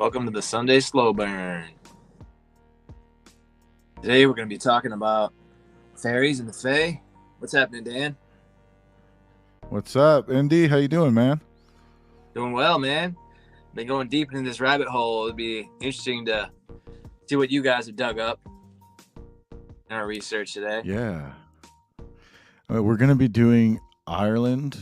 Welcome to the Sunday Slow Burn. Today we're going to be talking about fairies and the Fae. What's happening, Dan? What's up, Indy? How you doing, man? Doing well, man. Been going deep into this rabbit hole. It'd be interesting to see what you guys have dug up in our research today. Yeah. We're going to be doing Ireland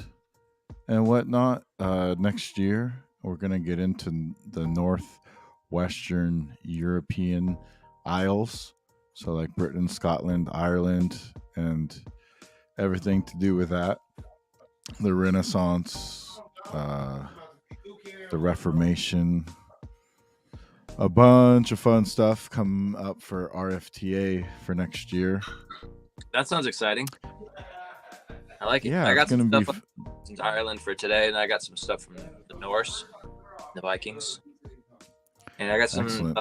and whatnot next year. We're going to get into the northwestern European Isles. So like Britain, Scotland, Ireland, and everything to do with that. The Renaissance, the Reformation, a bunch of fun stuff come up for RFTA for next year. That sounds exciting. I like it. Yeah, I got it's some gonna stuff be from Ireland for today, and I got some stuff from the Norse, the Vikings, and I got some excellent.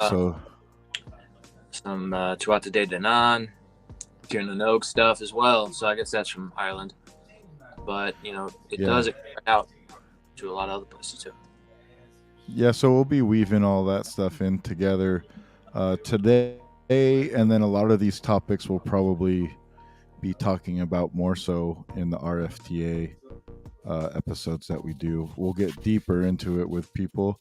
some Tuatha de Danaan, Kieran and Oak stuff as well. So I guess that's from Ireland, but it does expand out to a lot of other places too. Yeah, so we'll be weaving all that stuff in together today, and then a lot of these topics we'll probably be talking about more so in the RFTA episodes that we do. We'll get deeper into it with people.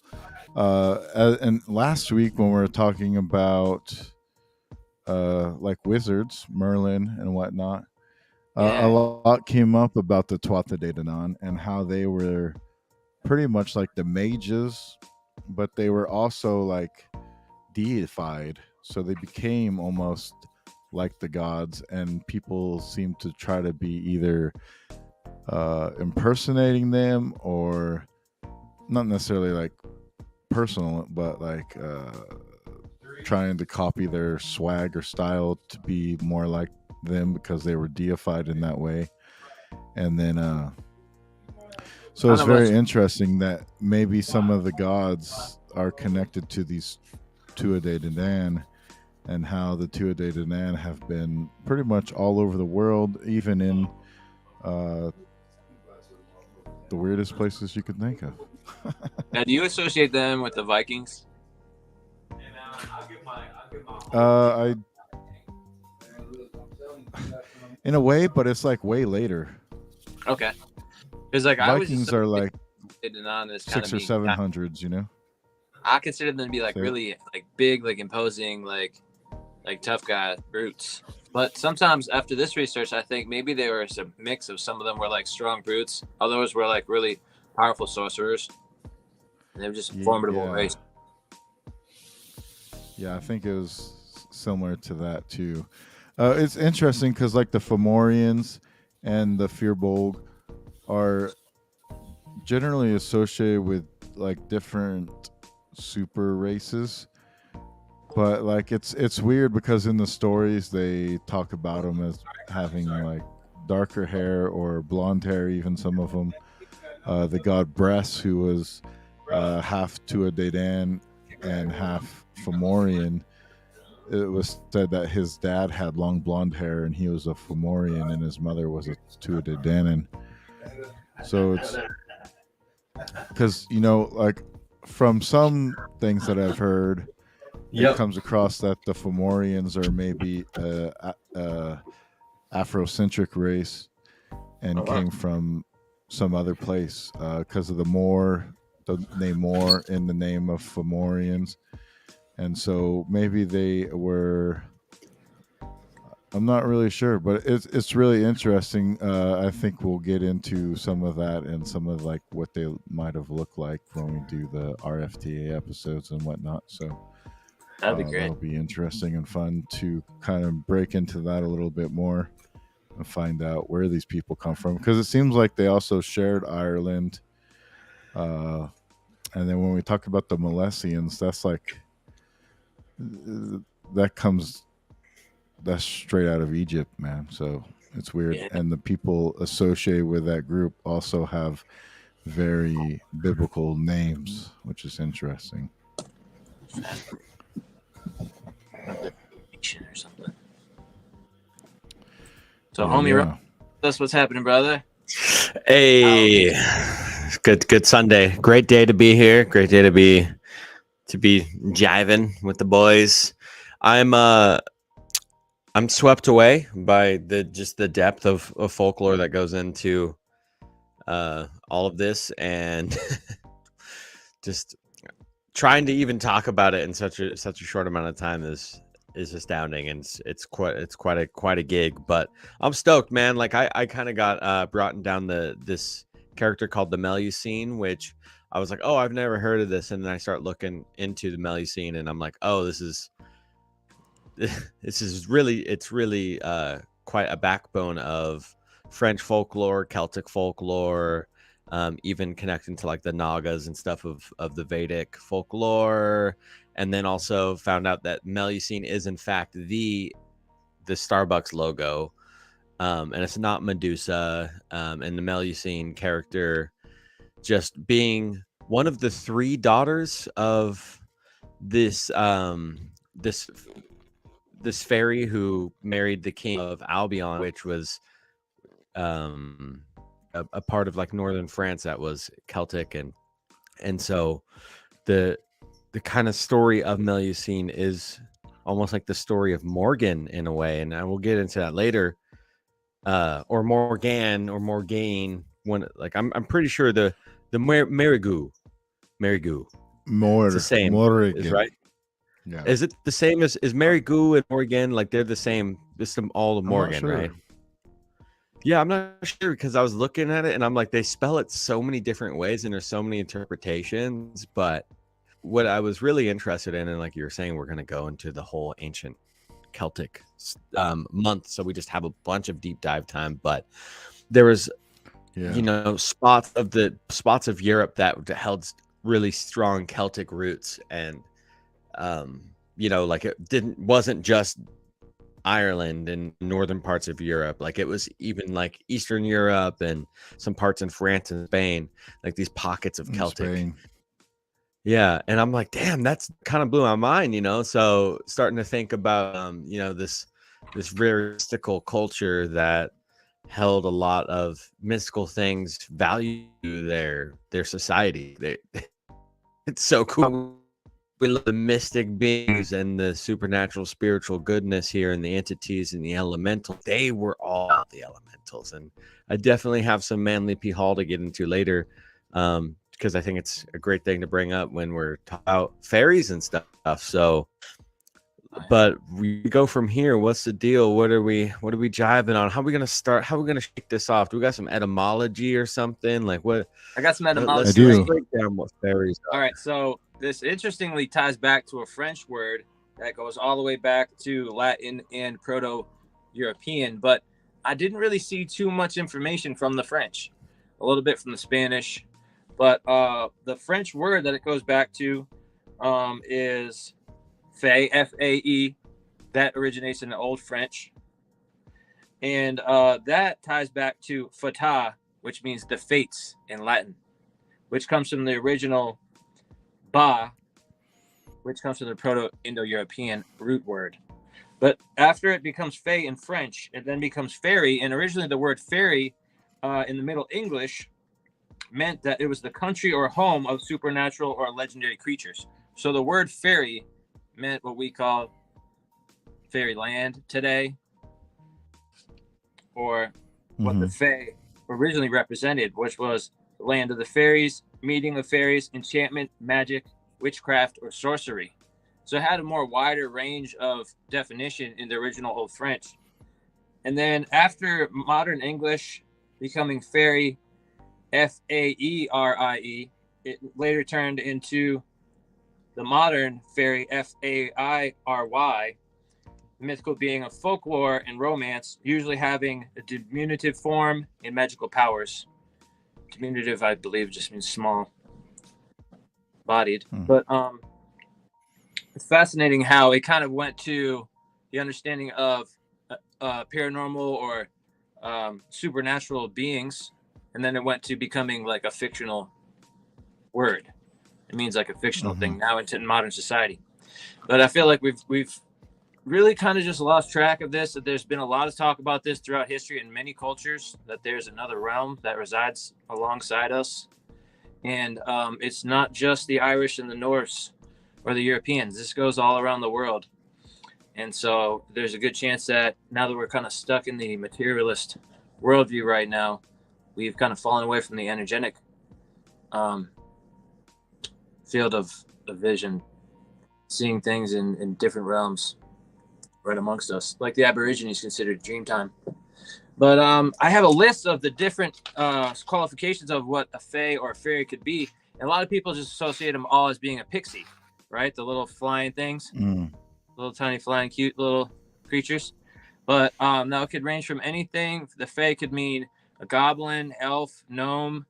And last week when we were talking about like wizards, Merlin and whatnot, a lot came up about the Tuatha de Danaan and how they were pretty much like the mages, but they were also like deified. So they became almost like the gods, and people seem to try to be either impersonating them or not necessarily like personal, but like trying to copy their swag or style to be more like them because they were deified in that way. And then so it's very interesting that maybe some of the gods are connected to these Tuatha de Danaan, and how the Tuatha de Danaan have been pretty much all over the world, even in the weirdest places you could think of. Now, do you associate them with the Vikings? I, in a way, but it's like way later. Okay, because like Vikings are like Danaan is 600s or 700s, you know. I consider them to be like really like big, like imposing, like tough guy brutes. But sometimes after this research, I think maybe they were a mix of some of them were like strong brutes, others were like really powerful sorcerers, and they were just a formidable race. Yeah, I think it was similar to that too. It's interesting because like the Fomorians and the Firbolg are generally associated with like different super races, but like it's weird because in the stories they talk about them as having like darker hair or blonde hair, even some of them. The god Bress, who was half Tuatha de Danaan and half Fomorian, it was said that his dad had long blonde hair and he was a Fomorian and his mother was a Tuatha de Danaan. So it's because like from some things that I've heard, it comes across that the Fomorians are maybe a Afrocentric race and came from some other place because of the name Moor in the name of Fomorians. And so maybe they were, I'm not really sure, but it's really interesting. I think we'll get into some of that and some of like what they might have looked like when we do the RFTA episodes and whatnot. So that'd be great. That'll be interesting and fun to kind of break into that a little bit more and find out where these people come from, because it seems like they also shared Ireland. And then when we talk about the Milesians, that's like that's straight out of Egypt, man. So it's weird. Yeah. And the people associated with that group also have very biblical names, which is interesting. Or something. So, homie, that's what's happening, brother. Hey, good Sunday. Great day to be here. Great day to be to be jiving with the boys. I'm swept away by the depth of folklore that goes into all of this, and just trying to even talk about it in such a short amount of time is astounding, and it's quite a gig. But I'm stoked, man. Like I kind of got brought down this character called the Melusine, which I was like, oh, I've never heard of this, and then I start looking into the Melusine, and I'm like, oh, this is really quite a backbone of French folklore, Celtic folklore, even connecting to like the Nagas and stuff of the Vedic folklore. And then also found out that Melusine is in fact the Starbucks logo, and it's not Medusa. And the Melusine character just being one of the 3 daughters of this fairy who married the king of Albion, which was a part of like northern France that was Celtic, and so the kind of story of Melusine is almost like the story of Morgan in a way, and I will get into that later, or Morgan or Morgaine. When like I'm pretty sure the Marigot, it's the same, Morrigan. is right. Yeah. Is it the same as Marigot and Morgan? Like they're the same. This is all of Morgan, sure. right? Yeah, I'm not sure because I was looking at it and I'm like, they spell it so many different ways and there's so many interpretations. But what I was really interested in, and like you were saying, we're going to go into the whole ancient Celtic month. So we just have a bunch of deep dive time. But there was, spots of Europe that held really strong Celtic roots, and like it wasn't just Ireland and northern parts of Europe. Like it was even like Eastern Europe and some parts in France and Spain, like these pockets of Celtic. Spain. Yeah. And I'm like, damn, that's kind of blew my mind, So starting to think about, this very mystical culture that held a lot of mystical things, value their society. It's so cool. We love the mystic beings and the supernatural spiritual goodness here, and the entities and the elementals. They were all about the elementals. And I definitely have some Manly P. Hall to get into later, because I think it's a great thing to bring up when we're talking about fairies and stuff. So, but we go from here. What's the deal? What are we jiving on? How are we going to start? How are we going to shake this off? Do we got some etymology or something? Like what? I got some etymology. I do. Break down what fairies are. All right. So this interestingly ties back to a French word that goes all the way back to Latin and Proto-European, but I didn't really see too much information from the French, a little bit from the Spanish, but the French word that it goes back to is Fae, F-A-E, that originates in the Old French, and that ties back to fata, which means the fates in Latin, which comes from the original ba, which comes from the Proto-Indo-European root word. But after it becomes fae in French, it then becomes fairy. And originally the word fairy in the Middle English meant that it was the country or home of supernatural or legendary creatures. So the word fairy meant what we call fairyland today, or what the fae originally represented, which was the land of the fairies, meeting of fairies, enchantment, magic, witchcraft, or sorcery. So it had a more wider range of definition in the original Old French. And then after modern English becoming fairy, F-A-E-R-I-E, it later turned into the modern fairy, F-A-I-R-Y, mythical being of folklore and romance, usually having a diminutive form and magical powers. Diminutive, I believe, just means small bodied. But it's fascinating how it kind of went to the understanding of paranormal or supernatural beings, and then it went to becoming like a fictional word. It means like a fictional thing now in modern society. But I feel like we've really kind of just lost track of this, that there's been a lot of talk about this throughout history in many cultures, that there's another realm that resides alongside us. And it's not just the Irish and the Norse or the Europeans. This goes all around the world. And so there's a good chance that now that we're kind of stuck in the materialist worldview right now, we've kind of fallen away from the energetic field of vision, seeing things in different realms right amongst us, like the Aborigines considered dream time. But I have a list of the different qualifications of what a fae or a fairy could be. And a lot of people just associate them all as being a pixie, right? The little flying things, little tiny flying cute little creatures. But now it could range from anything. The fae could mean a goblin, elf, gnome,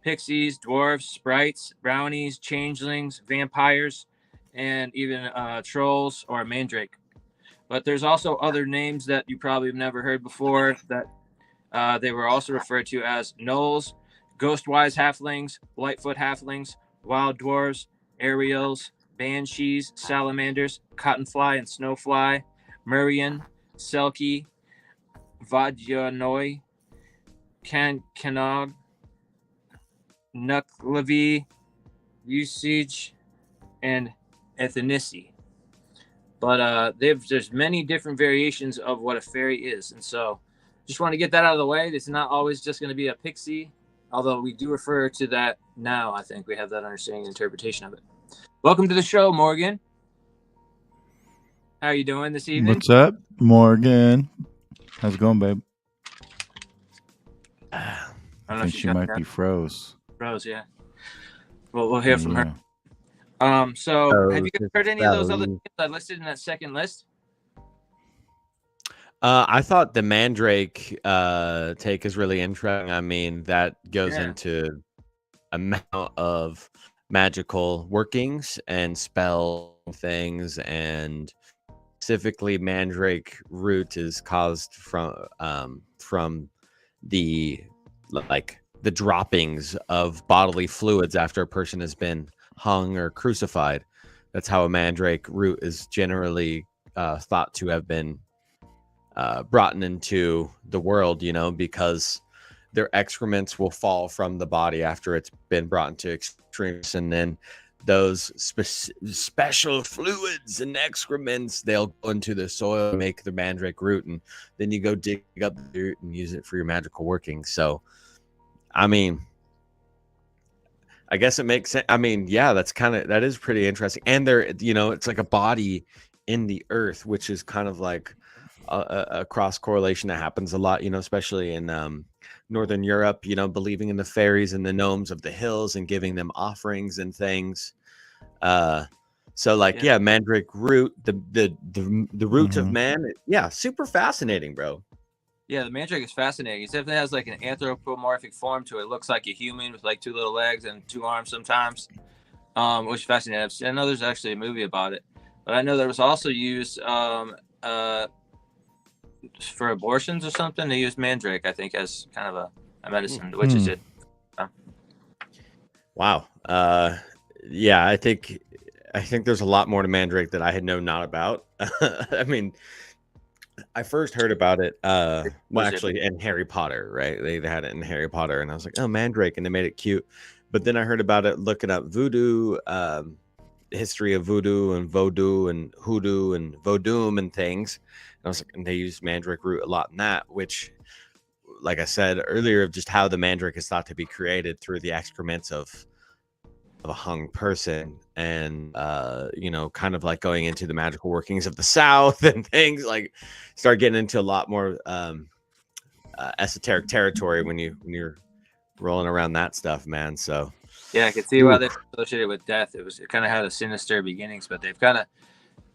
pixies, dwarves, sprites, brownies, changelings, vampires, and even trolls or a mandrake. But there's also other names that you probably have never heard before that they were also referred to as gnolls, ghostwise halflings, lightfoot halflings, wild dwarves, ariels, banshees, salamanders, cottonfly and snowfly, murrian, selkie, vadyanoi, canog, nuklavi, usage, and ethnici. But there's many different variations of what a fairy is. And so just want to get that out of the way. It's not always just going to be a pixie, although we do refer to that now. I think we have that understanding and interpretation of it. Welcome to the show, Morgan. How are you doing this evening? What's up, Morgan? How's it going, babe? I I think she might be froze. Froze, yeah. Well, we'll hear from her. So have you guys heard any of those other names I listed in that second list? I thought the mandrake take is really interesting. I mean, that goes into amount of magical workings and spell things, and specifically mandrake root is caused from the droppings of bodily fluids after a person has been hung or crucified. That's how a mandrake root is generally thought to have been brought into the world, because their excrements will fall from the body after it's been brought into extremes, and then those special fluids and excrements, they'll go into the soil and make the mandrake root, and then you go dig up the root and use it for your magical working. So I mean, I guess it makes sense. I mean, yeah, that is pretty interesting. And there, it's like a body in the earth, which is kind of like a cross correlation that happens a lot, especially in Northern Europe, believing in the fairies and the gnomes of the hills and giving them offerings and things. So mandrake root, the root of man. Yeah. Super fascinating, bro. Yeah, the mandrake is fascinating. It definitely has like an anthropomorphic form to it. It looks like a human with like 2 little legs and 2 arms sometimes, which is fascinating. I know there's actually a movie about it, but I know that it was also used for abortions or something. They used mandrake, I think, as kind of a medicine. The witches did. Wow. Yeah, I think there's a lot more to mandrake that I had known not about. I mean, I first heard about it, actually in Harry Potter, right? They had it in Harry Potter, and I was like, oh, mandrake, and they made it cute. But then I heard about it looking up voodoo, history of voodoo and hoodoo and vodoom and things. And I was like, and they use mandrake root a lot in that, which, like I said earlier, just how the mandrake is thought to be created through the excrements of a hung person, and kind of like going into the magical workings of the South and things, like start getting into a lot more esoteric territory when you're rolling around that stuff, man. So yeah, I could see why they're associated with death. It kind of had a sinister beginnings, but they've kind of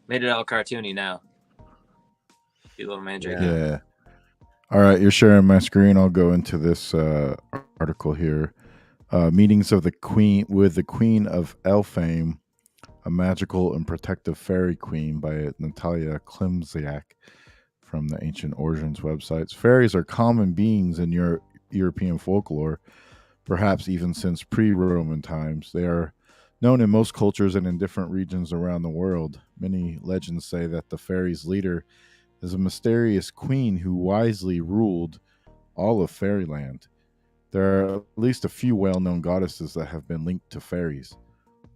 made it all cartoony now. Cute little mandrake. Yeah. All right, you're sharing my screen. I'll go into this article here. Meetings of the Queen with the Queen of Elfame, a magical and protective fairy queen, by Natalia Klimziak from the Ancient Origins websites. Fairies are common beings in European folklore, perhaps even since pre-Roman times. They are known in most cultures and in different regions around the world. Many legends say that the fairies' leader is a mysterious queen who wisely ruled all of fairyland. There are at least a few well-known goddesses that have been linked to fairies.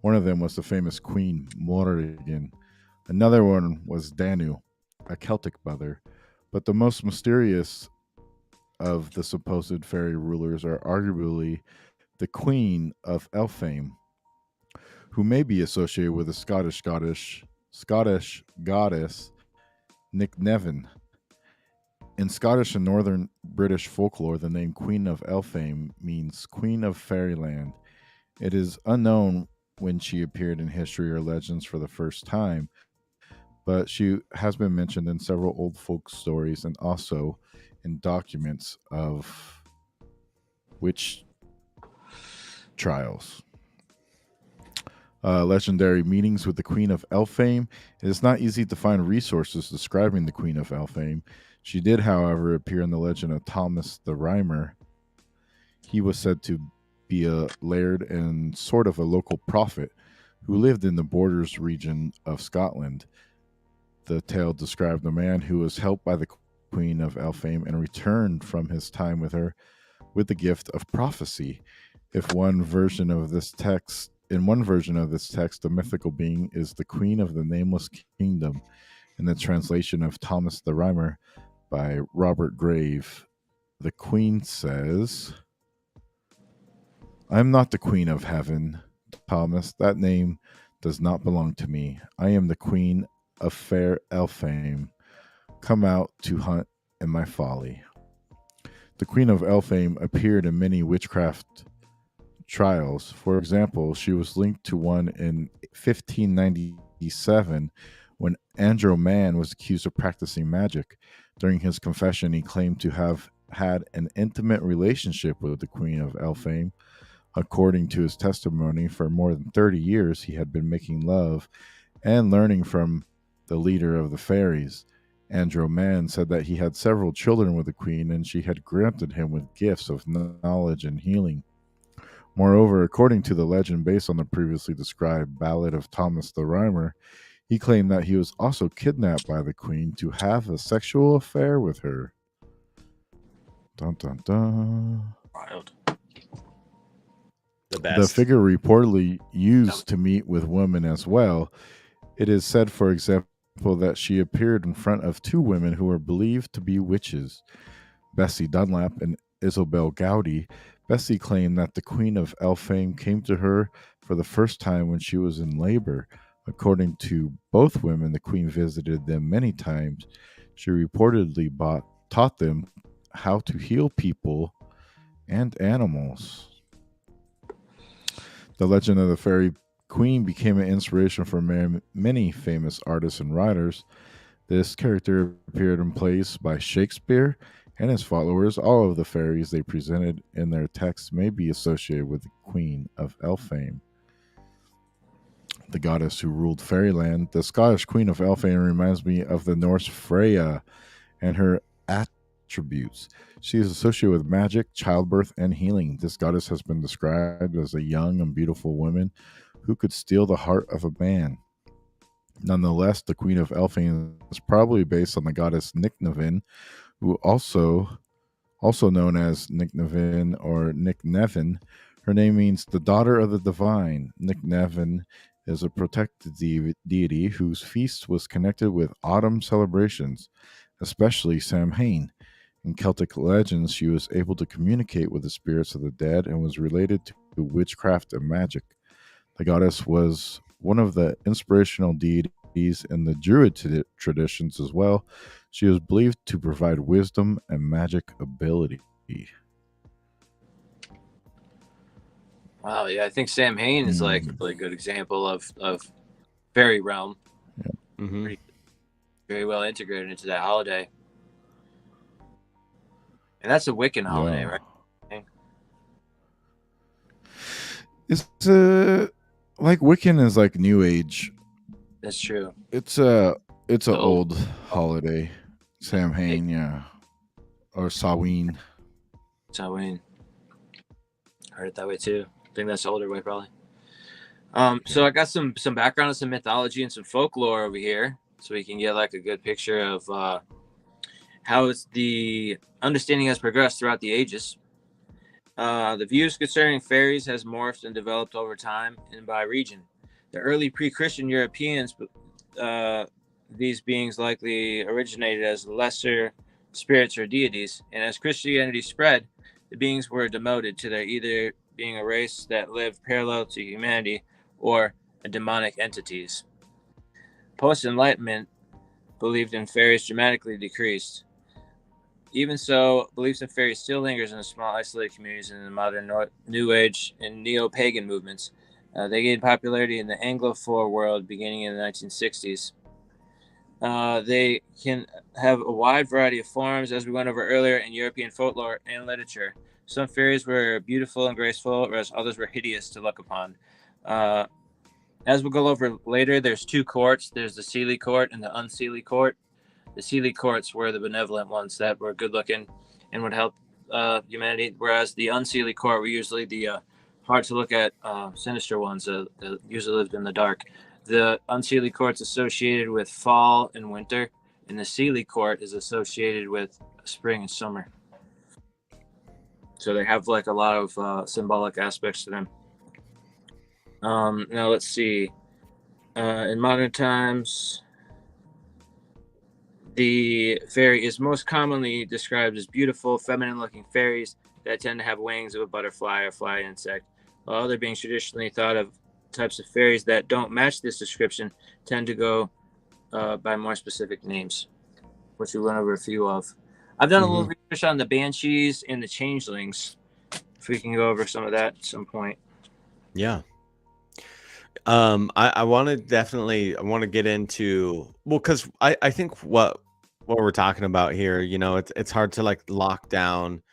One of them was the famous Queen Morrigan. Another one was Danu, a Celtic mother. But the most mysterious of the supposed fairy rulers are arguably the Queen of Elfame, who may be associated with the Scottish goddess Nicknevin. In Scottish and Northern British folklore, the name Queen of Elfame means Queen of Fairyland. It is unknown when she appeared in history or legends for the first time, but she has been mentioned in several old folk stories and also in documents of witch trials. Legendary meetings with the Queen of Elfame. It is not easy to find resources describing the Queen of Elfame. She did, however, appear in the legend of Thomas the Rhymer. He was said to be a laird and sort of a local prophet who lived in the borders region of Scotland. The tale described a man who was helped by the Queen of Elfame and returned from his time with her with the gift of prophecy. In one version of this text, the mythical being is the Queen of the Nameless Kingdom. In the translation of Thomas the Rhymer by Robert Grave, the Queen says, "I am not the Queen of Heaven, Thomas. That name does not belong to me. I am the Queen of fair Elfame, come out to hunt in my folly." The Queen of Elfame appeared in many witchcraft trials. For example, she was linked to one in 1597 when Andrew Mann was accused of practicing magic. During his confession, he claimed to have had an intimate relationship with the Queen of Elfame. According to his testimony, for more than 30 years, he had been making love and learning from the leader of the fairies. Andrew Mann said that he had several children with the Queen and she had granted him with gifts of knowledge and healing. Moreover, according to the legend based on the previously described ballad of Thomas the Rhymer, he claimed that he was also kidnapped by the Queen to have a sexual affair with her. Dun dun dun. Wild. The best. The figure reportedly used to meet with women as well. It is said, for example, that she appeared in front of two women who were believed to be witches, Bessie Dunlap and Isabel Gowdy. Bessie claimed that the Queen of Elfame came to her for the first time when she was in labor. According to both women, the Queen visited them many times. She reportedly taught them how to heal people and animals. The legend of the fairy Queen became an inspiration for many famous artists and writers. This character appeared in plays by Shakespeare and his followers. All of the fairies they presented in their texts may be associated with the Queen of Elfame, the goddess who ruled fairyland. The Scottish Queen of Elfame reminds me of the Norse Freya and her attributes. She is associated with magic, childbirth, and healing. This goddess has been described as a young and beautiful woman who could steal the heart of a man. Nonetheless, the Queen of Elfame is probably based on the goddess Nicknevin, who also known as Nicknevin or Nicknevin. Her name means the daughter of the divine. Nicknevin is a protected deity whose feast was connected with autumn celebrations, especially Samhain. In Celtic legends, she was able to communicate with the spirits of the dead and was related to witchcraft and magic. The goddess was one of the inspirational deities in the Druid traditions as well. She was believed to provide wisdom and magic ability. Wow, yeah, I think Samhain is like a really good example of fairy realm. Yeah. Mm-hmm. Very well integrated into that holiday. And that's a Wiccan holiday, right? It's like Wiccan is like New Age. That's true. It's a old holiday. Samhain, yeah, or Samhain. Samhain. Heard it that way too. I think that's the older way, probably. So I got some background on some mythology and some folklore over here, so we can get like a good picture of how the understanding has progressed throughout the ages. The views concerning fairies has morphed and developed over time and by region. The early pre-Christian Europeans, these beings likely originated as lesser spirits or deities, and as Christianity spread, the beings were demoted to their either being a race that lived parallel to humanity or demonic entities. Post-Enlightenment believed in fairies dramatically decreased. Even so, beliefs in fairies still lingers in the small, isolated communities in the modern New Age and neo-pagan movements. They gained popularity in the Anglophone world beginning in the 1960s. They can have a wide variety of forms, as we went over earlier, in European folklore and literature. Some fairies were beautiful and graceful, whereas others were hideous to look upon. As we'll go over later, there's two courts. There's the Seelie court and the Unseelie court. The Seelie courts were the benevolent ones that were good looking and would help humanity, whereas the Unseelie court were usually the hard to look at, sinister ones that usually lived in the dark. The Unseelie court's associated with fall and winter, and the Seelie court is associated with spring and summer. So they have like a lot of symbolic aspects to them. Now let's see. In modern times, the fairy is most commonly described as beautiful, feminine-looking fairies that tend to have wings of a butterfly or fly insect, while other beings traditionally thought of types of fairies that don't match this description tend to go by more specific names, which we went over a few of. I've done a little research on the banshees and the changelings. If we can go over some of that at some point. Yeah. I want to get into, well, because I think what we're talking about here, you know, it's hard to like lock down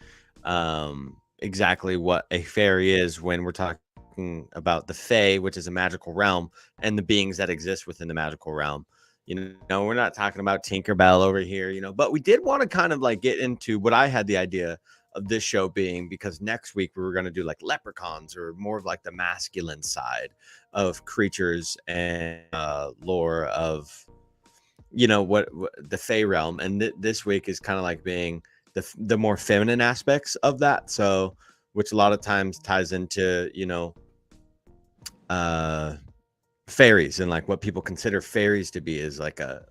exactly what a fairy is when we're talking about the Fae, which is a magical realm, and the beings that exist within the magical realm. You know, we're not talking about Tinkerbell over here, you know, but we did want to kind of like get into what I had the idea of this show being, because next week we were going to do like leprechauns, or more of like the masculine side of creatures and lore of, you know, what the Fae realm. And this week is kind of like being the more feminine aspects of that. So, which a lot of times ties into, you know, fairies, and like what people consider fairies to be is like a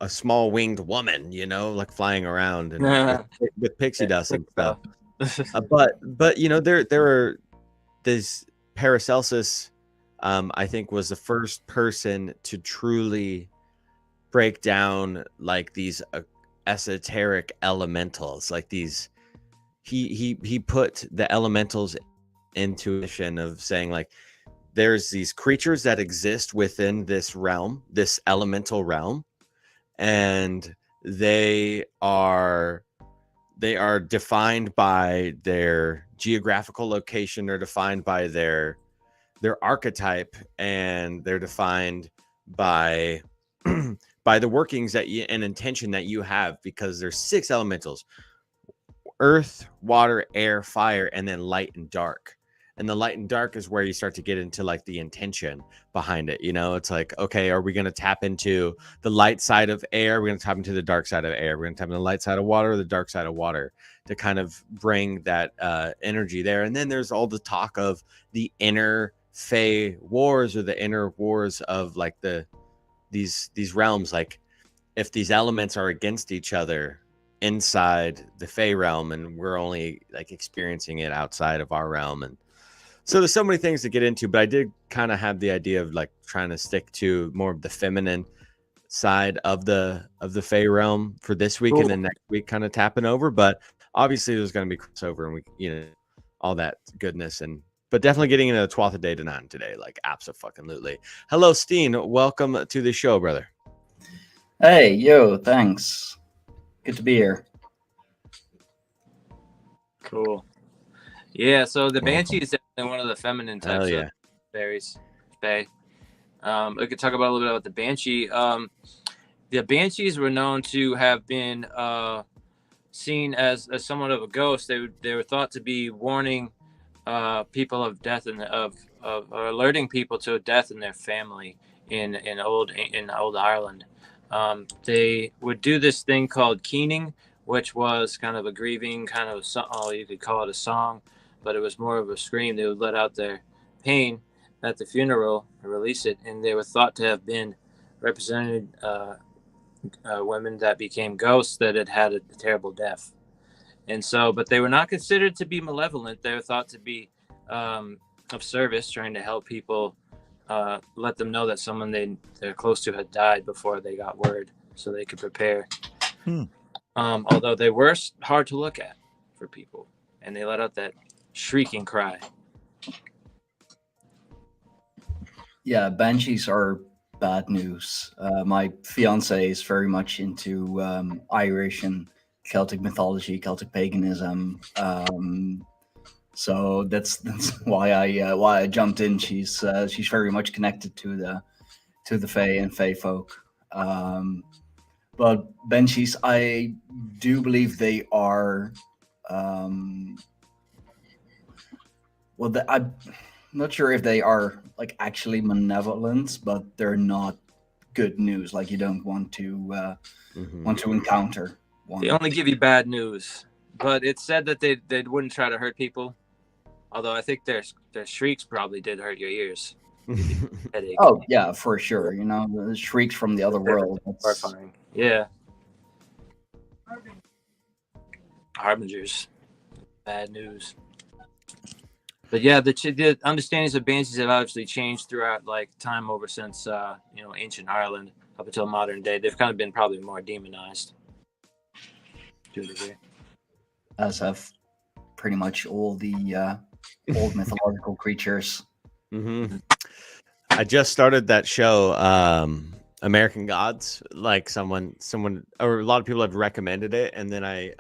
small winged woman, you know, like flying around and with pixie dust and stuff. But you know, there are this Paracelsus, I think, was the first person to truly break down like these esoteric elementals, like these. He put the elementals into mission of saying like, there's these creatures that exist within this realm, this elemental realm, and they are defined by their geographical location. They're defined by their archetype, and they're defined by by the workings that you and intention that you have, because there's 6 elementals: earth, water, air, fire, and then light and dark. And the light and dark is where you start to get into like the intention behind it. You know, it's like, okay, are we going to tap into the light side of air? We're going to tap into the dark side of air. We're going to tap into the light side of water or the dark side of water, to kind of bring that energy there. And then there's all the talk of the inner Fae wars, or the inner wars of like these realms. Like, if these elements are against each other inside the Fae realm, and we're only like experiencing it outside of our realm. And so there's so many things to get into, but I did kind of have the idea of like trying to stick to more of the feminine side of the Fae realm for this week. Cool. And then next week kind of tapping over. But obviously there's going to be crossover, and we, you know, all that goodness. And but definitely getting into the Tuatha De Danaan today, like abso-fucking-lutely. Hello, Steen. Welcome to the show, brother. Hey, yo, thanks. Good to be here. Cool. Yeah, so the Banshee is definitely one of the feminine types of fairies. Fae. We could talk about a little bit about the Banshee. The Banshees were known to have been seen as somewhat of a ghost. They were thought to be warning people of death, and of alerting people to death in their family in old Ireland. They would do this thing called keening, which was kind of a grieving kind of you could call it a song, but it was more of a scream. They would let out their pain, at the funeral and release it, and they were thought to have been represented women that became ghosts that had had a terrible death. And so, but they were not considered to be malevolent. They were thought to be of service, trying to help people, let them know that someone they're close to had died before they got word, so they could prepare. Although they were hard to look at for people, and they let out that shrieking cry. Yeah, banshees are bad news. My fiance is very much into Irish and Celtic mythology, Celtic paganism. So that's why I jumped in. She's very much connected to the Fae and Fae folk. But banshees, I do believe they are. I'm not sure if they are like actually malevolent, but they're not good news. Like you don't want to encounter one. They only give you bad news, but it's said that they wouldn't try to hurt people. Although I think their shrieks probably did hurt your ears. Headache. Oh yeah, for sure. You know, the shrieks from the other world. That's Horrifying. Yeah. Harbingers. Bad news. But yeah, the understandings of banshees have obviously changed throughout like time over since ancient Ireland up until modern day. They've kind of been probably more demonized to a degree. as have pretty much all the old mythological creatures. I just started that show, American Gods. Like someone, or a lot of people have recommended it, and then I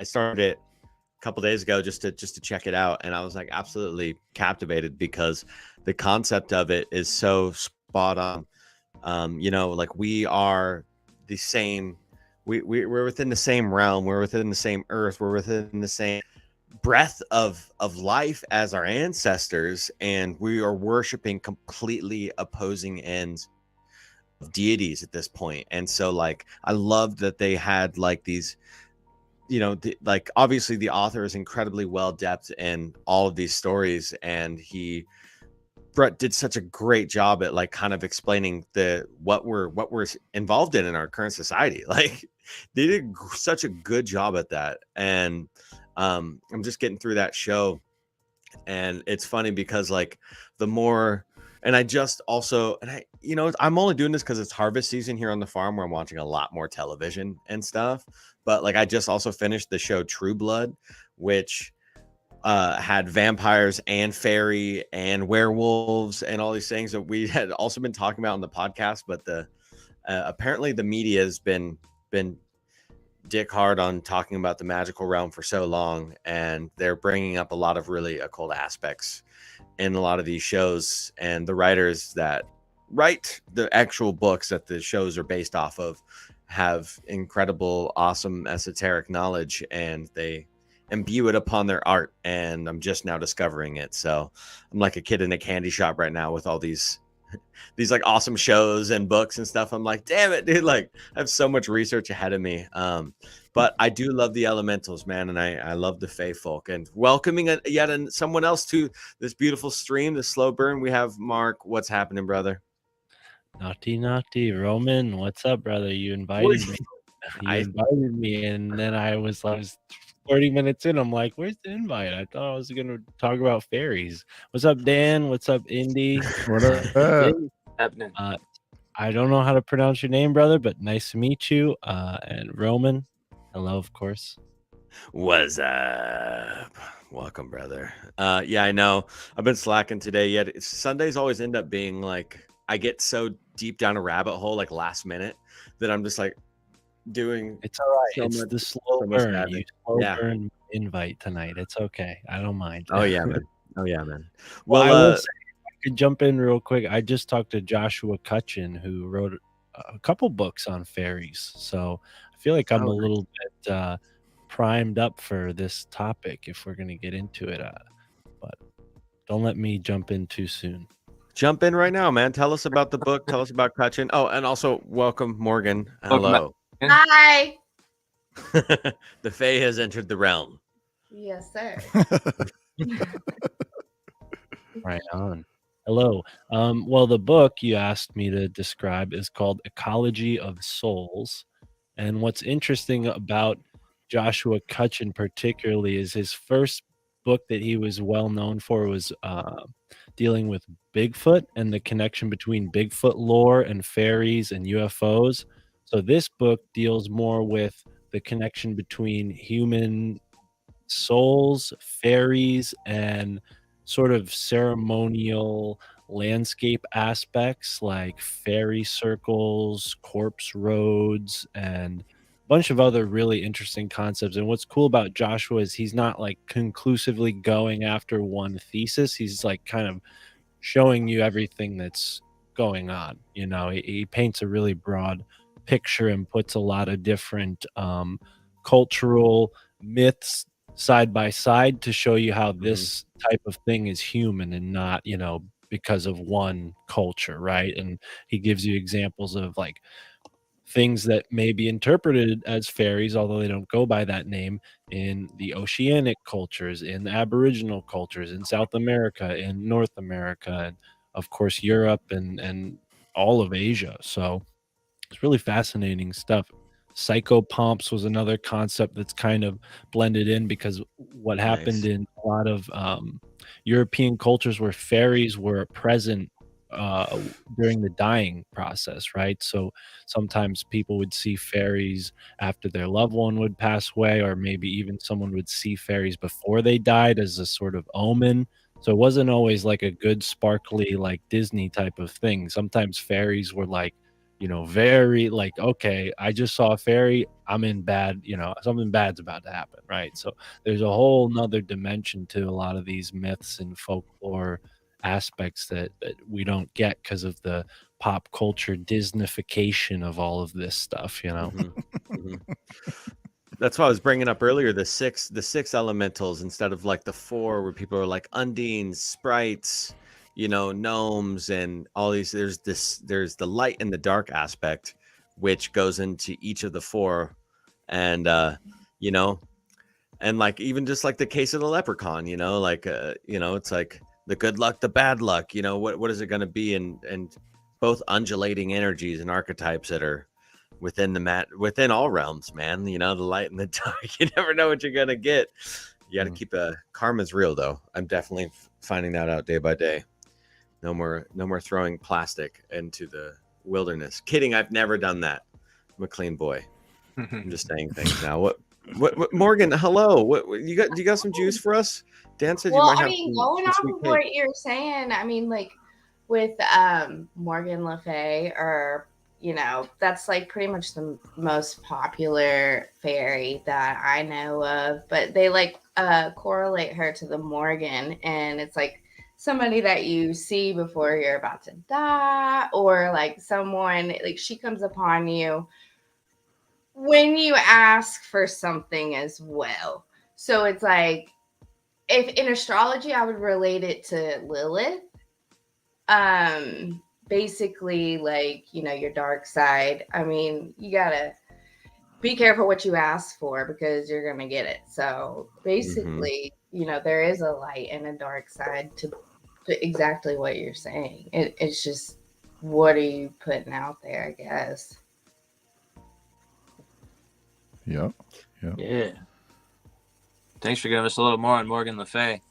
started it a couple days ago just to check it out, and I was like absolutely captivated because the concept of it is so spot on. Like we are the same. We're within the same realm. We're within the same earth. We're within the same breath of life as our ancestors, and we are worshiping completely opposing ends of deities at this point. And so like I loved that they had like these, like obviously the author is incredibly well depth in all of these stories, and Brett did such a great job at like kind of explaining what we're involved in our current society. Like they did such a good job at that. And I'm just getting through that show, and it's funny because like the more, and I just also, and I'm only doing this because it's harvest season here on the farm where I'm watching a lot more television and stuff. But like I just also finished the show True Blood, which had vampires and fairy and werewolves and all these things that we had also been talking about on the podcast. But apparently the media has been dick hard on talking about the magical realm for so long, and they're bringing up a lot of really occult aspects in a lot of these shows, and the writers that write the actual books that the shows are based off of have incredible, awesome esoteric knowledge, and they imbue it upon their art, and I'm just now discovering it. So I'm like a kid in a candy shop right now with all these like awesome shows and books and stuff. I'm like, damn it, dude, like I have so much research ahead of me. But I do love the elementals, man, and I love the Fae folk. And welcoming someone else to this beautiful stream, the slow burn. We have Mark. What's happening, brother? Naughty Roman, what's up, brother? You invited me. Invited me, and then I was 30 minutes in. I'm like, where's the invite? I thought I was gonna talk about fairies. What's up, Dan? What's up, Indy? What up? Happening. I don't know how to pronounce your name, brother, but nice to meet you. And Roman, hello, of course. What's up? Welcome, brother. Yeah, I know. I've been slacking today. Yet Sundays always end up being like I get so deep down a rabbit hole, like last minute, that I'm just like doing. It's all right. So it's much- the slow so much burn. happening. You slow Yeah. burn invite tonight. It's okay. I don't mind. Oh yeah, man. Oh yeah, man. Well, Well, I will say, if I could jump in real quick. I just talked to Joshua Cutchin, who wrote a couple books on fairies. So I feel like I'm a little bit primed up for this topic if we're going to get into it. But don't let me jump in too soon. jump in right now, man. Tell us about the book. Tell us about Cutchin. Oh, and also welcome, Morgan. Hello. Hi. The Fae has entered the realm. Yes, sir. Right on. Hello. Well, the book you asked me to describe is called Ecology of Souls. And what's interesting about Joshua Cutchin particularly is his first book that he was well known for was dealing with Bigfoot and the connection between Bigfoot lore and fairies and UFOs. So this book deals more with the connection between human souls, fairies, and sort of ceremonial landscape aspects like fairy circles, corpse roads, and a bunch of other really interesting concepts. And what's cool about Joshua is he's not like conclusively going after one thesis. He's like kind of showing you everything that's going on. You know, he paints a really broad picture and puts a lot of different cultural myths side by side to show you how this type of thing is human and not, you know, because of one culture, right? And he gives you examples of like things that may be interpreted as fairies, although they don't go by that name, in the oceanic cultures, in the Aboriginal cultures, in South America, in North America, and of course Europe and all of Asia. So it's really fascinating stuff. Psychopomps was another concept that's kind of blended in because what happened Nice. in a lot of European cultures where fairies were present during the dying process, right? So sometimes people would see fairies after their loved one would pass away, or maybe even someone would see fairies before they died as a sort of omen. So it wasn't always like a good, sparkly, like Disney type of thing. Sometimes fairies were like, you know, very like, okay, I just saw a fairy, I'm in bad, you know, something bad's about to happen, right? So there's a whole nother dimension to a lot of these myths and folklore aspects that we don't get because of the pop culture Disneyfication of all of this stuff, you know. That's why I was bringing up earlier the six elementals instead of like the four where people are like undines, sprites, you know, gnomes, and all these. There's the light and the dark aspect, which goes into each of the four, and you know, and like even just like the case of the leprechaun, you know, like you know, it's like the good luck, the bad luck, you know, what is it going to be, and both undulating energies and archetypes that are within within all realms, man. You know, the light and the dark. You never know what you're gonna get. You got to keep karma's real, though. I'm definitely finding that out day by day. No more throwing plastic into the wilderness. Kidding, I've never done that. I'm a clean boy. I'm just saying things now. What Morgan? Hello. What you got? Do you got some juice for us? Dan said you Well, might I have. mean, some going off sweet of cake. what you're saying, I mean, like with Morgan Le Fay, or you know, that's like pretty much the most popular fairy that I know of. But they like correlate her to the Morgan, and it's like somebody that you see before you're about to die, or like someone like she comes upon you when you ask for something as well. So it's like, if in astrology I would relate it to Lilith. Basically, like, you know, your dark side. I mean, you gotta be careful what you ask for because you're gonna get it. So basically, you know, there is a light and a dark side to exactly what you're saying. It's just, what are you putting out there, I guess. Yep. Yeah. Thanks for giving us a little more on Morgan Le Fay.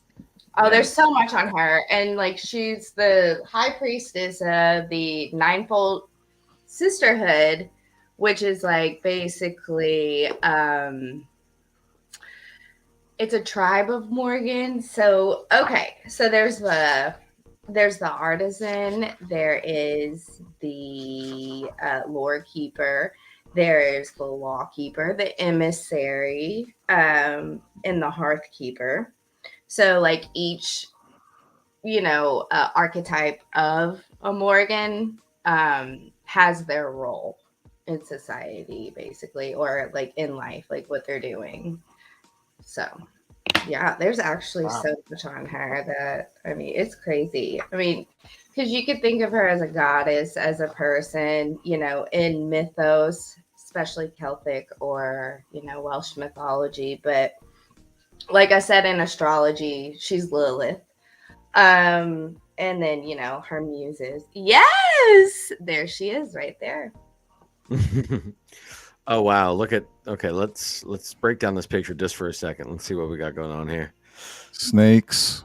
Oh, Yeah. there's so much on her. And like, she's the high priestess of the Ninefold Sisterhood, which is like basically it's a tribe of Morgan. So okay, so there's the artisan, there is the lore keeper, there's the law keeper, the emissary, and the hearth keeper. So like each, you know, archetype of a Morgan has their role in society, basically, or like in life, like what they're doing. So yeah, there's actually so much on her that, I mean, it's crazy. I mean, because you could think of her as a goddess, as a person, you know, in mythos, especially Celtic or, you know, Welsh mythology. But like I said, in astrology, she's Lilith. And then, you know, her muses. Yes, there she is right there. Oh wow, look at okay, let's break down this picture just for a second. Let's see what we got going on here. Snakes.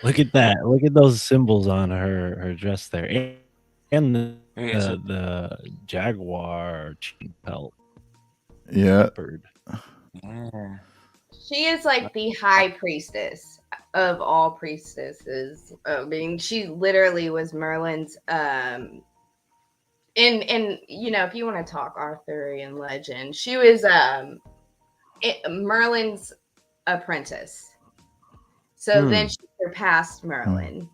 Look at that. Look at those symbols on her dress there. And the jaguar chain pelt. Yeah. Bird. Yeah. She is like the high priestess of all priestesses. I mean, she literally was Merlin's and you know, if you want to talk Arthurian legend, she was Merlin's apprentice. So then she surpassed Merlin.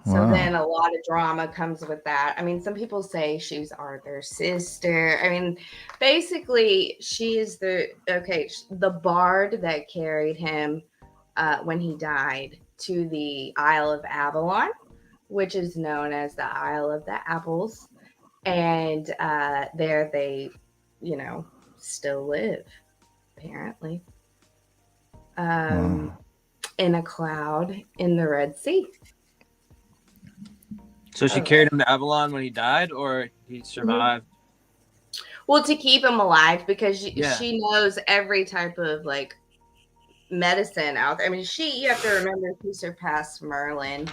So then a lot of drama comes with that. I mean, some people say she's Arthur's sister. I mean, basically, she is the bard that carried him when he died to the Isle of Avalon, which is known as the Isle of the Apples. And there they, you know, still live, apparently. In a cloud in the Red Sea. So she carried him to Avalon when he died, or he survived? Well, to keep him alive, because she knows every type of like medicine out there. I mean, you have to remember, she surpassed Merlin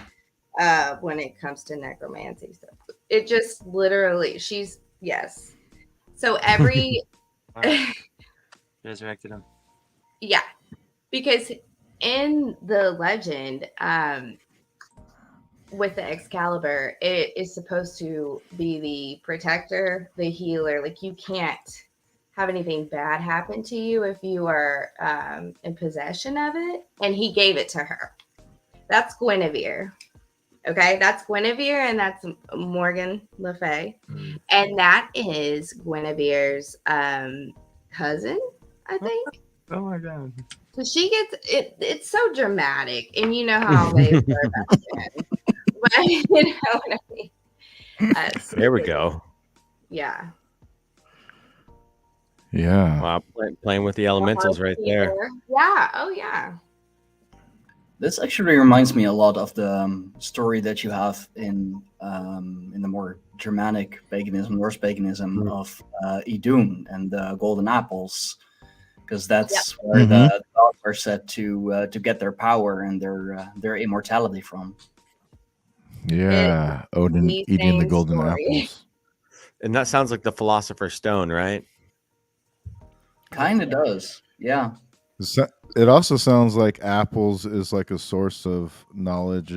when it comes to necromancy. So it just literally, yes. So every resurrected him. Yeah, because in the legend, with the Excalibur, it is supposed to be the protector, the healer. Like, you can't have anything bad happen to you if you are in possession of it. And he gave it to her. That's Guinevere. Okay, that's Guinevere, and that's Morgan Le Fay. And that is Guinevere's cousin, I think. Oh my god. So she gets it. It's so dramatic, and you know how they were back then. But you know what I mean. There we go. Yeah. Yeah. Wow, playing with the elementals right there. Yeah. Oh yeah. This actually reminds me a lot of the story that you have in the more Germanic paganism, Norse paganism of Idun and the golden apples, because that's where the gods are said to get their power and their immortality from. Yeah, Odin eating the golden apples. And that sounds like the Philosopher's Stone, right? Kind of does, yeah. It also sounds like apples is like a source of knowledge,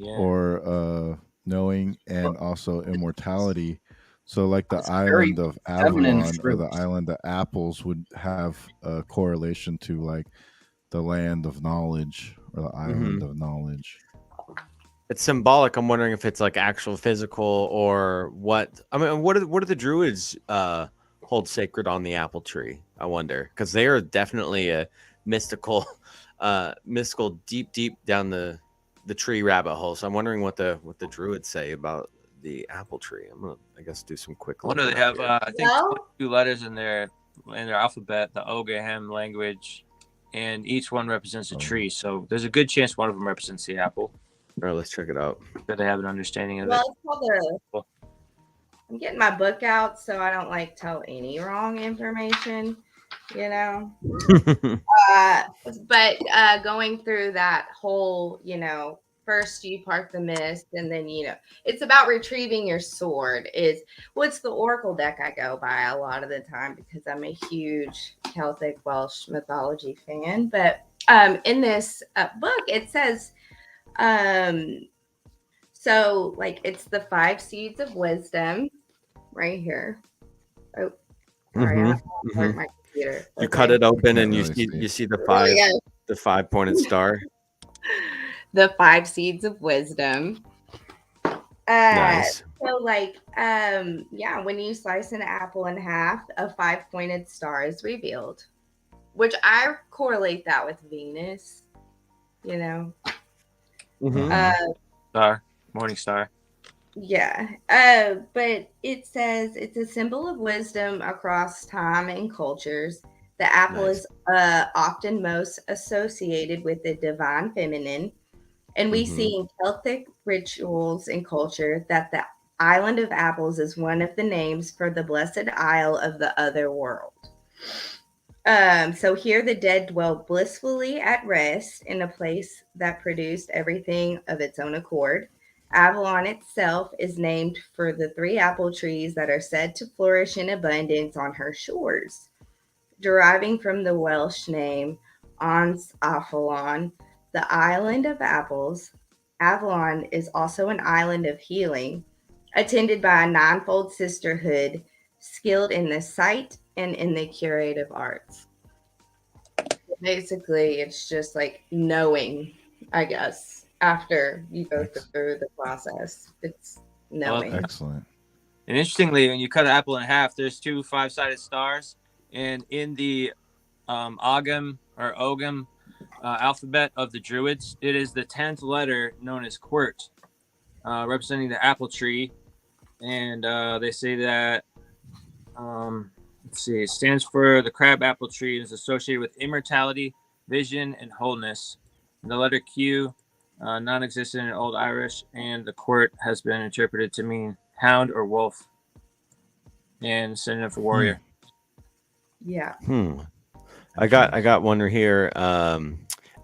or knowing, and also immortality. So, like the island of Avalon or the island of apples would have a correlation to like the land of knowledge or the island of knowledge. It's symbolic. I'm wondering if it's like actual physical or what. I mean, what do the druids hold sacred on the apple tree? I wonder, because they are definitely a mystical deep down the tree rabbit hole. So I'm wondering what the druids say about the apple tree. I'm gonna, I guess, do some quick. What do they have? I think 22 letters in their alphabet, the Ogham language, and each one represents a tree. So there's a good chance one of them represents the apple. All right, let's check it out. That they have an understanding of it. It's called I'm getting my book out so I don't like tell any wrong information, you know. But going through that whole, you know, first you part the mist, and then, you know, it's about retrieving your sword. It's the Oracle deck I go by a lot of the time because I'm a huge Celtic Welsh mythology fan. But in this book, it says, so like it's the 5 seeds of wisdom right here. Oh, sorry, my computer. You cut it open and you see the 5-pointed star. The 5 seeds of wisdom. Nice. So like when you slice an apple in half, a 5-pointed star is revealed, which I correlate that with Venus, you know. Star, morning star. Yeah. But it says it's a symbol of wisdom across time and cultures. The apple Nice. is often most associated with the divine feminine. And we Mhm. see in Celtic rituals and culture that the island of apples is one of the names for the blessed isle of the other world. So here the dead dwell blissfully at rest in a place that produced everything of its own accord. Avalon itself is named for the three apple trees that are said to flourish in abundance on her shores. Deriving from the Welsh name Ons Avalon, the island of apples, Avalon is also an island of healing, attended by a ninefold sisterhood skilled in the sight and in the curative arts. Basically, it's just like knowing, I guess, after you go through the process. It's knowing. Excellent. And interestingly, when you cut an apple in half, there's two 5-sided stars, and in the Ogham or Ogham alphabet of the Druids, it is the 10th letter known as Quirt, representing the apple tree, and they say that let's see, it stands for the crab apple tree and is associated with immortality, vision, and wholeness. And the letter Q, non-existent in Old Irish, and the Quirt has been interpreted to mean hound or wolf, and synonym for warrior. Yeah. I got one here.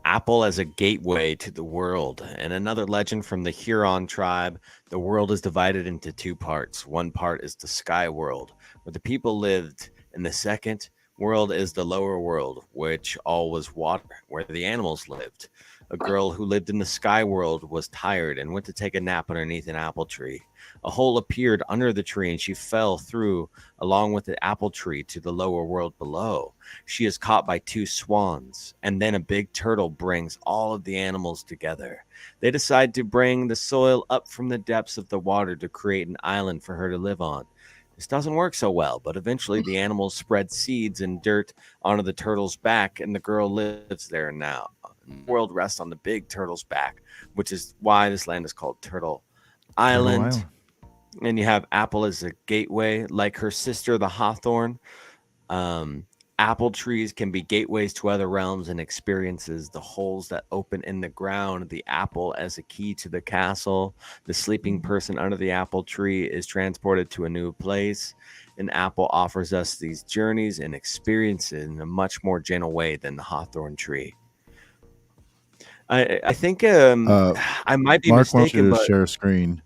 Apple as a gateway to the world. And another legend from the Huron tribe, the world is divided into two parts. One part is the sky world, where the people lived, and the second world is the lower world, which all was water, where the animals lived. A girl who lived in the sky world was tired and went to take a nap underneath an apple tree. A hole appeared under the tree, and she fell through along with the apple tree to the lower world below. She is caught by two swans, and then a big turtle brings all of the animals together. They decide to bring the soil up from the depths of the water to create an island for her to live on. This doesn't work so well, but eventually the animals spread seeds and dirt onto the turtle's back, and the girl lives there now. The world rests on the big turtle's back, which is why this land is called Turtle Island. And you have apple as a gateway, like her sister, the hawthorn. Apple trees can be gateways to other realms and experiences. The holes that open in the ground, the apple as a key to the castle. The sleeping person under the apple tree is transported to a new place. An apple offers us these journeys and experiences in a much more gentle way than the hawthorn tree. I think I might be Mark mistaken, wants you to but share a screen.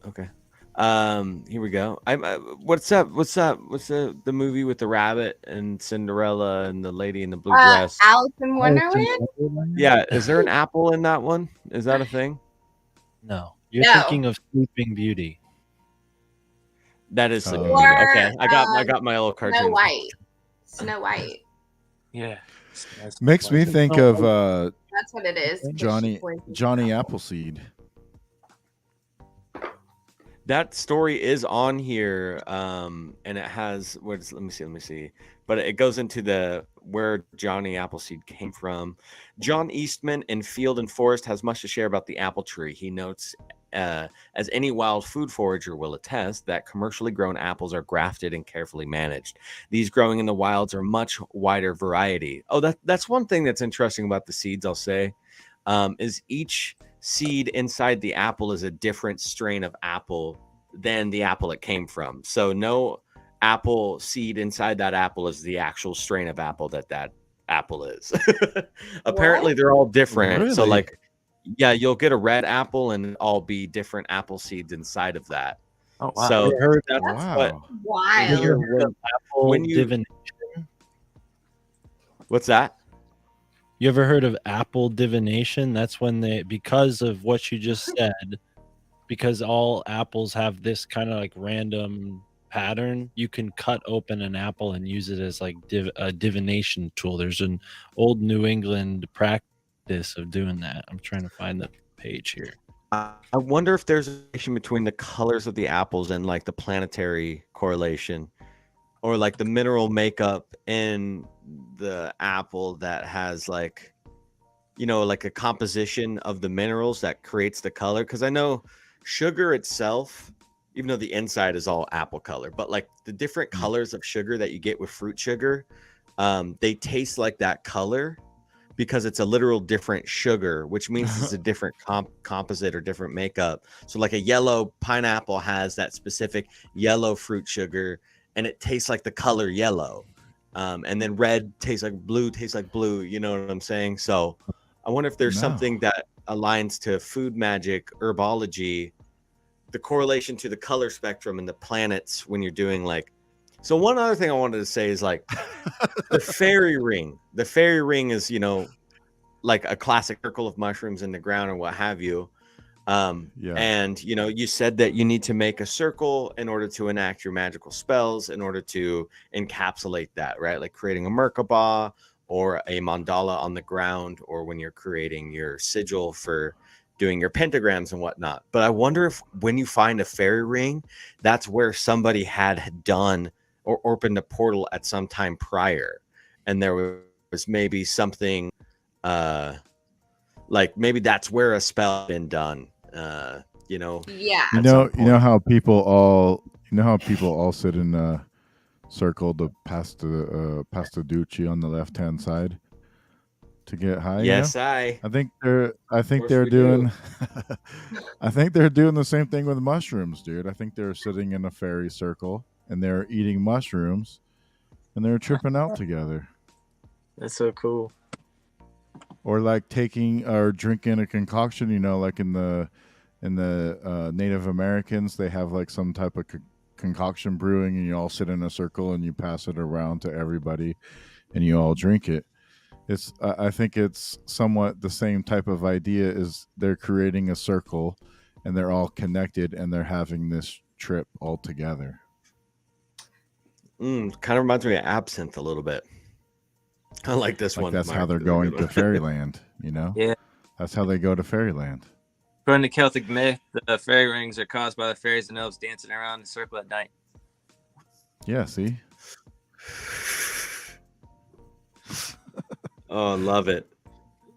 okay. Here we go. What's the movie with the rabbit and Cinderella and the lady in the blue dress? Alice in Wonderland? Yeah, is there an apple in that one? Is that a thing? No. You're No. thinking of Sleeping Beauty. That is Sleeping Or, Beauty. Okay. I got my little cartoon. Snow White. Snow White. Yeah. Makes me think of That's what it is. Johnny Appleseed. That story is on here, and it has let me see. But it goes into where Johnny Appleseed came from. John Eastman in Field and Forest has much to share about the apple tree. He notes, as any wild food forager will attest, that commercially grown apples are grafted and carefully managed. These growing in the wilds are much wider variety. Oh, that's one thing that's interesting about the seeds, I'll say, is each seed inside the apple is a different strain of apple than the apple it came from. So no apple seed inside that apple is the actual strain of apple that apple is. Apparently they're all different. Really? So like, yeah, you'll get a red apple and all be different apple seeds inside of that. Oh, wow. So Heard that's what, Wild. when you- divination? what's that? You ever heard of apple divination? That's when because of what you just said, because all apples have this kind of like random pattern, you can cut open an apple and use it as like a divination tool. There's an old New England practice of doing that. I'm trying to find the page here. I wonder if there's a relation between the colors of the apples and like the planetary correlation, or like the mineral makeup in the apple that has like, like a composition of the minerals that creates the color. Because I know sugar itself, even though the inside is all apple color, but like the different colors of sugar that you get with fruit sugar they taste like that color because it's a literal different sugar, which means it's a different composite or different makeup. So like a yellow pineapple has that specific yellow fruit sugar, and it tastes like the color yellow. And then red tastes like blue. You know what I'm saying? So I wonder if there's something that aligns to food magic, herbology, the correlation to the color spectrum and the planets when you're doing like. So one other thing I wanted to say is like the fairy ring. The fairy ring is, you know, like a classic circle of mushrooms in the ground or what have you. And, you know, you said that you need to make a circle in order to enact your magical spells, in order to encapsulate that, right? Like creating a Merkaba or a mandala on the ground, or when you're creating your sigil for doing your pentagrams and whatnot. But I wonder if when you find a fairy ring, that's where somebody had done or opened a portal at some time prior, and there was maybe something like maybe that's where a spell had been done. You know, Yeah. You know how people all sit in a circle to pass the Ducci on the left hand side to get high. Yes, you know? I think they're we doing I think they're doing the same thing with mushrooms, dude. I think they're sitting in a fairy circle and they're eating mushrooms and they're tripping out together. That's so cool. Or like taking or drinking a concoction, you know, like in the Native Americans, they have like some type of concoction brewing, and you all sit in a circle and you pass it around to everybody, and you all drink it. It's I think it's somewhat the same type of idea. Is they're creating a circle, and they're all connected, and they're having this trip all together. kind of reminds me of absinthe a little bit. I like this Like one. that's Mark. how they're This is a going good to one. fairyland. You know, Yeah. that's how they go to fairyland. According to Celtic myth, the fairy rings are caused by the fairies and elves dancing around in a circle at night. Yeah, see. Oh, love it.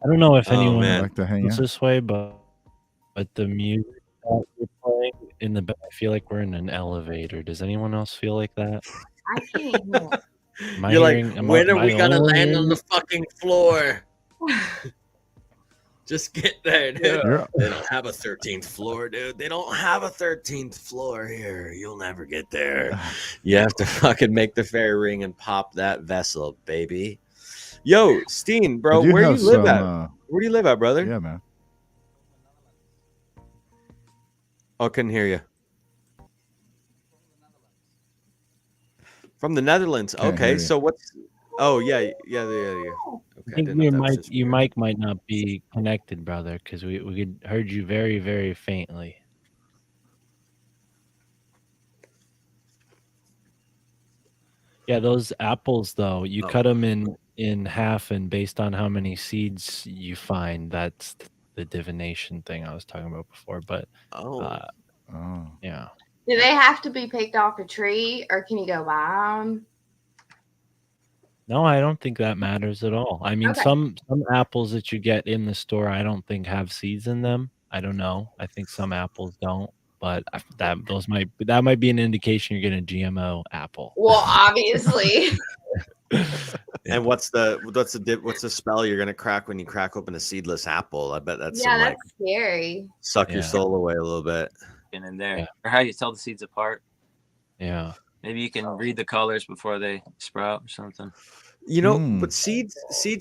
I don't know if Oh, anyone man. I like to hang feels out. this way, but the music that you're playing in the I feel like we're in an elevator. Does anyone else feel like that? I can't hear. Am I You're hearing? like, am when am are I we the gonna only one land hearing on the this? fucking floor? Just get there, dude. You're- They don't have a 13th floor, dude. They don't have a 13th floor here. You'll never get there. You have to fucking make the fairy ring and pop that vessel, baby. Yo, Steen, bro, I do where you have live some, at? Where do you live at, brother? Yeah, man. Oh, couldn't hear you. From the Netherlands. Can't Okay, hear you. so what's? Oh yeah. I Okay, think didn't know if that was just your me. mic might not be connected, brother, because we heard you very, very faintly. Yeah, those apples though, you Oh. cut them in half, and based on how many seeds you find, that's the divination thing I was talking about before. But Oh, Oh. yeah, Do they have to be picked off a tree, or can you go buy them? no, I don't think that matters at all. I mean, Okay. some apples that you get in the store, I don't think have seeds in them. I don't know. I think some apples don't, but that might be an indication you're getting a GMO apple. Well, obviously. and what's the spell you're gonna crack when you crack open a seedless apple? I bet that's Yeah, some like that's scary. suck your Yeah. soul away a little bit. In there, Yeah. or how you tell the seeds apart. Yeah. Maybe you can read the colors before they sprout or something. You know, Mm. but seeds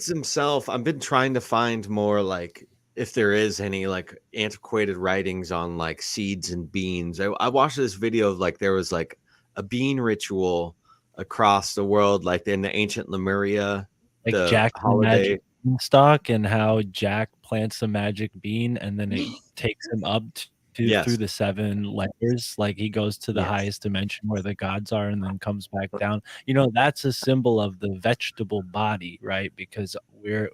themselves, I've been trying to find more like if there is any like antiquated writings on like seeds and beans. I watched this video of like there was like a bean ritual across the world, like in the ancient Lemuria, Like the Jack the holiday. Magic Beanstalk, and how Jack plants a magic bean and then it takes him up Yes. through the 7 layers. Like he goes to the Yes. highest dimension where the gods are and then comes back down. You know, that's a symbol of the vegetable body, right? Because we're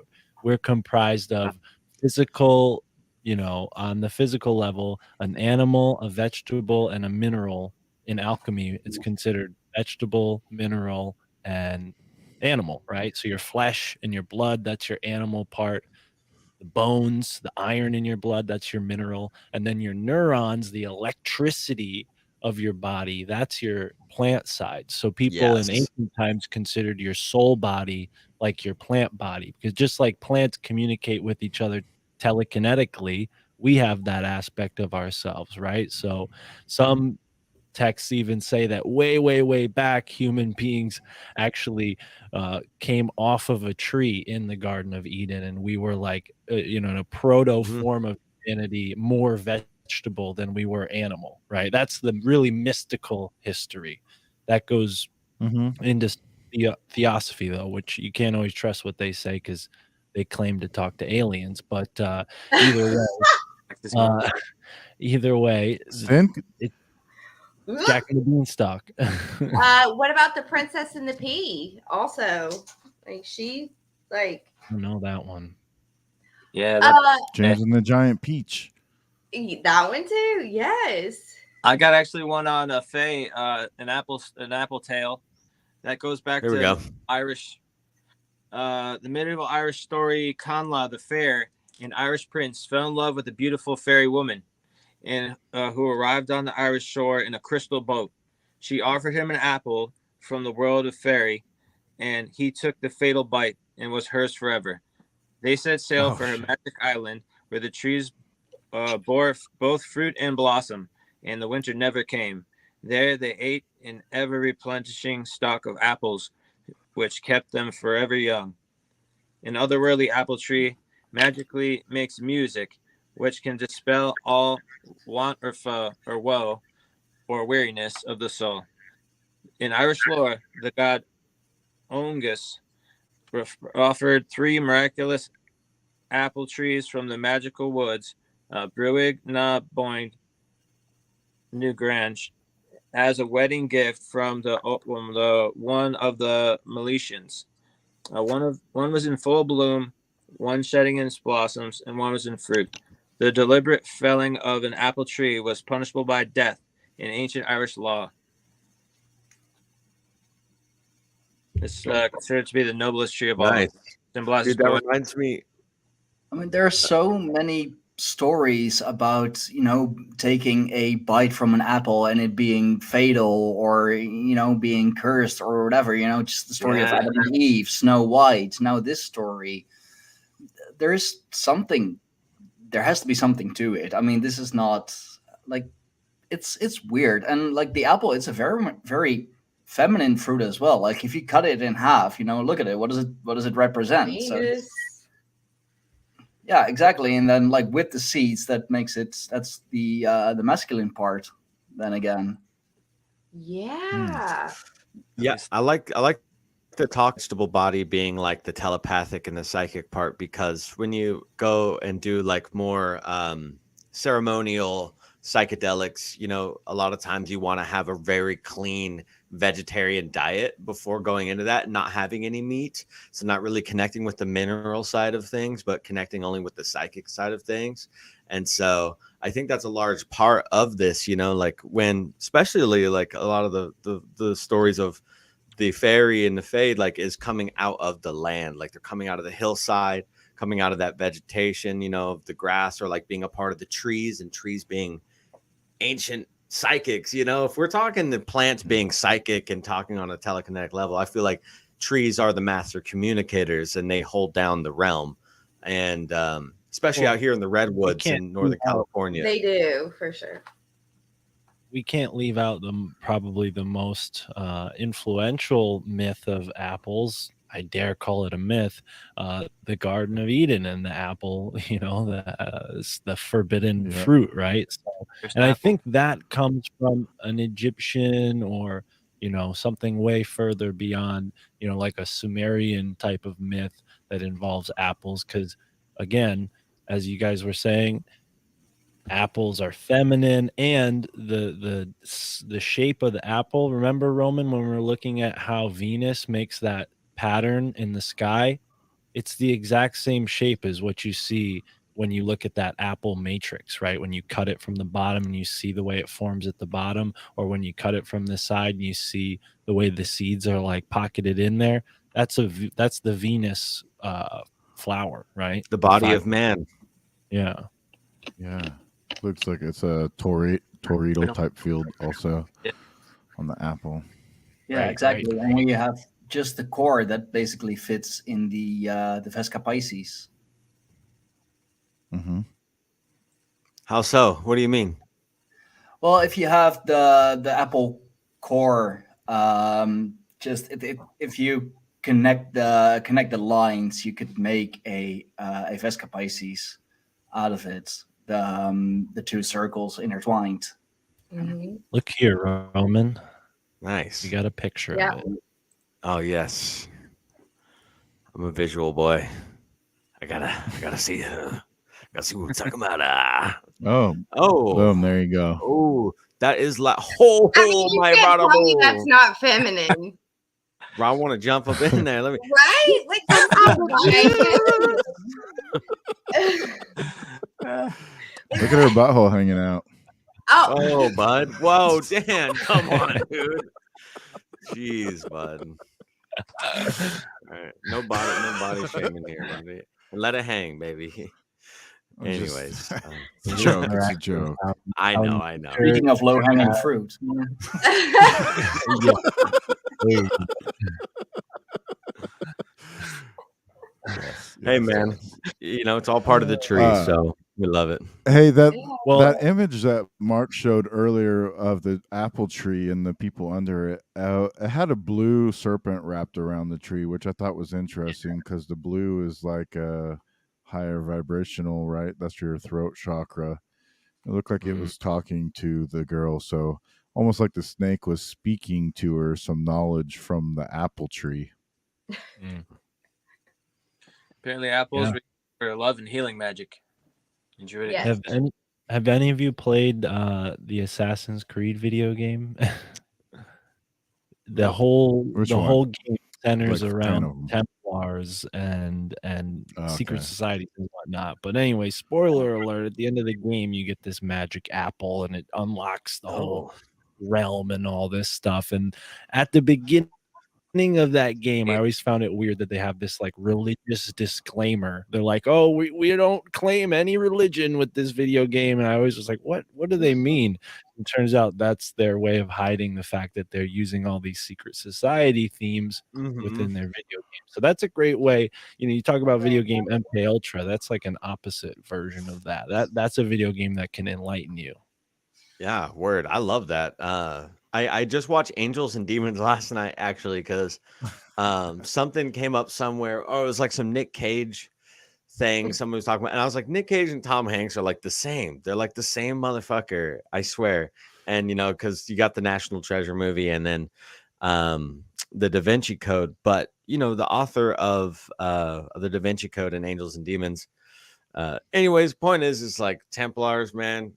comprised of physical, you know, on the physical level, an animal, a vegetable, and a mineral. In alchemy, it's considered vegetable, mineral, and animal, right? So your flesh and your blood, that's your animal part. The bones, the iron in your blood, that's your mineral. And then your neurons, the electricity of your body, that's your plant side. So people in ancient times considered your soul body like your plant body, because just like plants communicate with each other telekinetically, we have that aspect of ourselves, right? So some texts even say that way back, human beings actually came off of a tree in the Garden of Eden, and we were like, in a proto form of humanity, more vegetable than we were animal, right? That's the really mystical history that goes into theosophy, though, which you can't always trust what they say because they claim to talk to aliens. But either way, either way, it's Jack and the Beanstalk. What about the Princess and the Pea? Also, like I don't know that one. Yeah, James and the Giant Peach. That one too. Yes. I got actually one on a Fae, an apple tail that goes back to Irish. The medieval Irish story Conla the Fair, an Irish prince, fell in love with a beautiful fairy woman, and who arrived on the Irish shore in a crystal boat. She offered him an apple from the world of Faery, and he took the fatal bite and was hers forever. They set sail for her magic island, where the trees bore both fruit and blossom, and the winter never came. There they ate an ever-replenishing stock of apples, which kept them forever young. An otherworldly apple tree magically makes music, which can dispel all want or foe or woe or weariness of the soul. In Irish lore, the god Ongus offered 3 miraculous apple trees from the magical woods, Bruig na Boing New Grange, as a wedding gift from the one of the Milesians. One was in full bloom, one shedding its blossoms, and one was in fruit. The deliberate felling of an apple tree was punishable by death in ancient Irish law. It's considered to be the noblest tree of all. Symbolizes Dude, that reminds me. I mean, there are so many stories about, taking a bite from an apple and it being fatal or, being cursed or whatever, just the story of Adam and Eve, Snow White. Now this story, there has to be something to it. I mean, this is not like, it's weird. And like the apple, it's a very, very feminine fruit as well. Like if you cut it in half, look at it. What does it represent? So, yeah, exactly. And then like with the seeds, that's the masculine part. Then again. Yeah. Yeah, I like the vegetable body being like the telepathic and the psychic part, because when you go and do like more ceremonial psychedelics, a lot of times you want to have a very clean vegetarian diet before going into that, not having any meat, so not really connecting with the mineral side of things, but connecting only with the psychic side of things. And so I think that's a large part of this, like when, especially like a lot of the stories of the fairy and the fae, like is coming out of the land, like they're coming out of the hillside, coming out of that vegetation, of the grass, or like being a part of the trees, and trees being ancient psychics. If we're talking the plants being psychic and talking on a telekinetic level, I feel like trees are the master communicators and they hold down the realm. And especially out here in the redwoods in Northern California, they do for sure. We can't leave out probably the most influential myth of apples. I dare call it a myth, the Garden of Eden and the apple, the forbidden fruit, right? So, and I think that comes from an Egyptian or, something way further beyond, like a Sumerian type of myth that involves apples. Because again, as you guys were saying, apples are feminine, and the shape of the apple. Remember, Roman, when we were looking at how Venus makes that pattern in the sky, it's the exact same shape as what you see when you look at that apple matrix, right? When you cut it from the bottom and you see the way it forms at the bottom, or when you cut it from the side and you see the way the seeds are like pocketed in there. That's the Venus flower, right? The body of man. Yeah. Looks like it's a torredo type field also Yeah. on the apple. Yeah, Right, exactly. right. And when you have just the core that basically fits in the Vesca Pisces. Mm-hmm. How so? What do you mean? Well, if you have the apple core, if you connect the lines, you could make a Vesca Pisces out of it. The two circles intertwined. Mhm. Look here, Roman. Nice. You got a picture Yeah. of it. Oh yes, I'm a visual boy. I gotta see. Gotta see what we're talking about. Oh, Oh, boom! There you go. oh, that is like I mean, you my can't tell me that's bro. not feminine, I want to jump up in there. Let me. right? Like that's not Look at her butthole hanging out. Oh, Oh, bud. Whoa, Dan, come on, dude. Jeez, bud. All right. No body shaming here, buddy. Let it hang, baby. I'm just- Anyways, It's a joke. It's a joke. I know. Speaking of low hanging fruit, Yes, Hey, yes, man. yes. You know, it's all part of the tree, so we love it. Hey, that Well, that image that Mark showed earlier of the apple tree and the people under it, it had a blue serpent wrapped around the tree, which I thought was interesting because the blue is like a higher vibrational, right? That's your throat chakra. It looked like it was talking to the girl, so almost like the snake was speaking to her some knowledge from the apple tree. Apparently, apples Yeah. for love and healing magic. Enjoyed it. Yes. Have any of you played the Assassin's Creed video game? The Nope. whole Which the one? whole game centers Like 10 around of 'em. Templars and secret Okay. societies and whatnot. But anyway, spoiler alert: at the end of the game, you get this magic apple, and it unlocks the whole realm and all this stuff. And at the beginning of that game, I always found it weird that they have this like religious disclaimer. They're like, "Oh, we don't claim any religion with this video game," and I always was like, "What do they mean?" It turns out that's their way of hiding the fact that they're using all these secret society themes within their video game. So that's a great way. You know, you talk about video game MK Ultra. That's like an opposite version of that. That's a video game that can enlighten you. Yeah, word. I love that. I just watched Angels and Demons last night actually because something came up somewhere. Oh, it was like some Nick Cage thing somebody was talking about, and I was like, Nick Cage and Tom Hanks are like the same. They're like the same motherfucker, I swear. And you know, because you got the National Treasure movie and then the Da Vinci Code, but you know, the author of the Da Vinci Code and Angels and Demons. Anyways, point is, it's like Templars, man.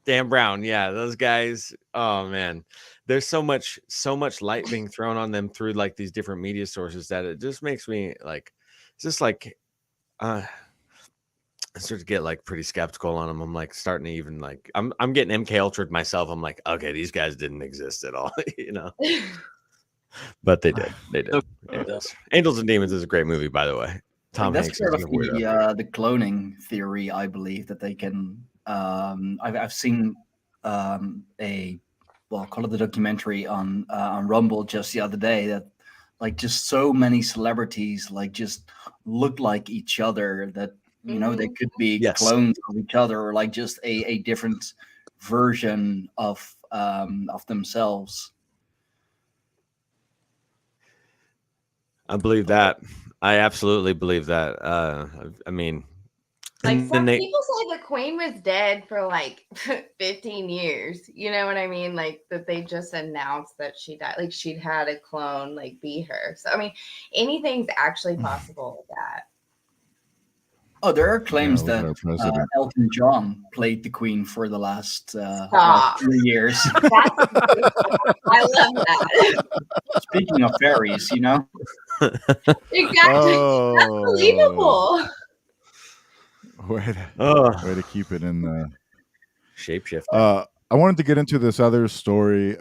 Dan Brown, yeah, those guys. Oh man, there's so much light being thrown on them through like these different media sources that it just makes me like, it's just like, I start to get like pretty skeptical on them. I'm like starting to even like, I'm getting MK Ultra'd myself. I'm like, okay, these guys didn't exist at all, you know. But they did. They did. Angels and Demons is a great movie, by the way. Tom that's Hanks part is of a weirdo. the cloning theory. I believe that they can. I've seen call it the documentary on Rumble just the other day that like just so many celebrities like just look like each other that you know they could be clones of each other or like just a different version of themselves. I believe that. I absolutely believe that. I mean, like some people say the queen was dead for like 15 years. You know what I mean? Like that they just announced that she died. Like she'd had a clone like be her. So I mean, anything's actually possible with that. Oh, there are claims that Elton John played the Queen for the last 3 years. I love that. Speaking of fairies, you know. Exactly. That's believable. Way to keep it in the shapeshift. I wanted to get into this other story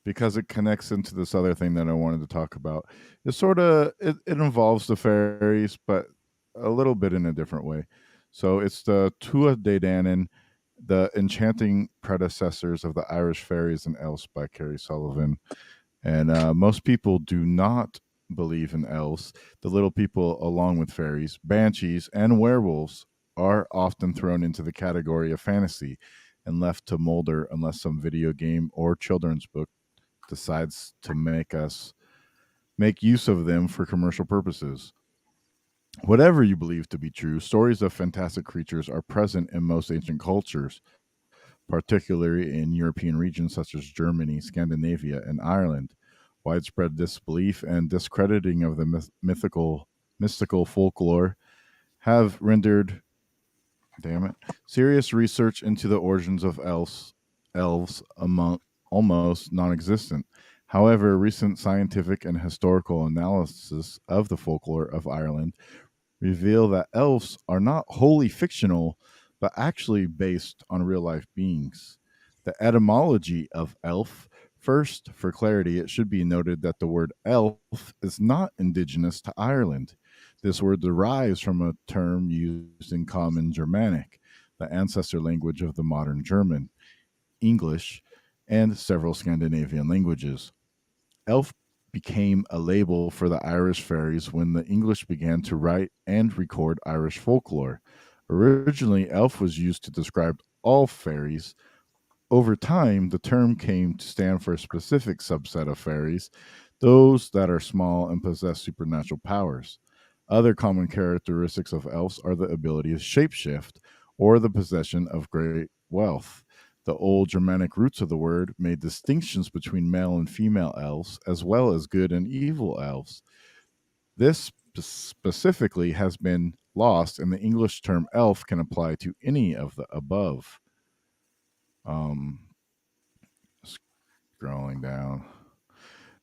because it connects into this other thing that I wanted to talk about. It's sort of it involves the fairies, but a little bit in a different way. So it's the Tuatha De Danann, the enchanting predecessors of the Irish fairies and elves by Carrie Sullivan. And most people do not believe in elves. The little people, along with fairies, banshees, and werewolves, are often thrown into the category of fantasy and left to molder unless some video game or children's book decides to make use of them for commercial purposes. Whatever you believe to be true, stories of fantastic creatures are present in most ancient cultures, particularly in European regions such as Germany, Scandinavia, and Ireland. Widespread disbelief and discrediting of the mystical folklore have rendered, damn it, serious research into the origins of elves among almost non-existent. However, recent scientific and historical analysis of the folklore of Ireland reveal that elves are not wholly fictional, but actually based on real life beings. The etymology of elf. First, for clarity, it should be noted that the word elf is not indigenous to Ireland. This word derives from a term used in Common Germanic, the ancestor language of the modern German, English, and several Scandinavian languages. Elf became a label for the Irish fairies when the English began to write and record Irish folklore. Originally, elf was used to describe all fairies. Over time, the term came to stand for a specific subset of fairies, those that are small and possess supernatural powers. Other common characteristics of elves are the ability to shapeshift or the possession of great wealth. The old Germanic roots of the word made distinctions between male and female elves, as well as good and evil elves. This specifically has been lost, and the English term elf can apply to any of the above. Um, Scrolling down.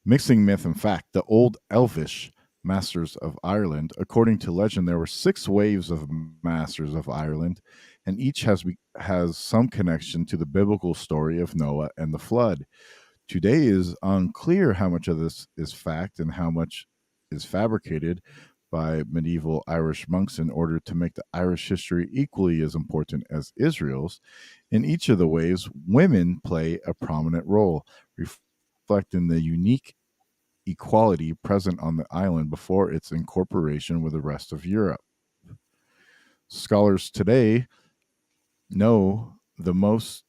Mixing myth and fact, the old elvish masters of Ireland. According to legend, there were 6 waves of masters of Ireland, and each has some connection to the biblical story of Noah and the flood. Today is unclear how much of this is fact and how much is fabricated by medieval Irish monks in order to make the Irish history equally as important as Israel's. In each of the waves, women play a prominent role, reflecting the unique equality present on the island before its incorporation with the rest of Europe. Scholars today know the most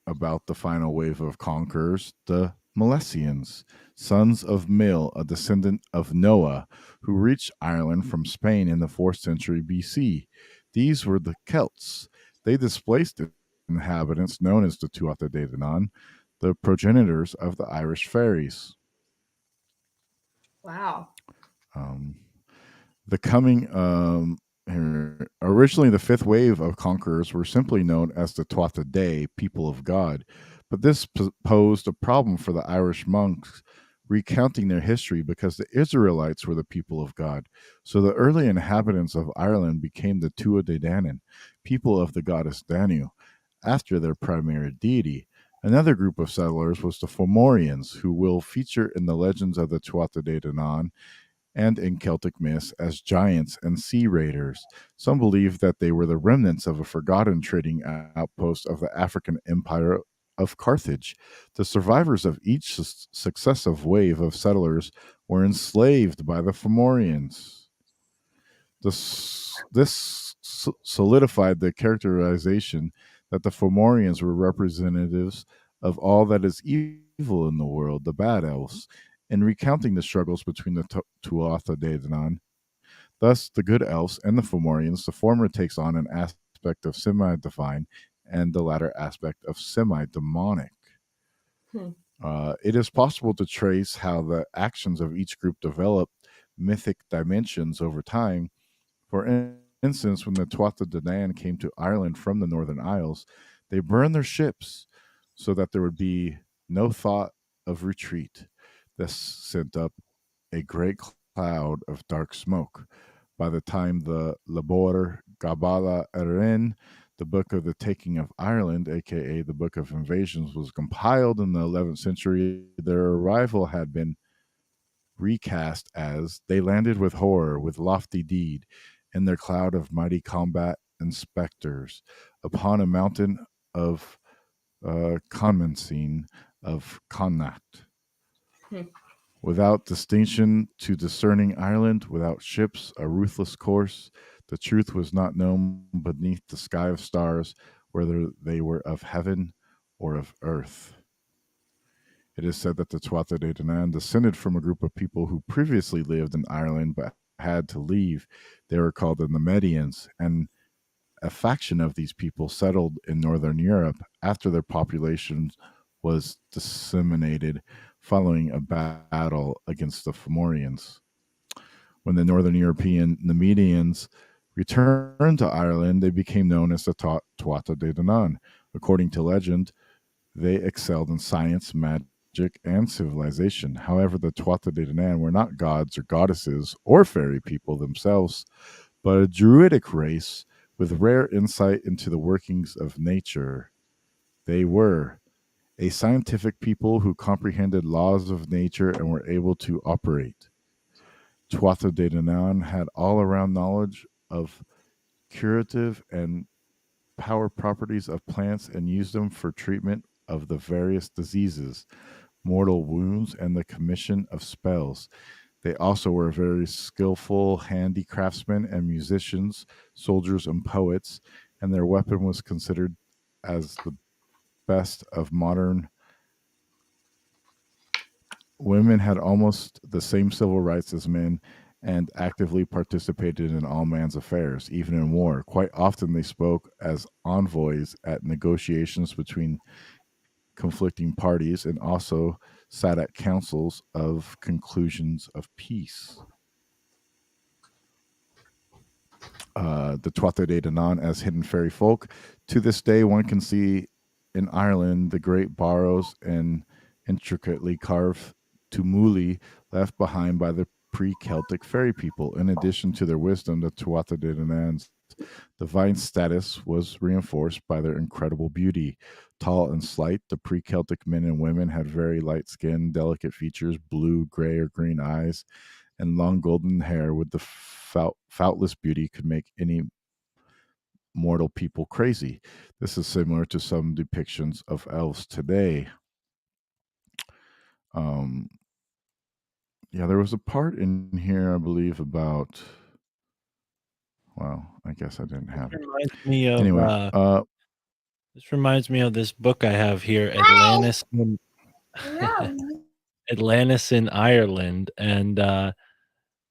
about the final wave of conquerors, the Milesians, sons of Mil, a descendant of Noah, who reached Ireland from Spain in the 4th century BC. These were the Celts. They displaced inhabitants known as the Tuatha De Danann, the progenitors of the Irish fairies. Wow. Um, the coming Originally, the 5th wave of conquerors were simply known as the Tuatha De, people of God, but this posed a problem for the Irish monks recounting their history because the Israelites were the people of God. So the early inhabitants of Ireland became the Tuatha De Danann, people of the goddess Danu, after their primary deity. Another group of settlers was the Fomorians, who will feature in the legends of the Tuatha De Danann and in Celtic myths as giants and sea raiders. Some believe that they were the remnants of a forgotten trading outpost of the African Empire of Carthage. The survivors of each successive wave of settlers were enslaved by the Fomorians. This solidified the characterization that the Fomorians were representatives of all that is evil in the world, the bad elves, in recounting the struggles between the Tuatha De Danann. Thus, the good elves and the Fomorians, the former takes on an aspect of semi-divine and the latter aspect of semi-demonic. Hmm. It is possible to trace how the actions of each group developed mythic dimensions over time. For instance, when the Tuatha De Danann came to Ireland from the Northern Isles, they burned their ships so that there would be no thought of retreat. This sent up a great cloud of dark smoke. By the time the Labor Gabala Erin, the Book of the Taking of Ireland, aka the Book of Invasions, was compiled in the 11th century, their arrival had been recast as they landed with horror, with lofty deed, in their cloud of mighty combat and specters upon a mountain of Conmancine of Connacht. Hmm. Without distinction to discerning Ireland, without ships, a ruthless course, the truth was not known beneath the sky of stars, whether they were of heaven or of earth. It is said that the Tuatha De Danaan descended from a group of people who previously lived in Ireland but had to leave. They were called the Nemedians, and a faction of these people settled in northern Europe after their population was disseminated following a battle against the Fomorians. When the northern European Nemedians returned to Ireland, they became known as the Tuatha De Danaan. According to legend, they excelled in science, magic, and civilization. However, the Tuatha De Danaan were not gods or goddesses or fairy people themselves, but a druidic race with rare insight into the workings of nature. They were a scientific people who comprehended laws of nature and were able to operate. Tuatha De Danaan had all around knowledge of curative and power properties of plants and used them for treatment of the various diseases, mortal wounds, and the commission of spells. They also were very skillful handicraftsmen and musicians, soldiers, and poets, and their weapon was considered as the best of modern. Women had almost the same civil rights as men and actively participated in all man's affairs, even in war. Quite often they spoke as envoys at negotiations between conflicting parties and also sat at councils of conclusions of peace. The Tuatha De Danaan as hidden fairy folk. To this day, one can see in Ireland the great barrows and intricately carved tumuli left behind by the pre-Celtic fairy people. In addition to their wisdom, the Tuatha De Danaan's divine status was reinforced by their incredible beauty. Tall and slight, the pre-Celtic men and women had very light skin, delicate features, blue, gray, or green eyes, and long golden hair with the faultless beauty could make any mortal people crazy. This is similar to some depictions of elves today. Yeah, there was a part in here, I believe, about. Well, I guess I didn't have it. Reminds me of Anyway, this reminds me of this book I have here, Atlantis in No. Atlantis in Ireland, and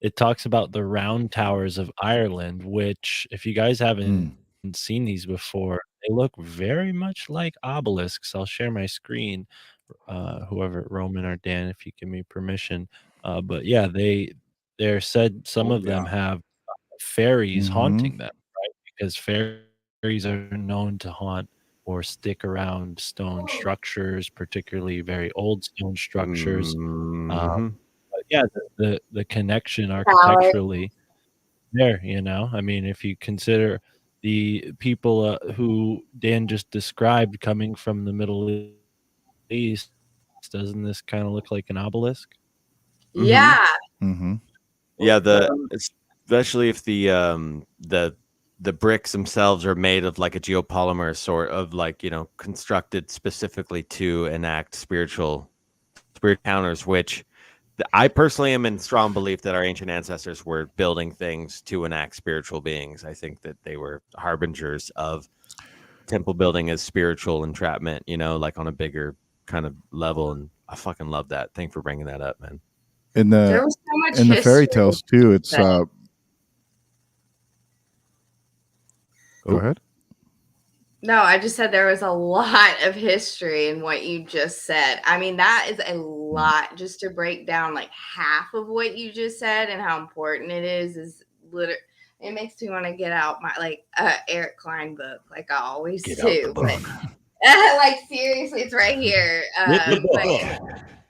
it talks about the round towers of Ireland, which, if you guys haven't seen these before, they look very much like obelisks. I'll share my screen, whoever, Roman or Dan, if you give me permission. But yeah, they're said some of them have fairies haunting them, right? Because fairies are known to haunt or stick around stone structures, particularly very old stone structures. Mhm. But yeah, the connection Valid. architecturally there, you know? I mean, if you consider the people who Dan just described coming from the Middle East, doesn't this kind of look like an obelisk? Yeah. Yeah, especially if the bricks themselves are made of like a geopolymer sort of, like, you know, constructed specifically to enact spiritual encounters, which I personally am in strong belief that our ancient ancestors were building things to enact spiritual beings. I think that they were harbingers of temple building as spiritual entrapment, you know, like on a bigger kind of level. And I fucking love that. Thanks for bringing that up, man. In There was so much the fairy history tales too, it's that- go ahead. No, I just said there was a lot of history in what you just said. I mean, that is a lot. Just to break down like half of what you just said and how important it is literally, it makes me want to get out my Eric Klein book, like I always do. But like seriously, it's right here. But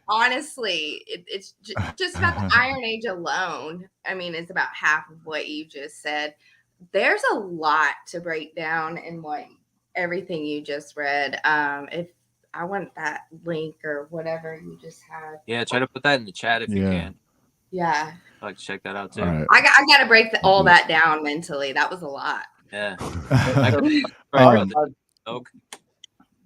honestly, it's just about the Iron Age alone. I mean, it's about half of what you just said. There's a lot to break down in everything you just read. If I want that link or whatever you just had. Yeah, try to put that in the chat if you can. Yeah. I'd like to check that out too. All right. I got to break all that down mentally. That was a lot. Yeah. Um, Oak.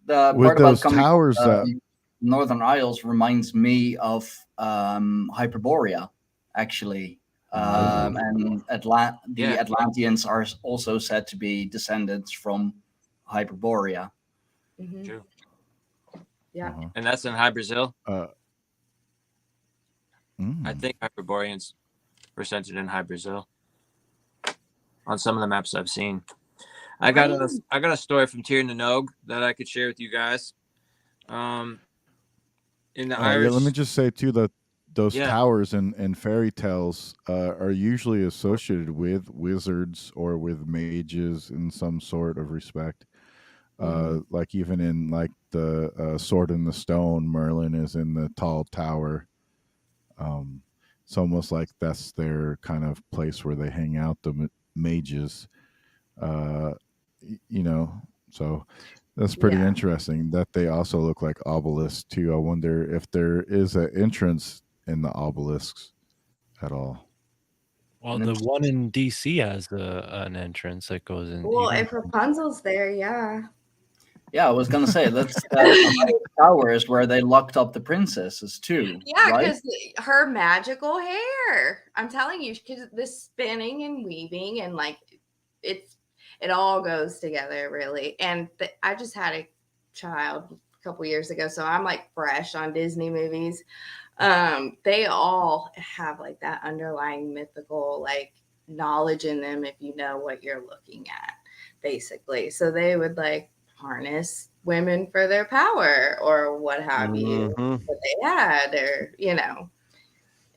The With part about those coming towers from that- the Northern Isles reminds me of Hyperborea, actually. And the Yeah. Atlanteans are also said to be descendants from Hyperborea. Mhm. True. Yeah. Uh-huh. And that's in High Brazil. I mm. think Hyperboreans were centered in High Brazil on some of the maps I've seen. I got a story from Tir Nanog that I could share with you guys. In the Irish, Yeah, let me just say too that those Yeah. towers in fairy tales are usually associated with wizards or with mages in some sort of respect. Like even in like the Sword in the Stone, Merlin is in the tall tower. It's almost like that's their kind of place where they hang out, the mages. You know, so that's pretty Yeah. interesting that they also look like obelisks too. I wonder if there is an entrance in the obelisks at all. Well, And the it's- one in DC has an entrance that goes in. Well, you if Rapunzel's there, yeah. Yeah, I was gonna say that's the towers where they locked up the princesses too. Yeah, right? because her magical hair. I'm telling you, because the spinning and weaving and like it all goes together really. And I just had a child a couple years ago, so I'm like fresh on Disney movies. They all have like that underlying mythical like knowledge in them if you know what you're looking at, basically. So they would like harness women for their power or what have you Mhm. that they had, or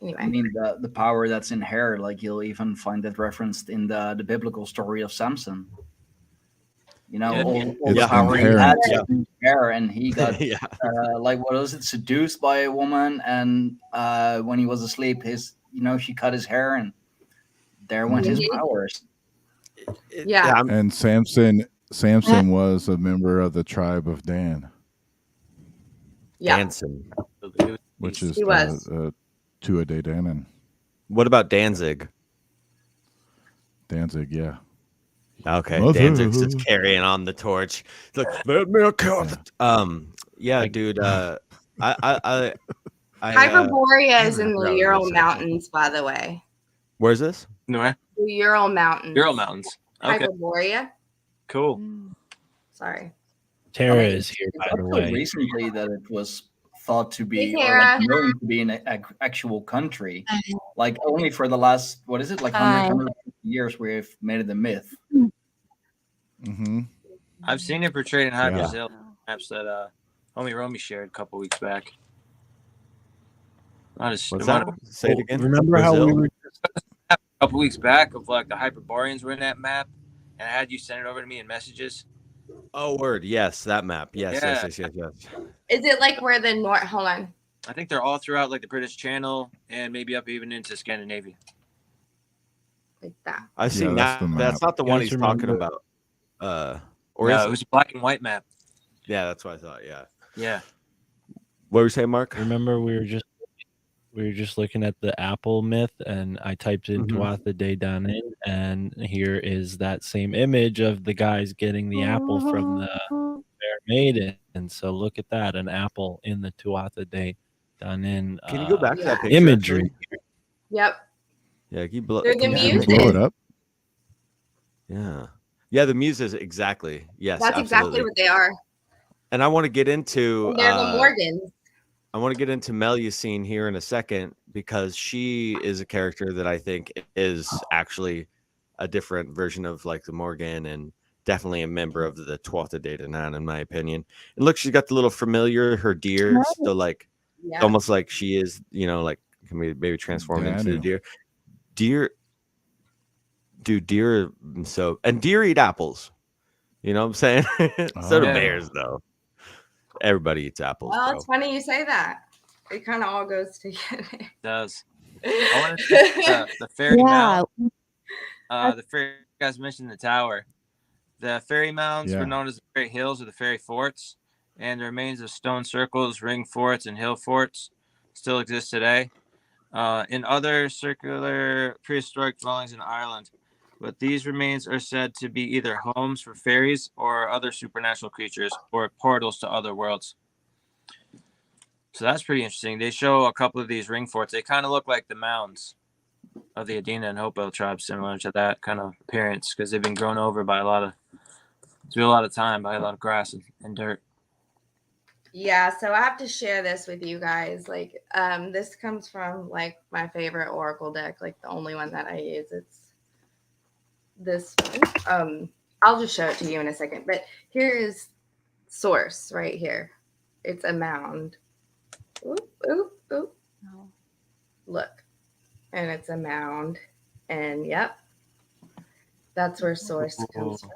anyway. I mean, the power that's in hair, like you'll even find that referenced in the biblical story of Samson. You know, Yeah. all the It's power he had inherent. was in his hair, and he got Yeah. like what was it, seduced by a woman, and when he was asleep, she cut his hair, and there went his Mhm. powers. Yeah. I'm- And Samson was a member of the tribe of Dan, Yeah. Dancing. which is He was. the Tuatha Danaan. What about Danzig? Danzig, yeah. Okay, Mother. Danzig's just carrying on the torch. It's like, let me kill the-" yeah, dude. I Hyperborea is damn it, in I forgot what the I was Ural gonna say. Mountains, by the way. Where's this? No, The Ural Mountains. Ural Mountains. Okay, Hyperborea. cool. Sorry. Tara I mean, is here, It's by up the till way. recently that it was thought to be Hey, or Tara. like known to be an actual country. Like only for the last, what is it, like 150 years we've made it a myth. Mm-hmm. I've seen it portrayed in High Yeah. Brazil maps that homie Romy shared a couple weeks back. What's that? Say it again. Remember how we Brazil? were A couple weeks back of like the Hyperboreans were in that map, and I had you send it over to me in messages. Oh, word. Yes, that map. Yes. Is it like where the north? Hold on. I think they're all throughout like the British Channel and maybe up even into Scandinavia. Like that. I've Yeah, seen that's that. the That's map. not the You one guys he's talking remember- about. Or No, is it it? was a black and white map. Yeah, that's what I thought. Yeah. Yeah. What were you saying, Mark? Remember we were just looking at the apple myth, and I typed in Mhm. Tuatha De Danaan, and here is that same image of the guys getting the apple from the fair maiden. And so look at that, an apple in the Tuatha De Danaan. Can you go back to that picture? Imagery. actually? Yep. Yeah, can you blow, They're the can you zoom in? muses. Blow it up. Yeah, the muses, exactly. Yes, That's exactly absolutely. what they are. And I want to get into And they're the Morgans. I want to get into Melusine here in a second, because she is a character that I think is actually a different version of like the Morgan, and definitely a member of the Tuatha De Danaan, in my opinion. And look, she's got the little familiar, her deer, so like Yeah. almost like she is, like can we maybe transform into the Danu. deer. Deer and deer eat apples. You know what I'm saying? So do Oh. bears, though. Everybody eats apples. Well, bro. it's funny you say that. It kind of all goes together. It does. I want to say the fairy mound. The fairy you guys mentioned the tower. The fairy mounds Yeah. were known as the fairy hills or the fairy forts, and the remains of stone circles, ring forts, and hill forts still exist today. In other circular prehistoric dwellings in Ireland, but these remains are said to be either homes for fairies or other supernatural creatures or portals to other worlds. So that's pretty interesting. They show a couple of these ring forts. They kind of look like the mounds of the Adena and Hopewell tribes, similar to that kind of appearance, because they've been grown over by a lot of time by a lot of grass and dirt. Yeah, so I have to share this with you guys. Like, this comes from like my favorite Oracle deck, like the only one that I use. It's this one. I'll just show it to you in a second. But here is source right here. It's a mound. Oop, oop, oop. Oh. Look. And it's a mound. And yep. That's where source comes from.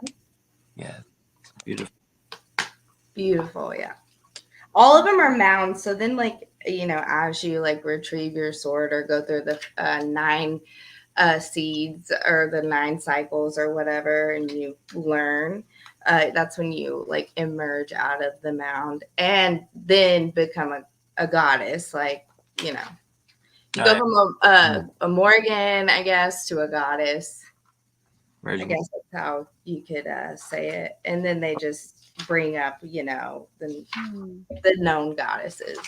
Yeah. Beautiful. Beautiful, yeah. All of them are mounds. So then, like, you know, as you like retrieve your sword or go through the 9 seeds or the 9 cycles or whatever, and you learn, that's when you like emerge out of the mound and then become a goddess. Like, you know, you go from a Morgan, I guess, to a goddess. I guess that's how you could say it. And then they just bring up, you know, the known goddesses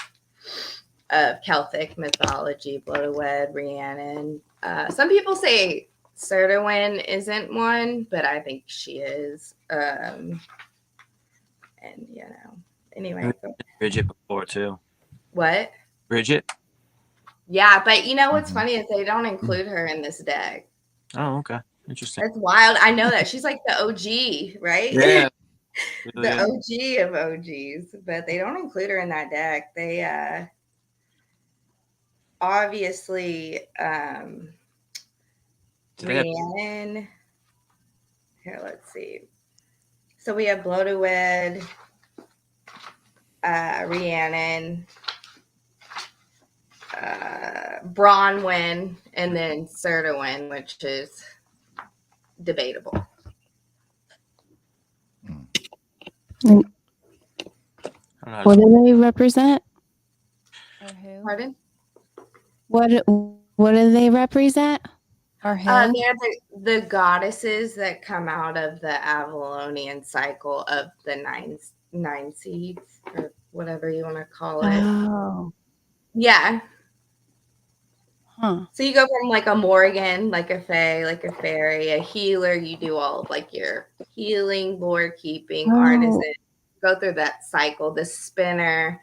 of Celtic mythology, Blodeuwedd, Rhiannon. Some people say Sertawin isn't one, but I think she is. And, you know, anyway. Bridget before, too. What? Bridget? Yeah, but you know what's funny is they don't include her in this deck. Oh, okay. Interesting. That's wild. I know that. She's like the OG, right? Yeah. The OG of OGs, but they don't include her in that deck. They obviously Rhiannon. Here, let's see. So we have Blodeuwedd, Rhiannon, Bronwyn, and then Sertawin, which is debatable. What do they represent? Or who? Pardon? What do they represent? Or who? They're the goddesses that come out of the Avalonian cycle of the nine seeds, or whatever you want to call it. Oh. Yeah. Huh. So you go from like a Morgan, like a Fae, like a fairy, a healer. You do all of like your healing, lore keeping, artisan. Go through that cycle. The spinner,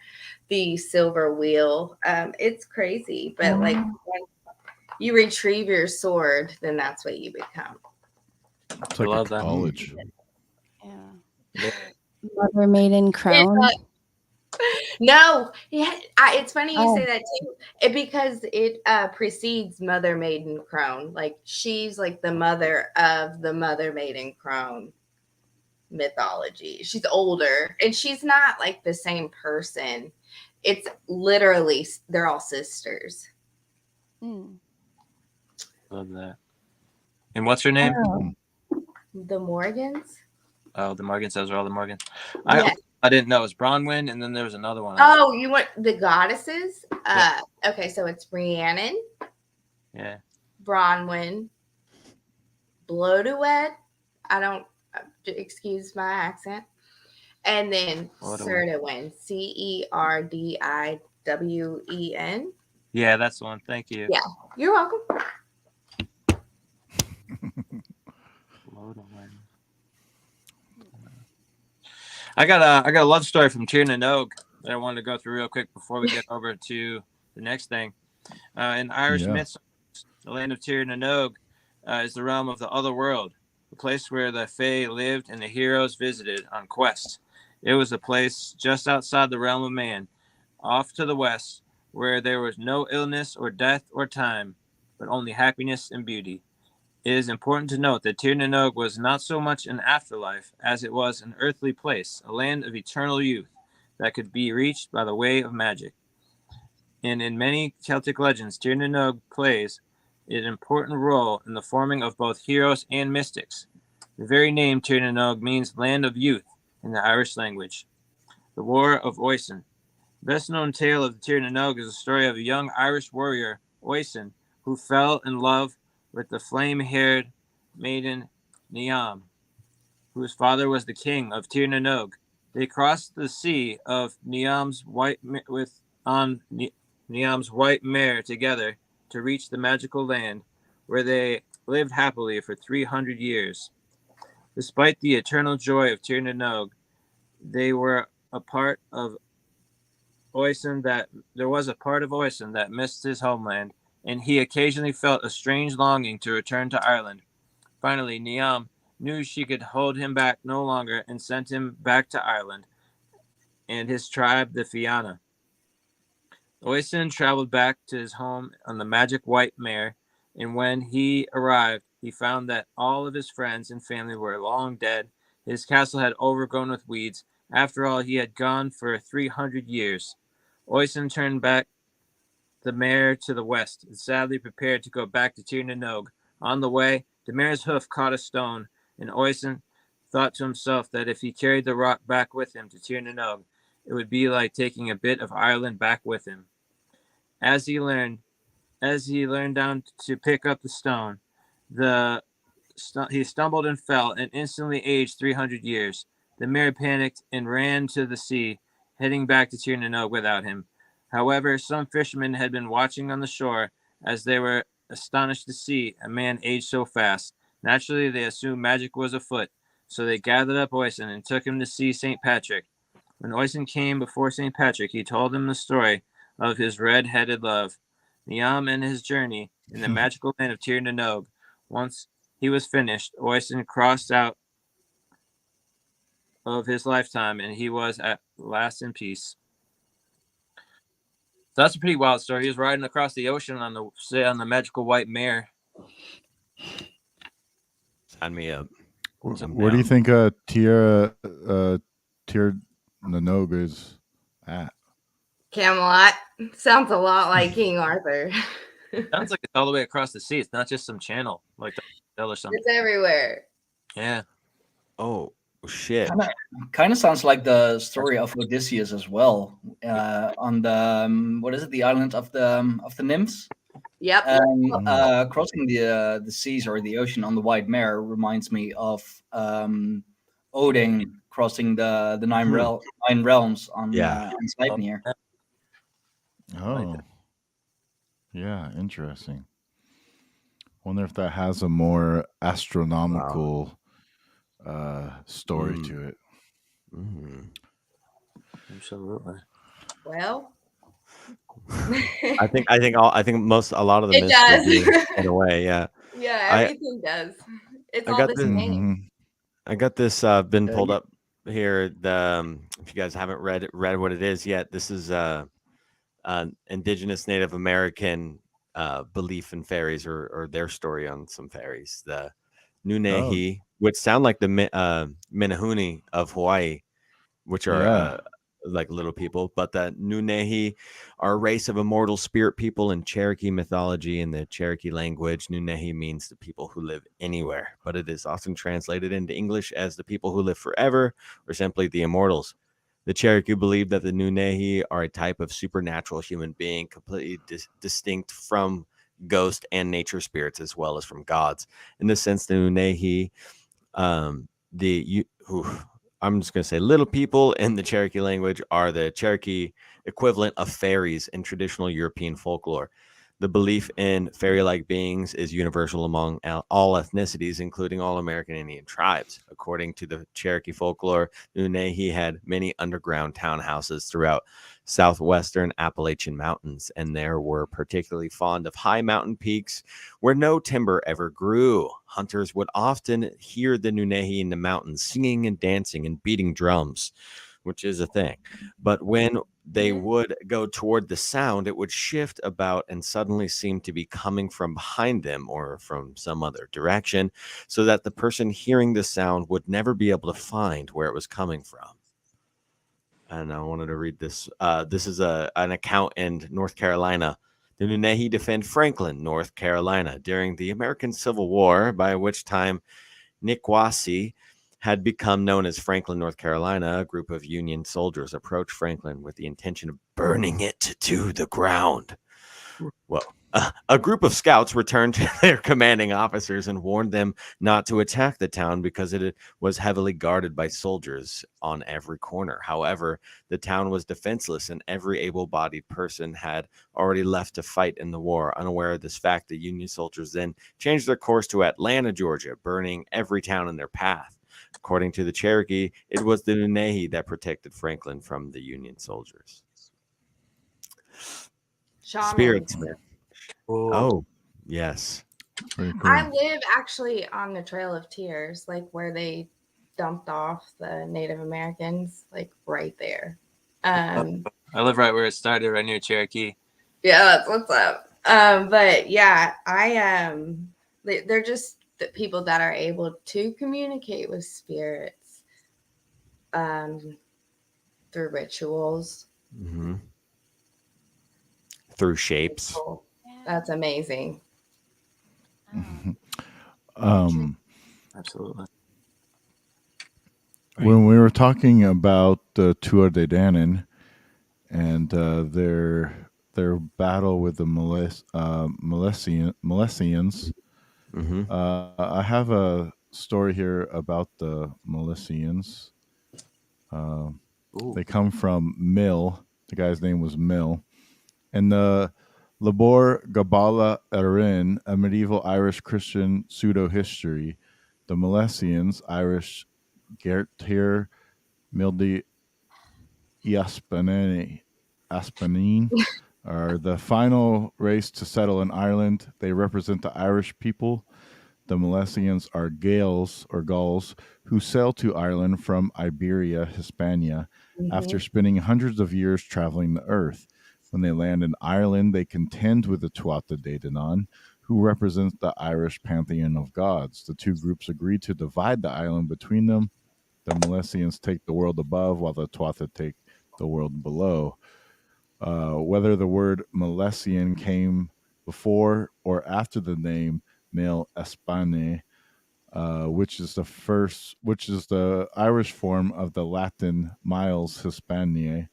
the silver wheel. It's crazy, but like when you retrieve your sword, then that's what you become. It's like a college. Yeah. Mother Maiden Crown. No, yeah, it's funny you say that too, because it precedes Mother Maiden Crone. Like she's like the mother of the Mother Maiden Crone mythology. She's older, and she's not like the same person. It's literally they're all sisters. Love that. And what's her name? The Morgans. Oh, the Morgans. Those are all the Morgans. Yeah. I didn't know it was Bronwyn, and then there was another one. Oh, you want the goddesses? Okay, so it's Rhiannon. Yeah. Bronwyn. Blodeuwedd. I don't excuse my accent. And then Sertawin. Cerdiwen. Yeah, that's the one. Thank you. Yeah, you're welcome. I got a love story from Tir na Nog that I wanted to go through real quick before we get over to the next thing. In Irish myths, the land of Tir na Nog is the realm of the other world, the place where the Fae lived and the heroes visited on quests. It was a place just outside the realm of man, off to the west, where there was no illness or death or time, but only happiness and beauty. It is important to note that Tir na Nog was not so much an afterlife as it was an earthly place, a land of eternal youth that could be reached by the way of magic. And in many Celtic legends, Tir na Nog plays an important role in the forming of both heroes and mystics. The very name Tir na Nog means land of youth in the Irish language. The War of Oisin. The best known tale of the Tir na Nog is the story of a young Irish warrior, Oisin, who fell in love with the flame-haired maiden Niam, whose father was the king of Tir Nanog. They crossed the sea of Niam's Niam's white mare together to reach the magical land, where they lived happily for 300 years. Despite the eternal joy of Tir Nanog, they were a part of Oisin that there was a part of Oisin that missed his homeland, and he occasionally felt a strange longing to return to Ireland. Finally, Niam knew she could hold him back no longer and sent him back to Ireland and his tribe, the Fianna. Oisin traveled back to his home on the magic white mare, and when he arrived, he found that all of his friends and family were long dead. His castle had overgrown with weeds. After all, he had gone for 300 years. Oisin turned back the mare to the west and sadly prepared to go back to Tir Nanog. On the way, the mare's hoof caught a stone, and Oisin thought to himself that if he carried the rock back with him to Tir Nanog, it would be like taking a bit of Ireland back with him. As he learned down to pick up the stone, he stumbled and fell and instantly aged 300 years. The mare panicked and ran to the sea, heading back to Tir Nanog without him. However, some fishermen had been watching on the shore as they were astonished to see a man age so fast. Naturally, they assumed magic was afoot, so they gathered up Oisin and took him to see St. Patrick. When Oisin came before St. Patrick, he told him the story of his red-headed love, Niam, and his journey in the magical land of Tir Nanog. Once he was finished, Oisin crossed out of his lifetime, and he was at last in peace. So that's a pretty wild story. He was riding across the ocean on the magical white mare. Sign me up. Where do you think Tir Nanog is at? Camelot. Sounds a lot like King Arthur. Sounds like it's all the way across the sea. It's not just some channel like the or something. It's everywhere. Yeah. Oh shit. Kind of sounds like the story of Odysseus as well. On the what is it? The island of the nymphs. Yep. Crossing the seas or the ocean on the white mare reminds me of Odin crossing the nine realms on Sleipnir. Oh, yeah, interesting. Wonder if that has a more astronomical story to it. Absolutely. Well, I think a lot of the myths do in a way, yeah. Yeah, everything does. It's all the same. I got this been pulled up here. If you guys haven't read what it is yet, this is indigenous Native American belief in fairies or their story on some fairies. The Nunehi, which sound like the Menehune of Hawaii, which are like little people, but the Nunehi are a race of immortal spirit people in Cherokee mythology. In the Cherokee language, Nunehi means the people who live anywhere, but it is often translated into English as the people who live forever or simply the immortals. The Cherokee believe that the Nunehi are a type of supernatural human being, completely distinct from ghost and nature spirits, as well as from gods. In this sense, the Nunehi, I'm just going to say little people in the Cherokee language, are the Cherokee equivalent of fairies in traditional European folklore. The belief in fairy-like beings is universal among all ethnicities, including all American Indian tribes. According to the Cherokee folklore, Nunehi had many underground townhouses throughout southwestern Appalachian Mountains, and they were particularly fond of high mountain peaks where no timber ever grew. Hunters would often hear the Nunehi in the mountains singing and dancing and beating drums, which is a thing. But when they would go toward the sound, it would shift about and suddenly seem to be coming from behind them or from some other direction, so that the person hearing the sound would never be able to find where it was coming from. And I wanted to read this. This is an account in North Carolina. The Nunehi defend Franklin, North Carolina, during the American Civil War, by which time Nikwasi had become known as Franklin, North Carolina. A group of Union soldiers approached Franklin with the intention of burning it to the ground. Well, A group of scouts returned to their commanding officers and warned them not to attack the town because it was heavily guarded by soldiers on every corner. However, the town was defenseless, and every able-bodied person had already left to fight in the war. Unaware of this fact, the Union soldiers then changed their course to Atlanta, Georgia, burning every town in their path. According to the Cherokee, it was the Nunehi that protected Franklin from the Union soldiers. Shamans. Spirits, man. Oh, yes. Pretty cool. I live actually on the Trail of Tears, like where they dumped off the Native Americans, like right there. I live right where it started, right near Cherokee. Yeah, that's what's up. But yeah, they're just the people that are able to communicate with spirits through rituals. Mm-hmm. Through shapes. Cool. That's amazing. Absolutely. When we were talking about the Tuatha De Danaan and their battle with the Milesians, Mm-hmm. I have a story here about the Milesians. They come from Mill. The guy's name was Mill. And the Labor Gabala Erin, a medieval Irish Christian pseudo-history. The Milesians, Irish Gertir Mildi Aspanine, are the final race to settle in Ireland. They represent the Irish people. The Milesians are Gaels or Gauls who sail to Ireland from Iberia, Hispania, after spending hundreds of years traveling the earth. When they land in Ireland, they contend with the Tuatha De Danaan, who represent the Irish pantheon of gods. The two groups agreed to divide the island between them. The Milesians take the world above, while the Tuatha take the world below. Whether the word Milesian came before or after the name Mil Espane, which is the Irish form of the Latin Miles Hispaniae,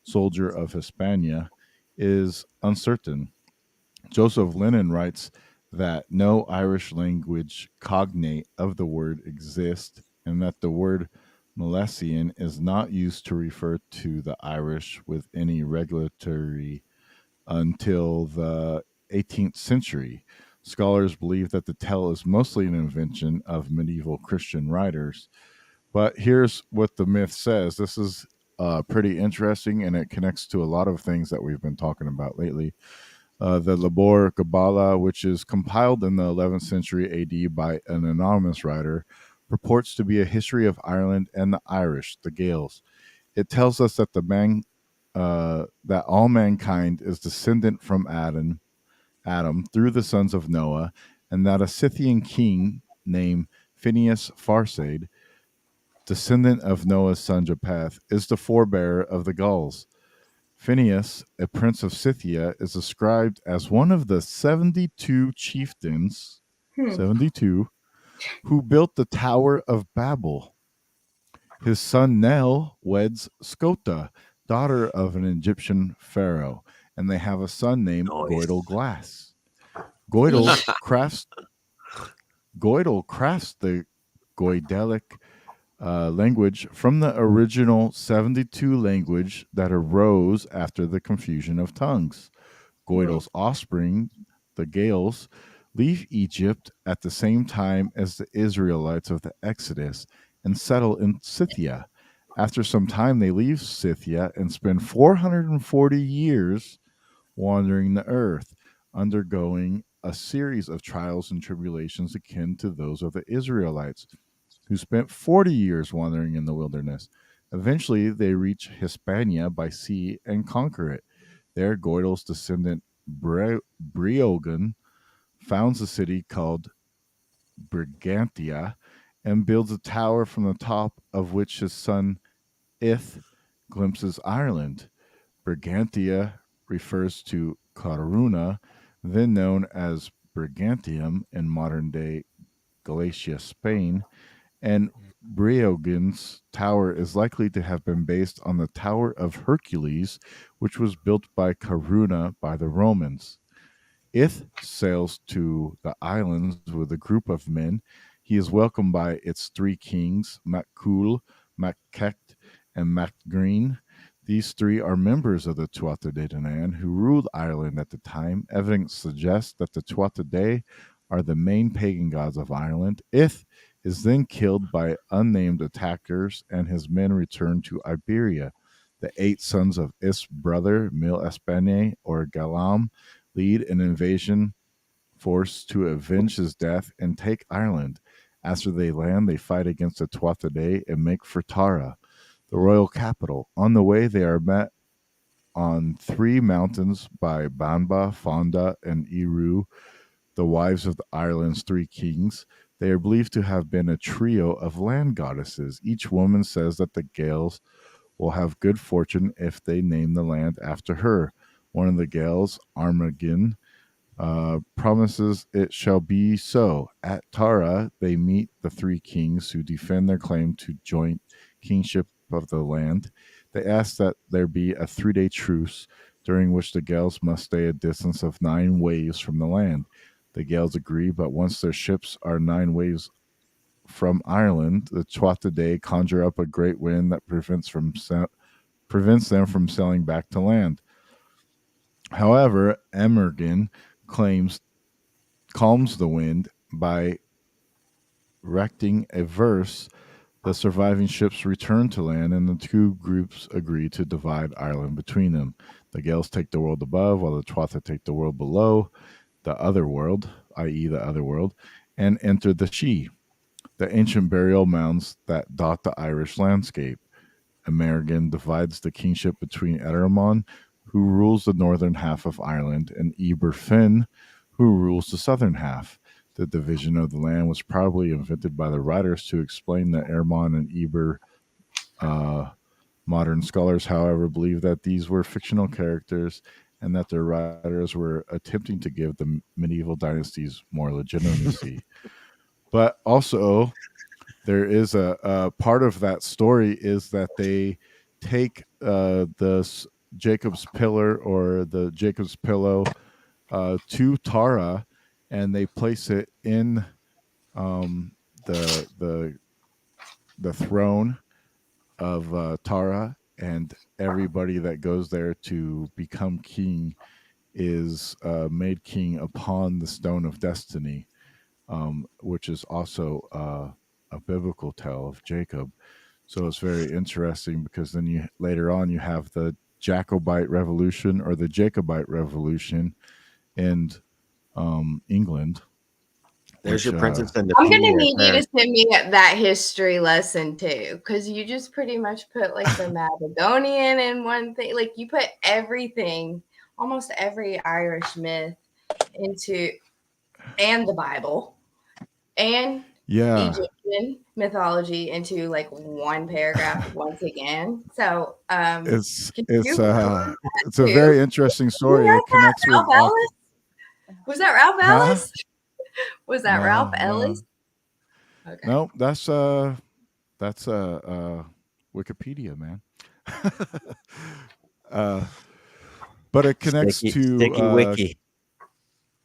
soldier of Hispania, is uncertain. Joseph Lennon writes that no Irish language cognate of the word exists, and that the word Milesian is not used to refer to the Irish with any regularity until the 18th century. Scholars believe that the tale is mostly an invention of medieval Christian writers. But here's what the myth says. This is pretty interesting, and it connects to a lot of things that we've been talking about lately. The Labor Gabala, which is compiled in the 11th century AD by an anonymous writer, purports to be a history of Ireland and the Irish, the Gaels. It tells us that that all mankind is descendant from Adam through the sons of Noah, and that a Scythian king named Phineas Farsaid, descendant of Noah's son Japheth, is the forebearer of the Gauls. Phineas, a prince of Scythia, is described as one of the 72 chieftains, 72, who built the Tower of Babel. His son Nel weds Scota, daughter of an Egyptian pharaoh, and they have a son named Goidel Glass. Goidel crafts the Goidelic language from the original 72 language that arose after the confusion of tongues. Goidel's offspring, the Gaels, leave Egypt at the same time as the Israelites of the Exodus and settle in Scythia. After some time, they leave Scythia and spend 440 years wandering the earth, undergoing a series of trials and tribulations akin to those of the Israelites, who spent 40 years wandering in the wilderness. Eventually, they reach Hispania by sea and conquer it. There, Goidel's descendant Breogan founds a city called Brigantia and builds a tower from the top of which his son Ith glimpses Ireland. Brigantia refers to Corunna, then known as Brigantium in modern-day Galicia, Spain, and Breogan's tower is likely to have been based on the Tower of Hercules, which was built by Corunna by the Romans. Ith sails to the islands with a group of men. He is welcomed by its three kings, Maccool, Mackecht, and Macgreen. These three are members of the Tuatha De Danaan who ruled Ireland at the time. Evidence suggests that the Tuatha De are the main pagan gods of Ireland. Ith is then killed by unnamed attackers, and his men return to Iberia. The 8 sons of Ith's brother, Mil Espane or Galam, lead an invasion force to avenge his death and take Ireland. After they land, they fight against the Tuatha De and make for Tara, the royal capital. On the way, they are met on 3 mountains by Banba, Fonda, and Iru, the wives of Ireland's 3 kings. They are believed to have been a trio of land goddesses. Each woman says that the Gaels will have good fortune if they name the land after her. One of the Gaels, Armagin, promises it shall be so. At Tara, they meet the 3 kings who defend their claim to joint kingship of the land. They ask that there be a 3-day truce, during which the Gaels must stay a distance of 9 waves from the land. The Gaels agree, but once their ships are 9 waves from Ireland, the Tuatha De conjure up a great wind that prevents them from sailing back to land. However, Emergin calms the wind by erecting a verse. The surviving ships return to land, and the 2 groups agree to divide Ireland between them. The Gaels take the world above, while the Tuatha take the world below, the other world, i.e. the other world, and enter the Shee, the ancient burial mounds that dot the Irish landscape. Amerigan divides the kingship between Edaramon, who rules the northern half of Ireland, and Eber Finn, who rules the southern half. The division of the land was probably invented by the writers to explain the Eamon and Eber. Modern scholars, however, believe that these were fictional characters and that their writers were attempting to give the medieval dynasties more legitimacy. But also, there is a part of that story is that they take the Jacob's pillar or the Jacob's pillow to Tara, and they place it in the throne of Tara, and everybody that goes there to become king is made king upon the stone of destiny, which is also a biblical tale of Jacob. So it's very interesting because then you later on you have the Jacobite Revolution or the Jacobite Revolution in England. There's your princess and the I'm gonna pea need you right to send me that history lesson too, because you just pretty much put like the Macedonian in one thing. Like you put everything, almost every Irish myth into, and the Bible, and Egyptian mythology into like one paragraph once again. So it's a very interesting story. It connects with Ralph Ellis. Was that Ralph Ellis? Was that Ralph Ellis? No. Okay. No, that's Wikipedia, man. But it connects to Wiki.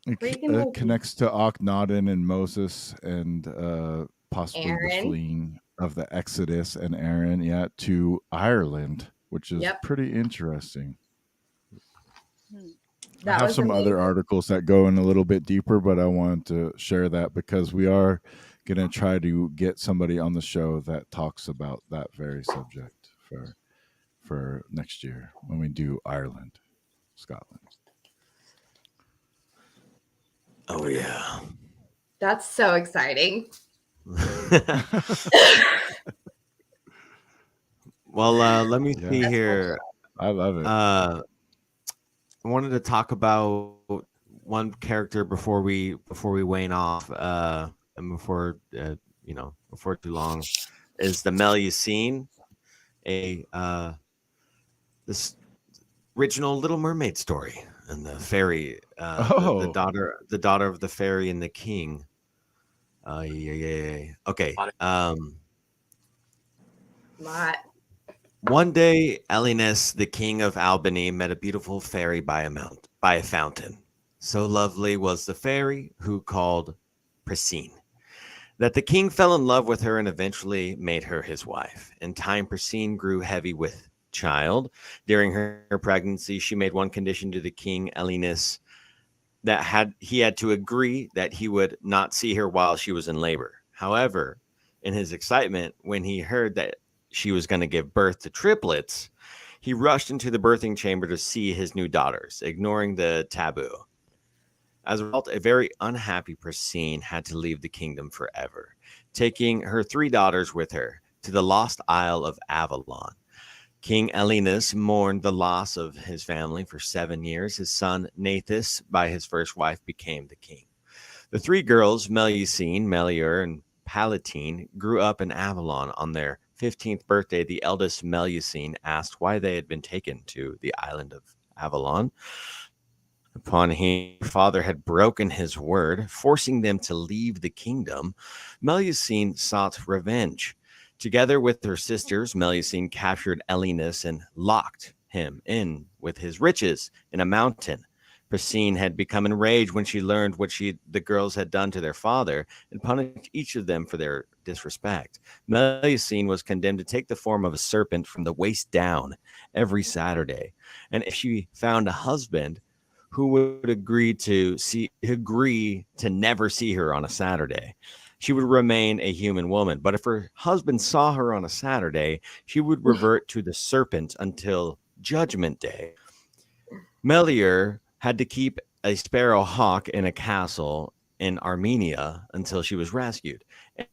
It connects to Akhenaten and Moses and possibly Aaron. The fleeing of the Exodus and Aaron, to Ireland, which is pretty interesting. I have some other articles that go in a little bit deeper, but I want to share that because we are going to try to get somebody on the show that talks about that very subject for next year when we do Ireland, Scotland. Oh, yeah. That's so exciting. Well, let me see here. I love it. I wanted to talk about one character before we wane off, and before too long, is the Melusine, this original Little Mermaid story, and the fairy, the daughter of the fairy and the king. Okay. One day, Elinus, the king of Albany, met a beautiful fairy by a fountain. so lovely was the fairy who called Priscine, that the king fell in love with her and eventually made her his wife. In time, Priscine grew heavy with child. During her pregnancy, she made one condition to the king, Elinus, that he had to agree that he would not see her while she was in labor. However, in his excitement, when he heard that she was going to give birth to triplets, he rushed into the birthing chamber to see his new daughters, ignoring the taboo. As a result, a very unhappy Priscine had to leave the kingdom forever, taking her 3 daughters with her to the lost Isle of Avalon. King Elinus mourned the loss of his family for 7 years. His son Nathus, by his first wife, became the king. The 3 girls, Melusine, Melior, and Palatine, grew up in Avalon. On their 15th birthday, the eldest Melusine asked why they had been taken to the island of Avalon. Upon hearing her father had broken his word, forcing them to leave the kingdom, Melusine sought revenge. Together with her sisters, Melusine captured Elinus and locked him in with his riches in a mountain. Priscine had become enraged when she learned what the girls had done to their father and punished each of them for their disrespect. Melusine was condemned to take the form of a serpent from the waist down every Saturday. And if she found a husband who would agree to never see her on a Saturday, she would remain a human woman. But if her husband saw her on a Saturday, she would revert to the serpent until Judgment Day. Melior had to keep a sparrow hawk in a castle in Armenia until she was rescued.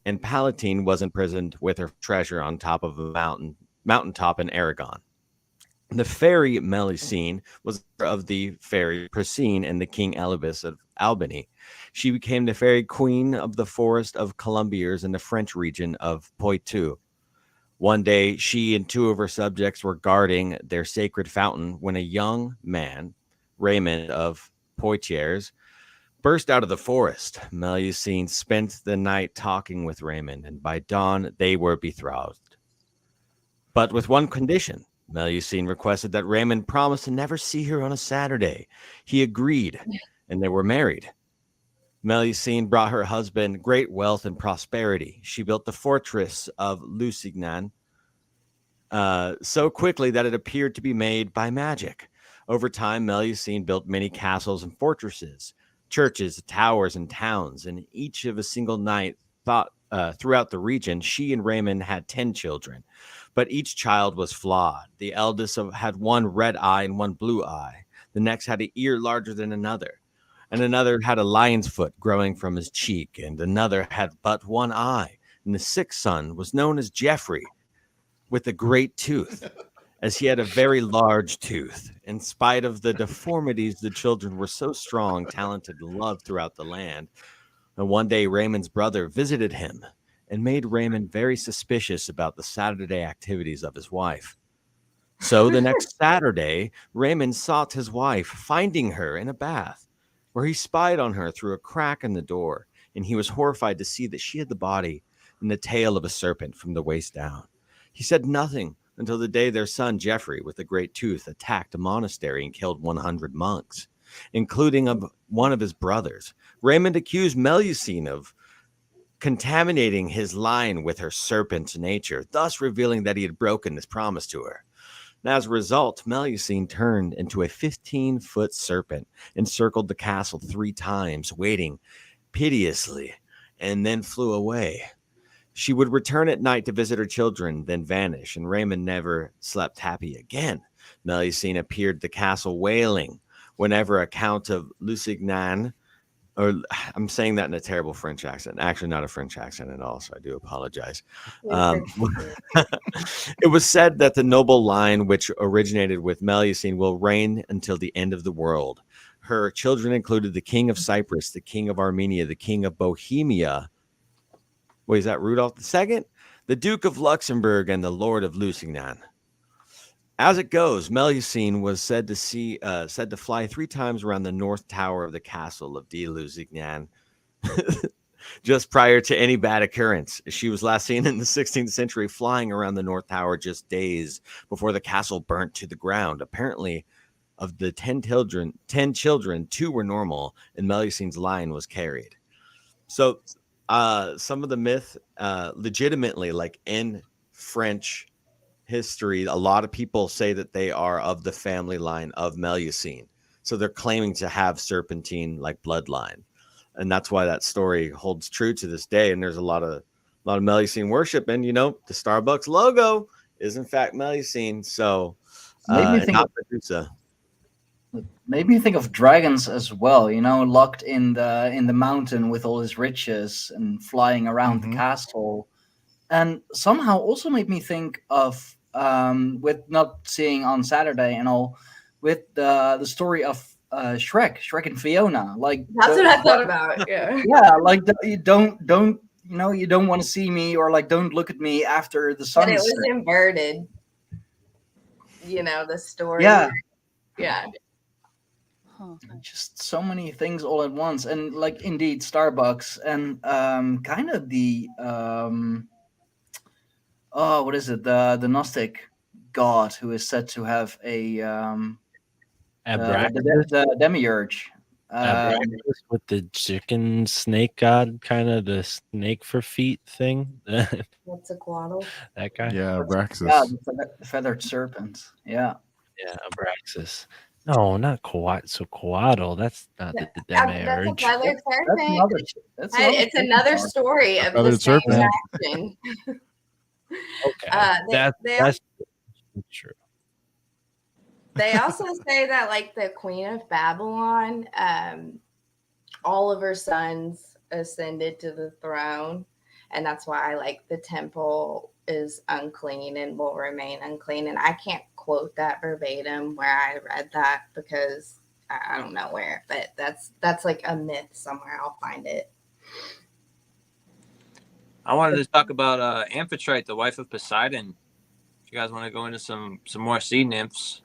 And Palatine was imprisoned with her treasure on top of a mountaintop in Aragon. The fairy Melusine was of the fairy Priscine and the king Elibas of Albany. She became the fairy queen of the forest of Colombiers in the French region of Poitou. One day, she and 2 of her subjects were guarding their sacred fountain when a young man, Raymond of Poitiers, burst out of the forest. Melusine spent the night talking with Raymond, and by dawn, they were betrothed. But with one condition. Melusine requested that Raymond promise to never see her on a Saturday. He agreed, and they were married. Melusine brought her husband great wealth and prosperity. She built the fortress of Lusignan so quickly that it appeared to be made by magic. Over time, Melusine built many castles and fortresses, churches, towers, and towns. And each of a single night throughout the region, she and Raymond had 10 children. But each child was flawed. The eldest had one red eye and one blue eye. The next had an ear larger than another. And another had a lion's foot growing from his cheek. And another had but one eye. And the 6th son was known as Geoffrey, with a great tooth, as he had a very large tooth. In spite of the deformities, the children were so strong, talented, and loved throughout the land. And one day, Raymond's brother visited him and made Raymond very suspicious about the Saturday activities of his wife. So the next Saturday, Raymond sought his wife, finding her in a bath, where he spied on her through a crack in the door, and he was horrified to see that she had the body and the tail of a serpent from the waist down. He said nothing until the day their son, Geoffrey, with a great tooth, attacked a monastery and killed 100 monks, including one of his brothers. Raymond accused Melusine of contaminating his line with her serpent nature, thus revealing that he had broken his promise to her. And as a result, Melusine turned into a 15-foot serpent, encircled the castle 3 times, waiting piteously, and then flew away. She would return at night to visit her children, then vanish, and Raymond never slept happy again. Melusine appeared at the castle wailing whenever a Count of Lusignan, or I'm saying that in a terrible French accent, actually not a French accent at all, so I do apologize. It was said that the noble line which originated with Melusine will reign until the end of the world. Her children included the King of Cyprus, the King of Armenia, the King of Bohemia. Wait, is that Rudolph II? The Duke of Luxembourg, and the Lord of Lusignan. As it goes, Melusine was said to fly 3 times around the north tower of the castle of de Lusignan, just prior to any bad occurrence. She was last seen in the 16th century flying around the north tower just days before the castle burnt to the ground. Apparently, Of the 10 children, 2 were normal, and Melusine's line was carried. So some of the myth, legitimately, like in French history, a lot of people say that they are of the family line of Melusine. So they're claiming to have serpentine like bloodline. And that's why that story holds true to this day. And there's a lot of Melusine worship. And the Starbucks logo is in fact Melusine. So Made me think not of, Medusa. made me think of dragons as well. Locked in the mountain with all his riches and flying around the castle, and somehow also made me think of with not seeing on Saturday and all, with the story of Shrek and Fiona. Like That's what I thought about. Yeah. yeah, like you don't you don't want to see me, or like don't look at me after the sun. But it was inverted. The story. Yeah. Yeah. Huh. Just so many things all at once, and like indeed Starbucks, and kind of the what is it, the Gnostic god who is said to have a Abraxas, the demiurge. Abraxas with the chicken snake god, kind of the snake for feet thing. That What's a guano? guy. Yeah, Yeah, Braxis. the feathered serpent. Yeah. Yeah, Abraxas. No, not Coatl. So Coatl, that's not the That's a demiurge. feathered That's serpent. another. That's another It's another part. story of the feathered same serpent. action. Okay, that's true. They also say that like the Queen of Babylon, all of her sons ascended to the throne, and that's why like the temple is unclean and will remain unclean. And I can't quote that verbatim where I read that because I don't know where, but that's like a myth somewhere. I'll find it. I wanted to talk about Amphitrite, the wife of Poseidon. If you guys want to go into some more sea nymphs.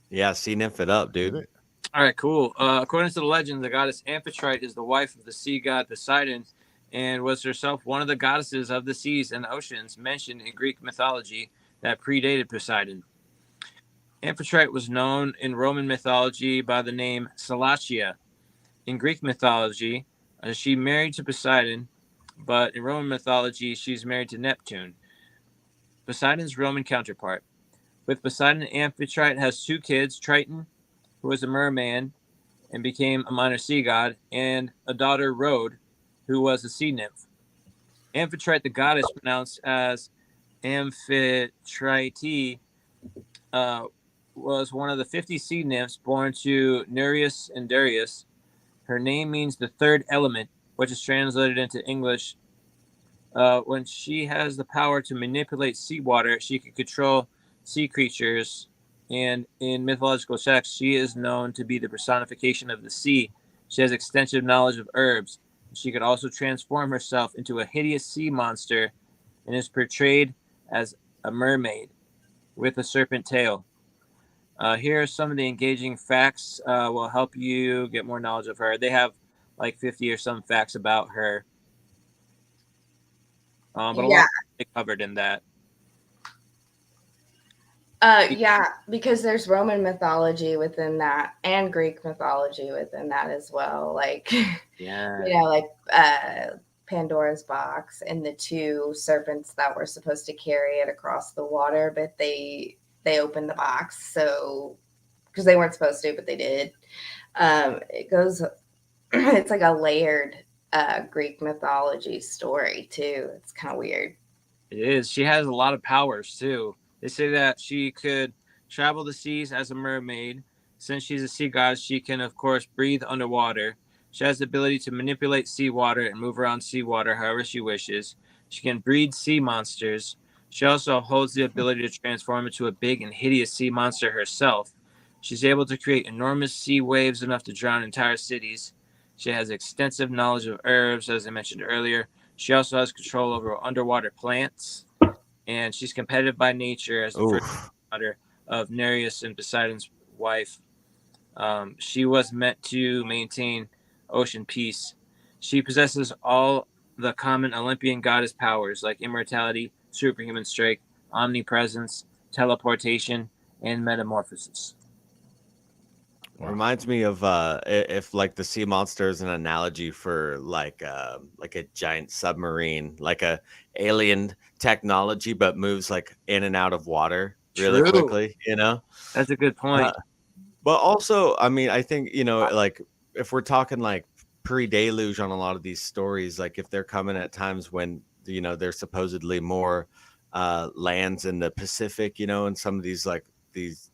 Yeah, sea nymph it up, dude. All right, cool. According to the legend, the goddess Amphitrite is the wife of the sea god Poseidon and was herself one of the goddesses of the seas and oceans mentioned in Greek mythology that predated Poseidon. Amphitrite was known in Roman mythology by the name Salacia. In Greek mythology, she married to Poseidon, but in Roman mythology, she's married to Neptune, Poseidon's Roman counterpart. With Poseidon, Amphitrite has 2 kids, Triton, who was a merman and became a minor sea god, and a daughter, Rhode, who was a sea nymph. Amphitrite, the goddess, pronounced as Amphitrite, was one of the 50 sea nymphs born to Nereus and Darius. Her name means the third element, which is translated into English. When she has the power to manipulate seawater, she can control sea creatures, and in mythological texts, she is known to be the personification of the sea. She has extensive knowledge of herbs. She could also transform herself into a hideous sea monster and is portrayed as a mermaid with a serpent tail. Here are some of the engaging facts will help you get more knowledge of her. They have like 50 or some facts about her. But a lot they covered in that. Yeah, because there's Roman mythology within that and Greek mythology within that as well. Like, like Pandora's box and the 2 serpents that were supposed to carry it across the water, but they opened the box, so because they weren't supposed to, but they did. It goes, it's like a layered Greek mythology story too. It's kind of weird. It is. She has a lot of powers too. They say that she could travel the seas as a mermaid. Since she's a sea goddess, she can, of course, breathe underwater. She has the ability to manipulate seawater and move around seawater however she wishes. She can breed sea monsters. She also holds the ability to transform into a big and hideous sea monster herself. She's able to create enormous sea waves enough to drown entire cities. She has extensive knowledge of herbs, as I mentioned earlier. She also has control over underwater plants. And she's competitive by nature as the first daughter of Nereus and Poseidon's wife. She was meant to maintain ocean peace. She possesses all the common Olympian goddess powers like immortality, superhuman strength, omnipresence, teleportation, and metamorphosis. Reminds me of if like the sea monster is an analogy for like a giant submarine, like a alien technology, but moves like in and out of water really True. quickly. That's a good point. But also, I mean, I think like if we're talking like pre-deluge on a lot of these stories, like if they're coming at times when there's supposedly more lands in the Pacific, and some of these like these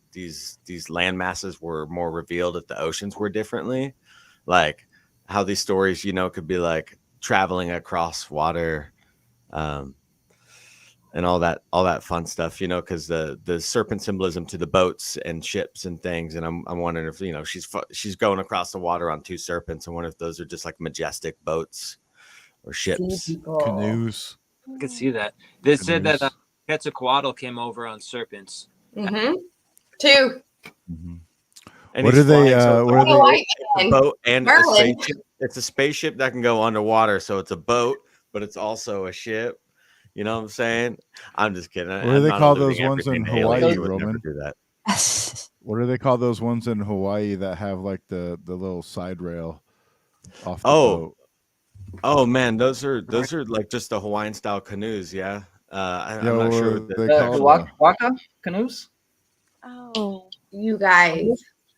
land masses were more revealed if the oceans were differently, like how these stories could be like traveling across water, and all that fun stuff, because the serpent symbolism to the boats and ships and things, and I'm wondering if she's going across the water on two serpents. I wonder if those are just like majestic boats or ships, Canoes. I could see that. They said that Quetzalcoatl came over on serpents. Mm-hmm. Two. Mm-hmm. and What he's are they? flying, so What are Oh, they? white it's a man. boat and a Merlin. spaceship. It's a spaceship that can go underwater, so it's a boat, but it's also a ship. You know what I'm saying? I'm just kidding. What do they call those ones in Hawaii, You would never Roman? do that. What do they call those ones in Hawaii that have like the little side rail off the Oh, boat? oh man, those are like just the Hawaiian style canoes. Yeah, I'm Yeah, not sure what what they the call The them. Waka canoes. Oh, You guys.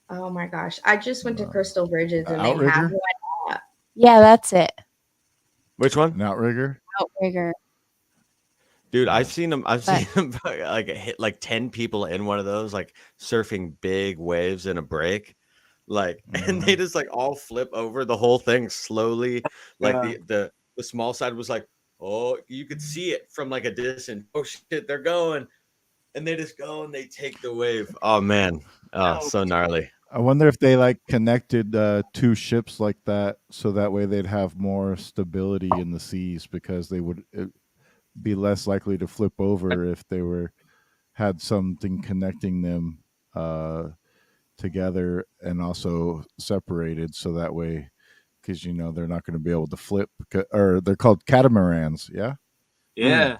Oh my gosh. I just went to Crystal Bridges and they have Outrigger? one. yeah, that's it. Which one? An outrigger? Outrigger. Dude, Yeah. I've seen them But- like hit like 10 people in one of those, like surfing big waves in a break. Like, and they just like all flip over the whole thing slowly. Like the small side was like, oh, you could see it from like a distance. Oh shit, they're going. And they just go and they take the wave. Oh man. Oh, so gnarly. I wonder if they like connected two ships like that, so that way they'd have more stability in the seas, because they would be less likely to flip over if they had something connecting them together and also separated, so that way, because they're not going to be able to flip, or they're called catamarans. Yeah. Yeah.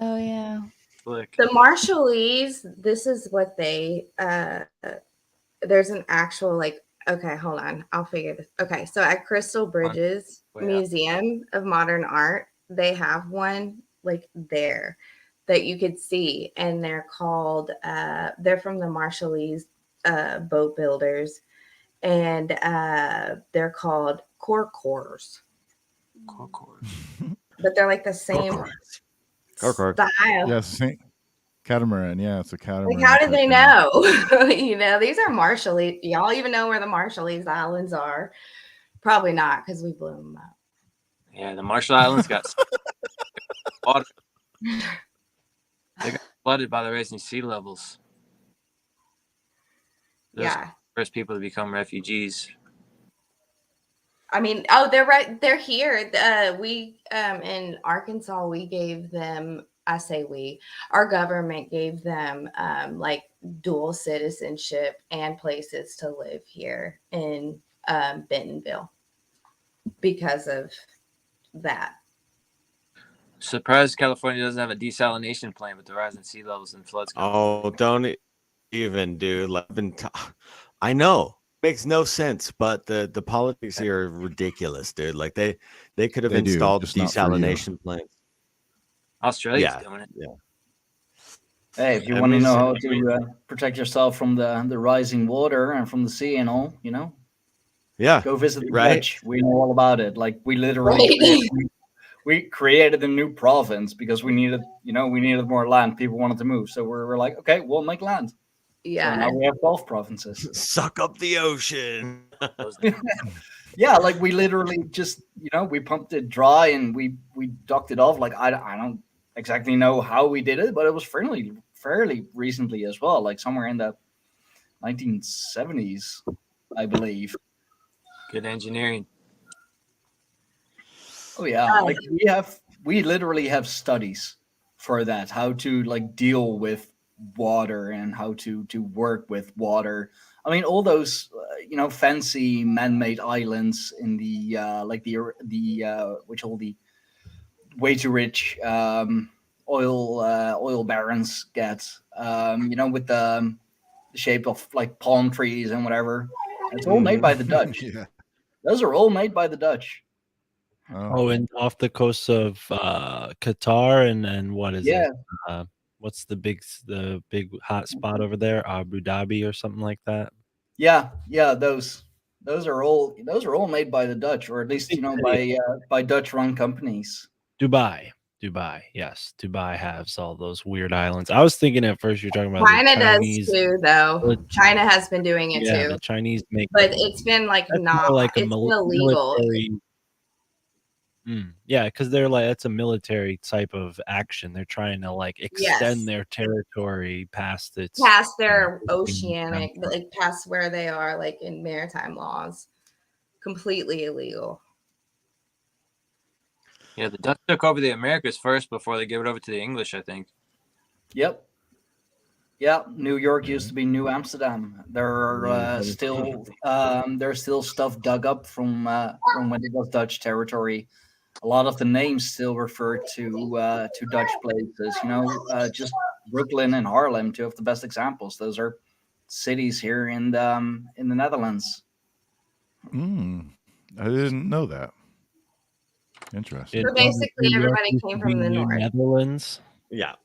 Oh yeah. Slick. The Marshallese, this is what they there's an actual okay, hold on. I'll figure this. Okay, so at Crystal Bridges Oh, yeah. Museum of Modern Art, they have one there that you could see, and they're called they're from the Marshallese boat builders, and they're called corcors. But they're like the same Corcor. style. Yes. Catamaran. Yeah, it's a catamaran. Like, how did they type know? These are Marshallese. Y'all even know where the Marshallese Islands are? Probably not, because we blew them up. Yeah, the Marshall Islands got water. They got flooded by the rising sea levels. Those are Yeah. the first people to become refugees. I mean, oh, they're right. They're here. We in Arkansas, we gave them. I say we. Our government gave them dual citizenship and places to live here in Bentonville because of that. Surprised California doesn't have a desalination plant with the rising sea levels and floods. Oh, don't even, dude. I know. Makes no sense, but the politics here are ridiculous, dude. Like they could have They do, installed just not for you. desalination plants. Australia's doing it. Yeah. Hey, if you I want to mean, know so- how to protect yourself from the rising water and from the sea and all, Yeah. go visit the Right. Dutch. We know all about it. Like we literally we created a new province because we needed more land. People wanted to move, so we're like, okay, we'll make land. Yeah. So now we have 12 provinces. Suck up the ocean. Yeah, like we literally just we pumped it dry and we docked it off. Like I don't exactly know how we did it, but it was fairly recently as well, like somewhere in the 1970s, I believe. Good engineering. Oh yeah, like we literally have studies for that, how to deal with water and how to work with water. I mean, all those fancy man-made islands in the which all the way too rich oil barons get. With the shape of like palm trees and whatever. It's all made by the Dutch. Yeah. Those are all made by the Dutch. Oh, and off the coast of Qatar and what is Yeah. it? What's the big hot spot over there? Abu Dhabi or something like that. Yeah, those are all made by the Dutch, or at least by Dutch run companies. Dubai, yes, Dubai has all those weird islands. I was thinking at first you're talking about China the Chinese, does too, though. China has been doing it too. The Chinese make, but it's been like not like it's been illegal. military. Yeah, because they're like, it's a military type of action. They're trying to like extend their territory past their oceanic, like past where they are, like in maritime laws. Completely illegal. Yeah, the Dutch took over the Americas first before they gave it over to the English, I think. Yep. Yeah, New York used to be New Amsterdam. There are there's still stuff dug up from when it was Dutch territory. A lot of the names still refer to Dutch places. Just Brooklyn and Harlem, two of the best examples. Those are cities here in the Netherlands. I didn't know that. Interesting. So basically, everybody came from the north. Netherlands. Yeah.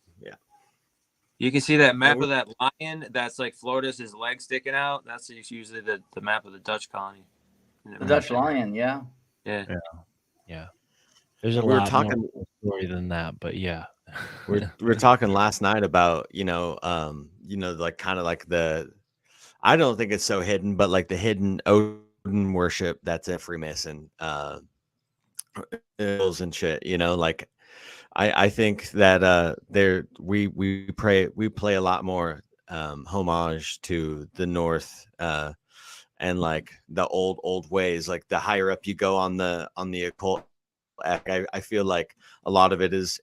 You can see that map of that lion. That's like Florida's his leg sticking out. That's usually the map of the Dutch colony. The Dutch lion, yeah. There's a lot more story than that, but yeah. We're talking last night about like kind of like I don't think it's so hidden, but like the hidden Odin worship that's in Freemason and shit. Like I think that we play a lot more homage to the North and like the old ways. Like the higher up you go on the occult, I feel like a lot of it is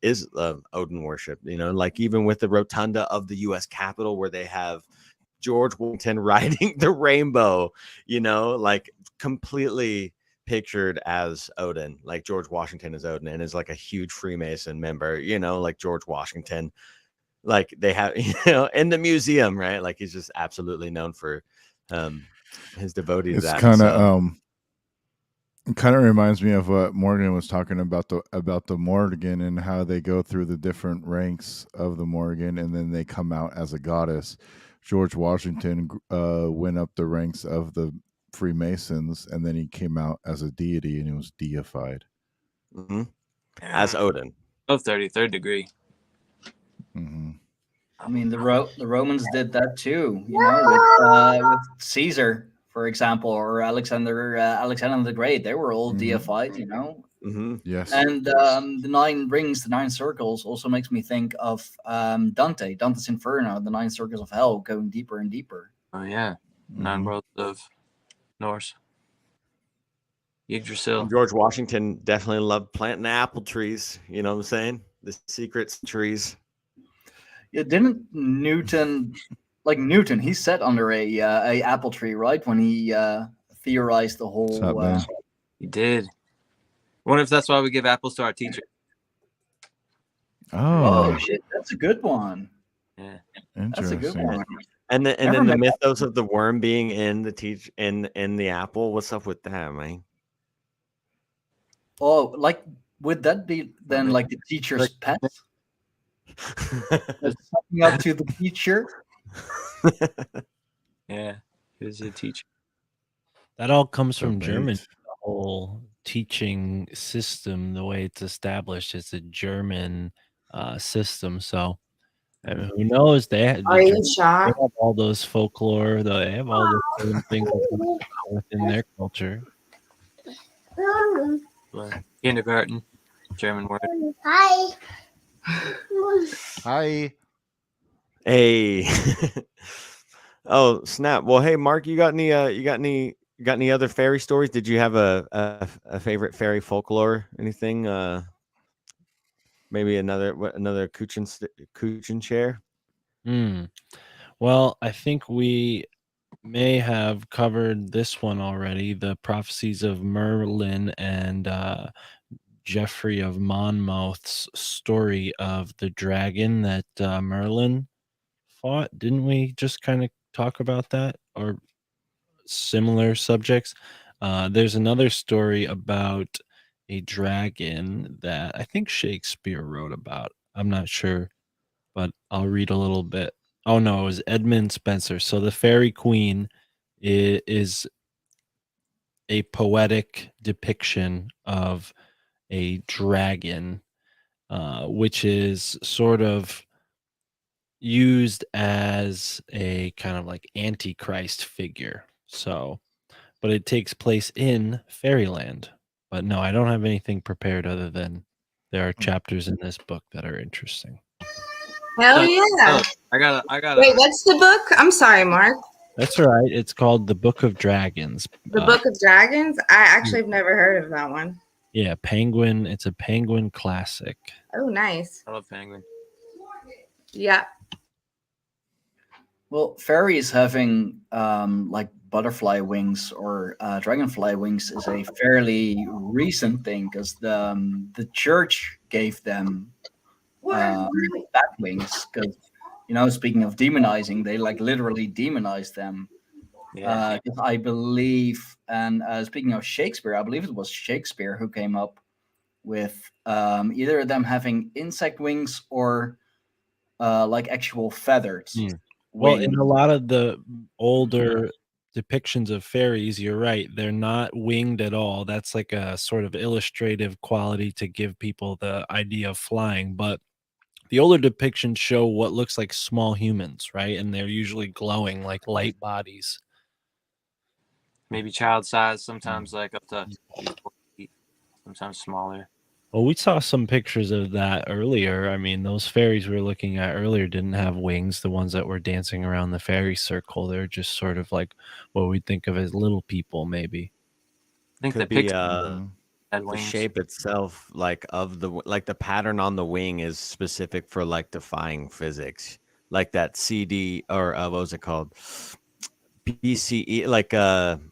Odin worship. Like even with the rotunda of the U.S. Capitol where they have George Washington riding the rainbow, like completely pictured as Odin, like George Washington is Odin and is like a huge Freemason member, like George Washington, like they have, in the museum, right? Like he's just absolutely known for his devotee. It's kind of reminds me of what Morgan was talking about the Morgan and how they go through the different ranks of the Morgan and then they come out as a goddess. George Washington went up the ranks of the Freemasons and then he came out as a deity and he was deified as Odin of 33rd degree. I mean the Romans did that too, with Caesar, for example, or Alexander the Great. They were all deified, Yes. And the 9 rings, the 9 circles also makes me think of Dante's Inferno, the 9 circles of hell going deeper and deeper. Oh yeah. 9 worlds of Norse. Yggdrasil. George Washington definitely loved planting apple trees. You know what I'm saying? The secret trees. Yeah, didn't Newton, he sat under a apple tree, right? When he theorized the whole. He did. I wonder if that's why we give apples to our teacher. Oh shit, that's a good one. Yeah, that's a good one. And then the mythos of the worm being in the apple. What's up with that, man? Oh, like would that be then like the teacher's pet? Something up to the teacher. Yeah, he was a teacher. That all comes from Germany. The whole teaching system, the way it's established, it's a German system. So who knows? Are you shocked? They have all those folklore. They have all those same things within their culture. Kindergarten, German word. Hi. Hi. Hey. Oh snap! Well, hey Mark, you got any other fairy stories? Did you have a favorite fairy folklore? Anything? Maybe another Kuchen share. Well, I think we may have covered this one already. The prophecies of Merlin and Geoffrey of Monmouth's story of the dragon that Merlin fought. Didn't we just kind of talk about that or similar subjects. There's another story about a dragon that I think Shakespeare wrote about. I'm not sure, but I'll read a little bit. Oh no, it was Edmund Spenser. So the Fairy Queen is a poetic depiction of a dragon, which is sort of used as a kind of like antichrist figure. So, but it takes place in fairyland. But no, I don't have anything prepared other than there are chapters in this book that are interesting. Hell yeah. Oh, I got Wait, what's the book? I'm sorry, Mark. That's all right. It's called The Book of Dragons. The Book of Dragons? I actually have never heard of that one. Yeah, Penguin. It's a Penguin classic. Oh, nice. I love Penguin. Yeah. Well, fairies having like butterfly wings or dragonfly wings is a fairly recent thing because the church gave them bat wings. Because speaking of demonizing, they like literally demonized them. Yeah. 'Cause I believe, and speaking of Shakespeare, I believe it was Shakespeare who came up with either of them having insect wings or like actual feathers. Well, in a lot of the older depictions of fairies, you're right, they're not winged at all. That's like a sort of illustrative quality to give people the idea of flying. But the older depictions show what looks like small humans, right? And they're usually glowing like light bodies. Maybe child size, sometimes like up to 4 feet, sometimes smaller. Well, we saw some pictures of that earlier. I mean, those fairies we were looking at earlier didn't have wings. The ones that were dancing around the fairy circle, they're just sort of like what we think of as little people, maybe. I think Could the be picture had the wings. shape itself, like of the pattern on the wing is specific for like defying physics, like that CD or what was it called? BCE, like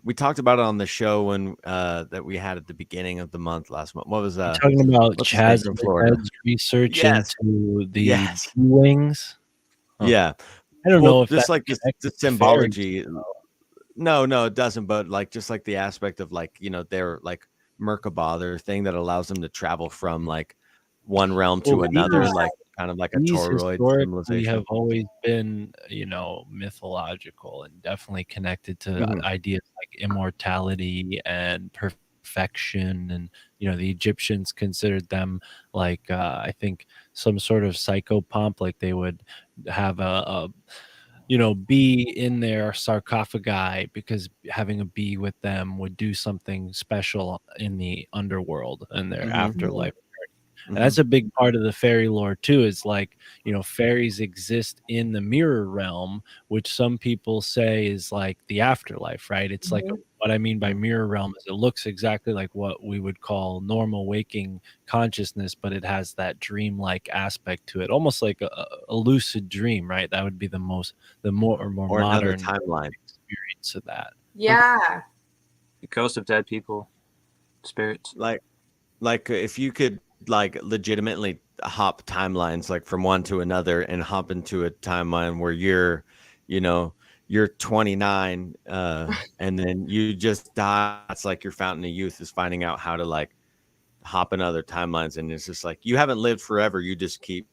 we talked about it on the show when that we had at the beginning of the month last month. What was You're talking about what's his name Chaz from Florida? research Yes. into the Yes. wings? Huh. Yeah. I don't Well, know if just that like the connects to symbology. fairies. No, it doesn't. But like just like the aspect of like they're like Merkabah, their thing that allows them to travel from like one realm to Well, another, these- like kind of like a These toroid historically civilization. have always been, mythological and definitely connected to ideas like immortality and perfection. And, the Egyptians considered them like, I think some sort of psychopomp, like they would have a bee in their sarcophagi because having a bee with them would do something special in the underworld and their afterlife. And that's a big part of the fairy lore too, is like, fairies exist in the mirror realm, which some people say is like the afterlife, right? It's like what I mean by mirror realm is it looks exactly like what we would call normal waking consciousness, but it has that dreamlike aspect to it, almost like a lucid dream, right? That would be the more or modern another timeline experience of that. Yeah. The ghosts of dead people, spirits. like if you could like legitimately hop timelines like from one to another and hop into a timeline where you're 29 and then you just die. It's like your fountain of youth is finding out how to like hop in other timelines, and it's just like you haven't lived forever. You just keep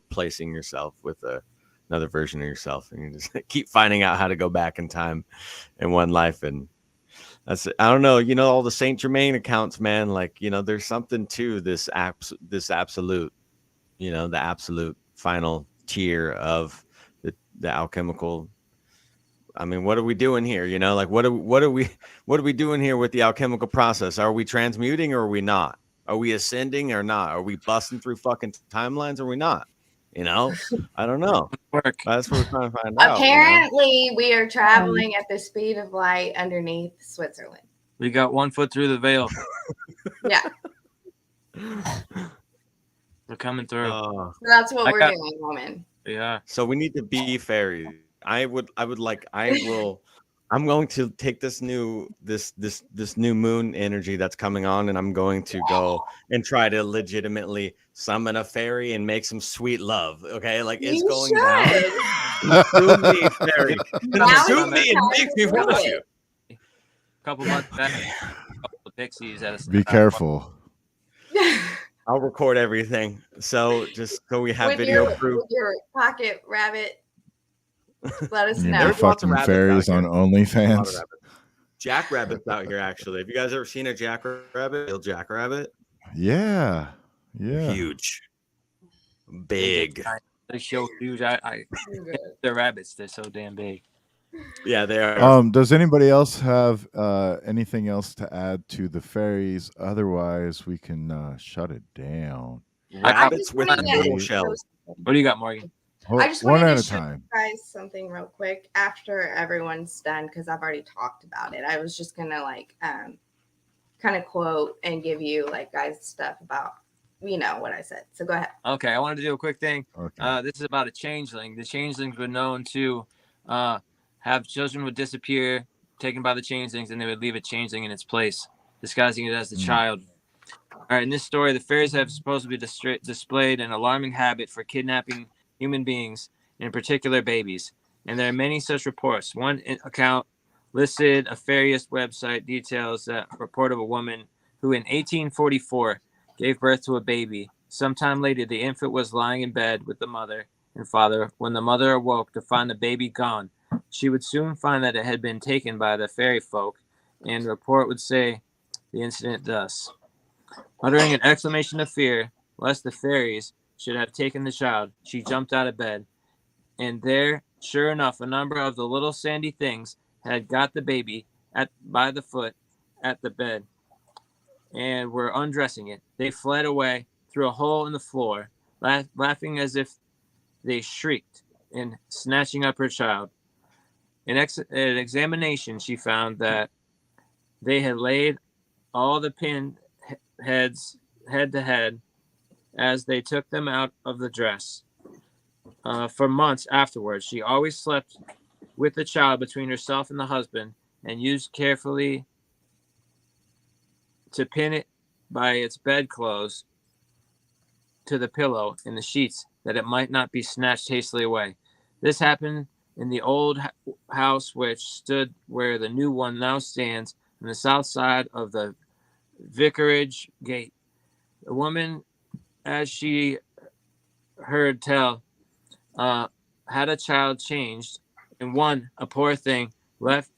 placing yourself with another version of yourself, and you just keep finding out how to go back in time in one life. And I don't know, all the Saint Germain accounts, man, like, there's something to this absolute, the absolute final tier of the alchemical. I mean, what are we doing here? Like what are we doing here with the alchemical process? Are we transmuting or are we not? Are we ascending or not? Are we busting through fucking timelines or are we not? I don't know. That's what we're trying to find out. Apparently, we are traveling at the speed of light underneath Switzerland. We got 1 foot through the veil. Yeah. We're coming through. So that's what we're doing, woman. Yeah. So we need to be fairies. I will I'm going to take this new moon energy that's coming on, and I'm going to go and try to legitimately summon a fairy and make some sweet love. Okay, like it's You going down. should. Consume me, fairy. Now is Consume the me and time make to me do want it. you. A couple months back, a couple of pixies at a Be careful. I'll record everything. So just so we have with video your proof. with your pocket rabbit. Let us You know. be There's lots of fucking rabbits fairies out on here. A lot of OnlyFans. rabbits. Jackrabbits out here, actually. Have you guys ever seen a jackrabbit? Real jackrabbit? Yeah. Yeah. Huge. Big. They're so huge. They're rabbits. They're so damn big. Yeah, they are. Does anybody else have anything else to add to the fairies? Otherwise, we can shut it down. Rabbits with wanted to- little shells. What do you got, Morgan? I just One wanted at to a show time. you guys something real quick after everyone's done because I've already talked about it. I was just gonna like kind of quote and give you like guys stuff about what I said. So go ahead. Okay, I wanted to do a quick thing. Okay. This is about a changeling. The changelings were known to have children would disappear, taken by the changelings, and they would leave a changeling in its place, disguising it as the child. All right, in this story, the fairies have supposedly displayed an alarming habit for kidnapping human beings, in particular babies. And there are many such reports. One account listed a FAERIES website details that report of a woman who in 1844 gave birth to a baby. Sometime later, the infant was lying in bed with the mother and father. When the mother awoke to find the baby gone, she would soon find that it had been taken by the fairy folk, and the report would say the incident thus. Uttering an exclamation of fear, lest the fairies should have taken the child, she jumped out of bed, and there, sure enough, a number of the little sandy things had got the baby by the foot at the bed and were undressing it. They fled away through a hole in the floor, laughing as if they shrieked, and snatching up her child. In an examination, she found that they had laid all the pin heads head to head as they took them out of the dress. For months afterwards, she always slept with the child between herself and the husband and used carefully to pin it by its bedclothes to the pillow in the sheets that it might not be snatched hastily away. This happened in the old house which stood where the new one now stands on the south side of the vicarage gate. The woman, as she heard tell, had a child changed, and one, a poor thing, left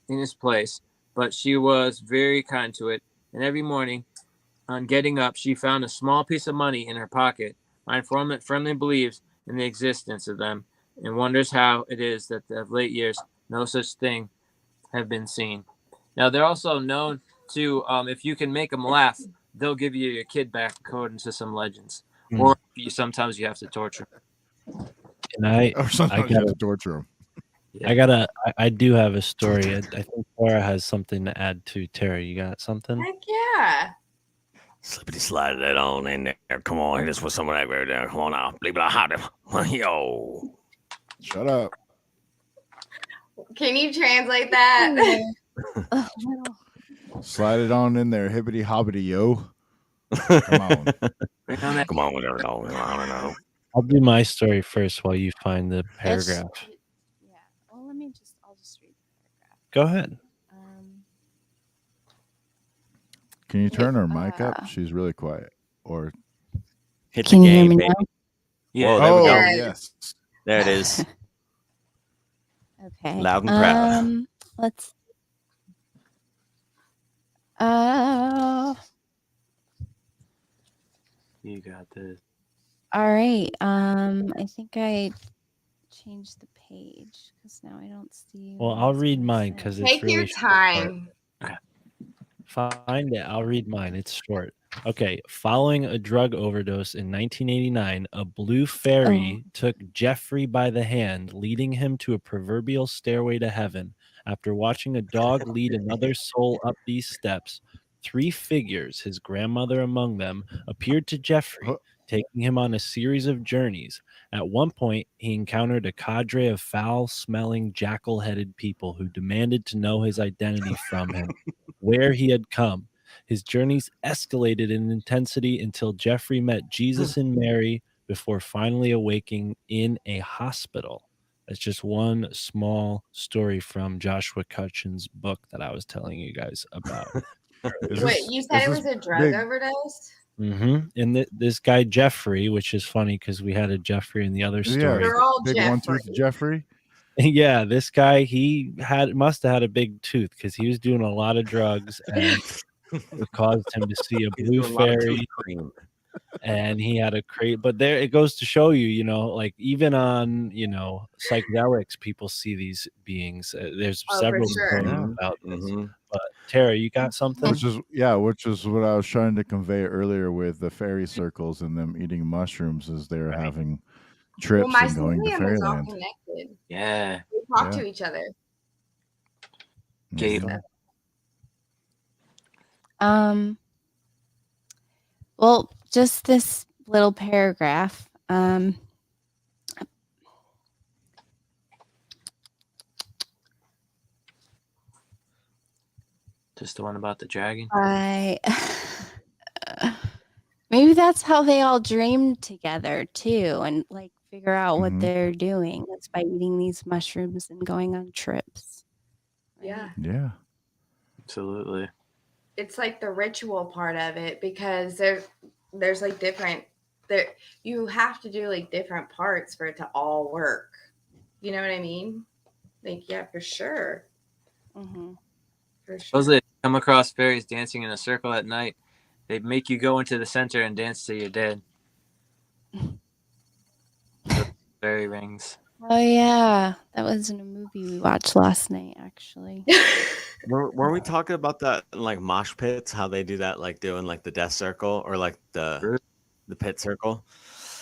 in his place, but she was very kind to it, and every morning, on getting up, she found a small piece of money in her pocket. My informant firmly believes in the existence of them, and wonders how it is that of late years no such thing have been seen. Now, they're also known to, if you can make them laugh, they'll give you your kid back, according to some legends. Or sometimes you have to torture them. And Or sometimes you have to torture them. Yeah. I do have a story. I think Tara has something to add to. Tara, you got something? Heck yeah. Slippity slide that on in there. Come on, hit us with some of that right there. Come on now. Blah, blah, blah. Yo. Shut up. Can you translate that? Oh, no. Slide it on in there, hibbity hobbity, yo. Come on. Come on with it. I don't know. I'll do my story first while you find the paragraph. Yeah. Well, I'll just read the paragraph. Go ahead. Can you turn her mic up? Uh, She's really quiet. Or Hit the Can you hear game, me baby. now? Yeah. Whoa, there we go. yes. There it is. Okay. Loud and proud. Let's. You got this. All right. I think I changed the page because now I don't see. Well, what I'll it's read gonna mine say. because it's Take really your short. time. Find it. I'll read mine. It's short. Okay. Following a drug overdose in 1989, a blue fairy took Jeffrey by the hand, leading him to a proverbial stairway to heaven. After watching a dog lead another soul up these steps, 3 figures, his grandmother among them, appeared to Jeffrey, Huh. taking him on a series of journeys. At one point, he encountered a cadre of foul-smelling, jackal-headed people who demanded to know his identity from him, where he had come. His journeys escalated in intensity until Jeffrey met Jesus and Mary before finally awaking in a hospital. That's just one small story from Joshua Cutchin's book that I was telling you guys about. Wait, you said it was a drug overdose? Mm-hmm. And this guy Jeffrey, which is funny because we had a Jeffrey in the other story. Yeah, They're all big Jeffrey. one-tooth Jeffrey. Yeah, this guy must have had a big tooth because he was doing a lot of drugs and it caused him to see a blue fairy. And he had a crate, but there it goes to show you, you know, like even on, you know, psychedelics, people see these beings. There's several stories about this. But Tara, you got something? Which is what I was trying to convey earlier with the fairy circles and them eating mushrooms as they were having trips Well, and going to mycelium is all fairyland. connected. Yeah. We talk to each other. Gabe. Well, just this little paragraph. Just the one about the dragon. Maybe that's how they all dreamed together too, and like figure out what they're doing. It's by eating these mushrooms and going on trips. Yeah. Yeah. Absolutely. It's like the ritual part of it because there's like different you have to do like different parts for it to all work. You know what I mean? Like, yeah, for sure. Mm-hmm. For sure. Supposedly, come across fairies dancing in a circle at night. They make you go into the center and dance till you're dead. Fairy rings. Oh yeah, that was in a movie we watched last night, actually. Were we talking about that in, like, mosh pits? How they do that, like doing like the death circle or like the pit circle?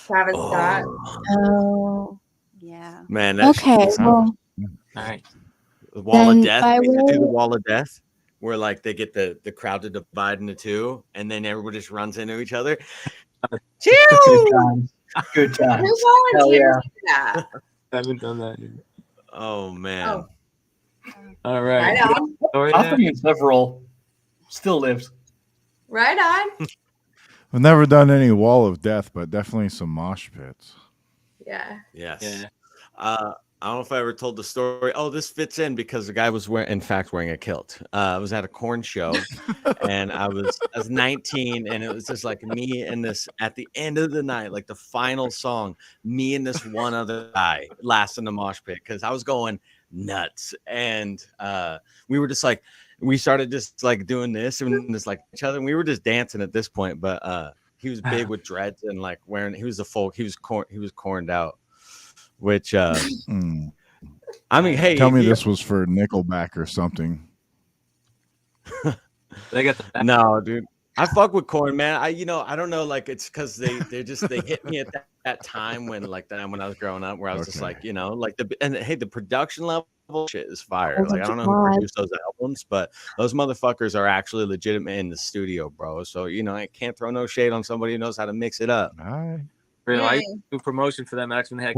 Travis Scott. Oh yeah. Man, that okay. Well, All right. The wall of then death. by They used to do the way- wall of death, where like they get the crowd to divide into two, and then everybody just runs into each other. Good times. Good times. Who Hell yeah. volunteers for that? I haven't done that yet. Oh man. Oh. All right. Right on. Story After then? you several still lives. Right on. I've never done any wall of death, but definitely some mosh pits. Yeah. Yes. Yeah. I don't know if I ever told the story. Oh, this fits in because the guy was in fact wearing a kilt. I was at a corn show and I was 19, and it was just like me and this at the end of the night, like the final song, me and this one other guy last in the mosh pit because I was going nuts. And we were just like, we started just like doing this and just like each other, and we were just dancing at this point. But he was big with dreads and like wearing, he was corned out. Which I mean, hey, tell me this was for Nickelback or something. They got the no, dude. I fuck with corn, man. I don't know, like it's because they hit me at that time when I was growing up, where I was just like, like the production level shit is fire. Like I don't know who produced those albums, but those motherfuckers are actually legitimate in the studio, bro. So I can't throw no shade on somebody who knows how to mix it up. All right. Really, I do promotion for them. Actually, had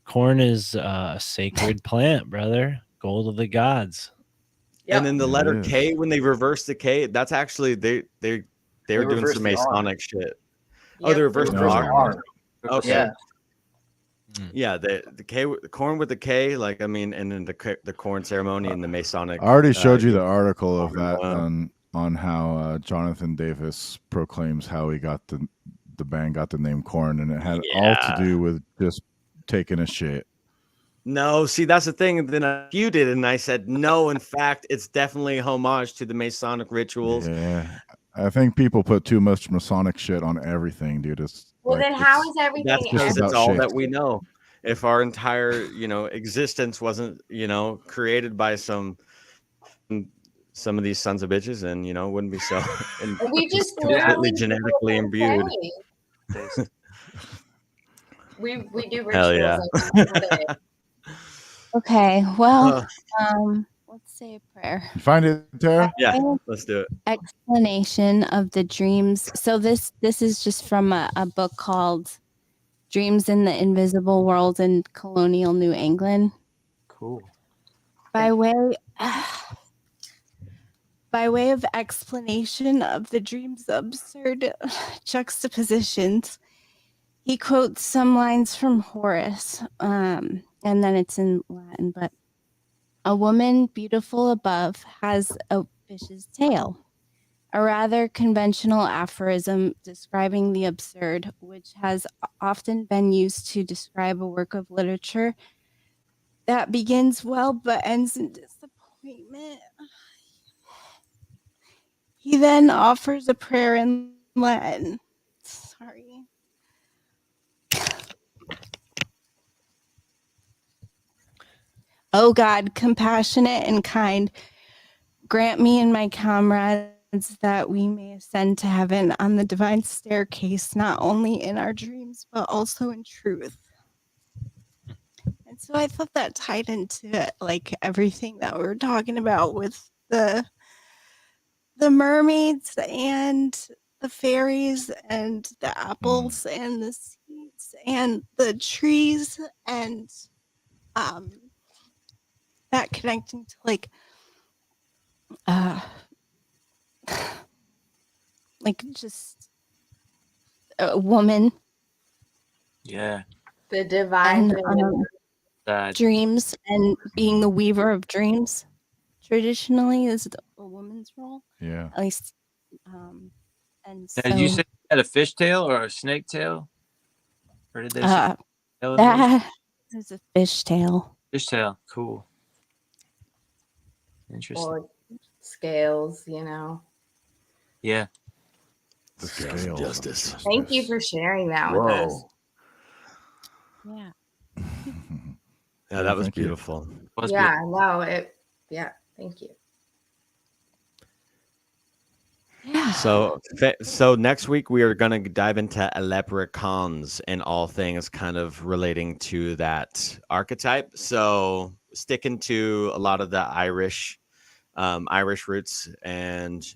Corn is a sacred plant, brother. Gold of the gods. Yep. And then the letter K, when they reverse the K, that's actually they were doing some Masonic shit. Oh, they reversed the R. Okay. Yeah. Yeah, the K, the corn with the K, like I mean, and then the corn ceremony and the Masonic. I already showed you the article of that on how Jonathan Davis proclaims how he got the band got the name Corn, and it had all to do with just taking a shit. No, see, that's the thing. Then you did, and I said no. In fact, it's definitely a homage to the Masonic rituals. Yeah, I think people put too much Masonic shit on everything, dude. Well, then how is everything? That's because it's about all shit. that we know. If our entire, existence wasn't, created by some of these sons of bitches, then it wouldn't be so. And we just completely genetically imbued. We do rituals. Hell yeah. Like that all day. Okay, well, let's say a prayer. You find it, Tara? Yeah, let's do it. Explanation of the dreams. So this is just from a book called Dreams in the Invisible World in Colonial New England. Cool. By way of explanation of the dream's absurd juxtapositions, he quotes some lines from Horace, and then it's in Latin, but a woman beautiful above has a fish's tail, a rather conventional aphorism describing the absurd, which has often been used to describe a work of literature that begins well but ends in disappointment. He then offers a prayer in Latin. Sorry. Oh God, compassionate and kind, grant me and my comrades that we may ascend to heaven on the divine staircase, not only in our dreams, but also in truth. And so I thought that tied into like everything that we were talking about with the mermaids and the fairies and the apples and the seeds and the trees and that connecting to like just a woman. Yeah. The divine And, dreams and being the weaver of dreams traditionally is a woman's role. Yeah. At least and so Did you say you had a fish tail or a snake tail? Or did they say that is a fish tail. fish tail? Cool. Interesting. or scales, you know. Yeah. The Scales of justice. Thank you for sharing that with us. Yeah. Yeah, that was Thank you. beautiful. Yeah, no, thank you. Yeah. So next week we are going to dive into leprechauns and all things kind of relating to that archetype. So sticking to a lot of the Irish roots, and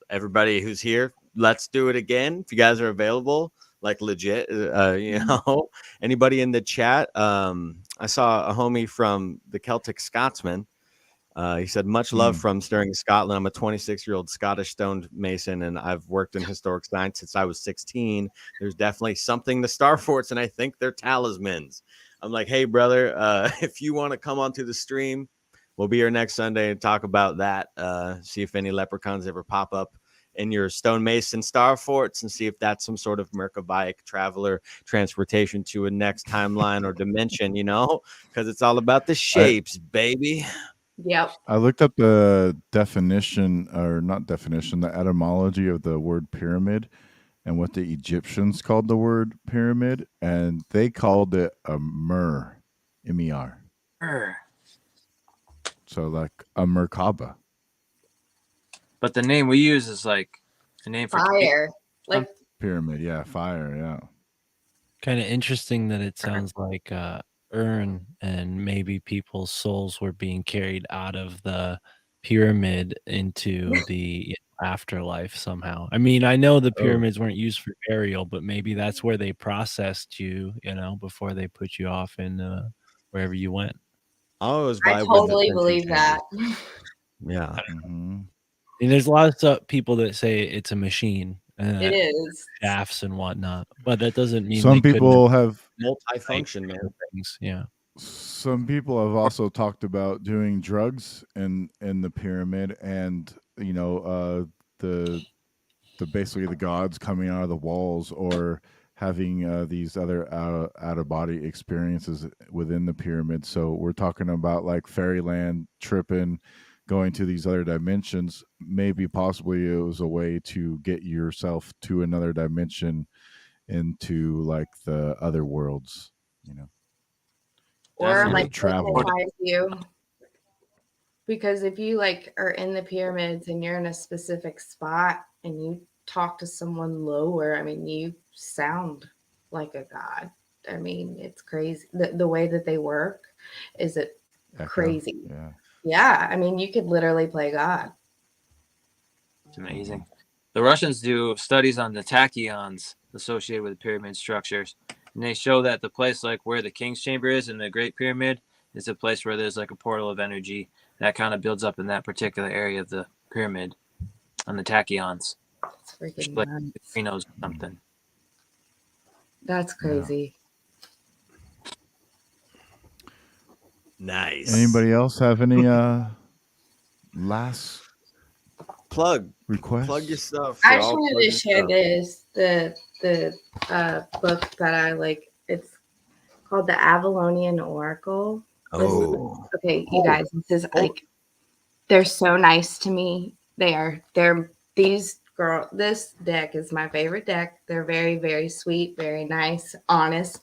everybody who's here, let's do it again if you guys are available. Like legit, you know, anybody in the chat. I saw a homie from the Celtic Scotsman. He said, much love from Stirring Scotland. I'm a 26-year-old Scottish stoned mason, and I've worked in historic science since I was 16. There's definitely something to star forts, and I think they're talismans. I'm like, hey, brother, if you want to come onto the stream, we'll be here next Sunday and talk about that. See if any leprechauns ever pop up in your stonemason star forts, and see if that's some sort of Merkavaic traveler transportation to a next timeline or dimension, you know, because it's all about the shapes, baby. Yep. I looked up the definition, or not definition, the etymology of the word pyramid and what the Egyptians called the word pyramid, and they called it a mer, M-E-R. So like a Merkaba. But the name we use is like a name for Fire. Like pyramid, yeah, fire, yeah. Kind of interesting that it sounds like urn, and maybe people's souls were being carried out of the pyramid into the afterlife somehow. I mean, I know the pyramids weren't used for burial, but maybe that's where they processed you, you know, before they put you off in wherever you went. I totally believe that. Yeah. And there's lots of people that say it's a machine. It is. Shafts and whatnot, but that doesn't mean Some people have multifunction, man. Things, yeah. Some people have also talked about doing drugs in the pyramid, and you know, the basically the gods coming out of the walls, or having these other out of body experiences within the pyramid. So we're talking about like fairyland, tripping, going to these other dimensions. Maybe possibly it was a way to get yourself to another dimension, into like the other worlds, you know. Or like travel. hypnotize you. Because if you like are in the pyramids and you're in a specific spot and you talk to someone lower, I mean, you sound like a god. I mean, it's crazy. The way that they work is crazy. Yeah. Yeah, I mean, you could literally play God. It's amazing. The Russians do studies on the tachyons associated with pyramid structures, and they show that the place like where the king's chamber is in the Great Pyramid is a place where there's like a portal of energy that kind of builds up in that particular area of the pyramid on the tachyons. That's freaking Like nuts. neutrinos or something. That's crazy. Nice. Anybody else have any last Plug requests? your stuff. I y'all. just wanted Plug to your share stuff. the book that I like. It's called the Avalonian Oracle. Oh, Okay, you guys, this is like they're so nice to me. They're this deck is my favorite deck. They're very, very sweet, very nice, honest.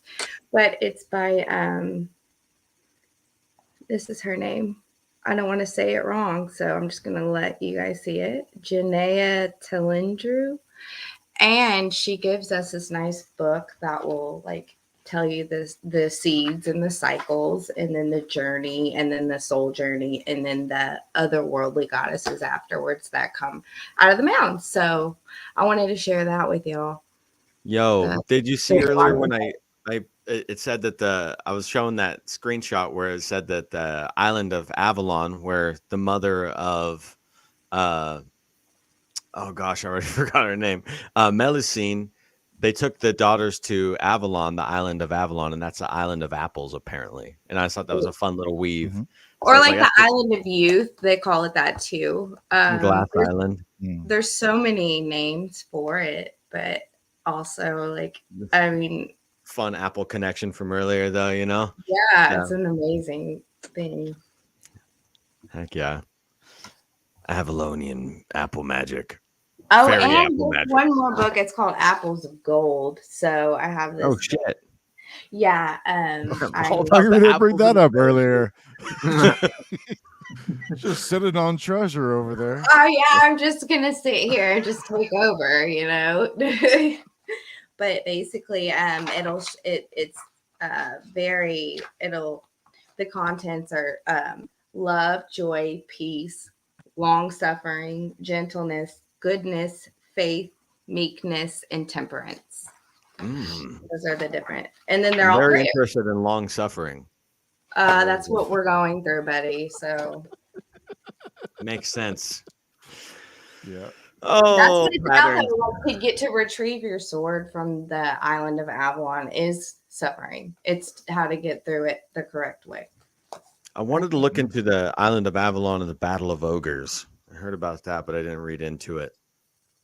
But it's by this is her name. I don't want to say it wrong, so I'm just gonna let you guys see it. Janaea Tilindrew. And she gives us this nice book that will like tell you the seeds and the cycles, and then the journey, and then the soul journey, and then the otherworldly goddesses afterwards that come out of the mound. So I wanted to share that with y'all. yo, did you see there's a earlier lot when it said that I was showing that screenshot where it said that the island of Avalon, where the mother of oh gosh, I already forgot her name, Melusine, they took the daughters to Avalon, the island of Avalon, and that's the island of apples apparently. And I thought that was a fun little weave. Mhm. Or I was like the Island of Youth, they call it that too. Glass Island. There's so many names for it, but also like, I mean, Fun Apple connection from earlier though, you know? yeah, it's an amazing thing. Heck yeah. Avalonian apple magic. Oh, Fairy and apple there's magic. one more book. It's called Apples of Gold. So I have this. Oh shit. Yeah. How come you didn't bring that up earlier? Just sitting on treasure over there. Oh yeah, I'm just gonna sit here and just take over, you know. But basically, the contents are love, joy, peace, long suffering, gentleness, goodness, faith, meekness, and temperance. Those are the different, and then they're I'm all very prayer. interested in long suffering. That's what we're going through, buddy. So Makes sense. Yeah. Oh, that's what it's about. patterns. Like, to get to retrieve your sword from the island of Avalon is suffering. It's how to get through it the correct way. I wanted to look into the island of Avalon and the Battle of Ogres. I heard about that, but I didn't read into it.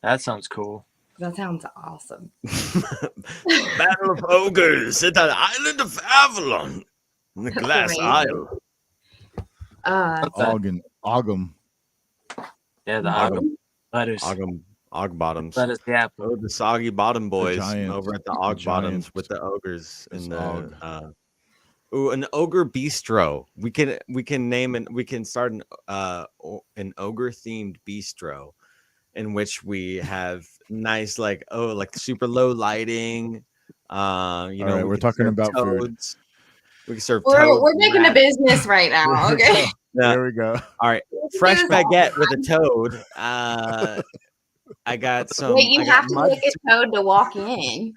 That sounds cool. That sounds awesome. Battle of Ogres at the island of Avalon. In the That's Glass amazing. Isle. Ogum. Yeah, the Ogum. letters. Ogbottoms. Letters, yeah. Oh, the soggy bottom boys giants. over at the The Ogbottoms giants. with the ogres It's and the Og. an ogre bistro. We can name and we can start an ogre themed bistro in which we have nice like super low lighting. You know, All right, we're can talking serve about food. toads. We can serve We're toads. making a business right now. Okay. Yeah. There we go. All right. Fresh baguette with a toad. I got some. Wait, you I got have to mud. make a toad to walk in.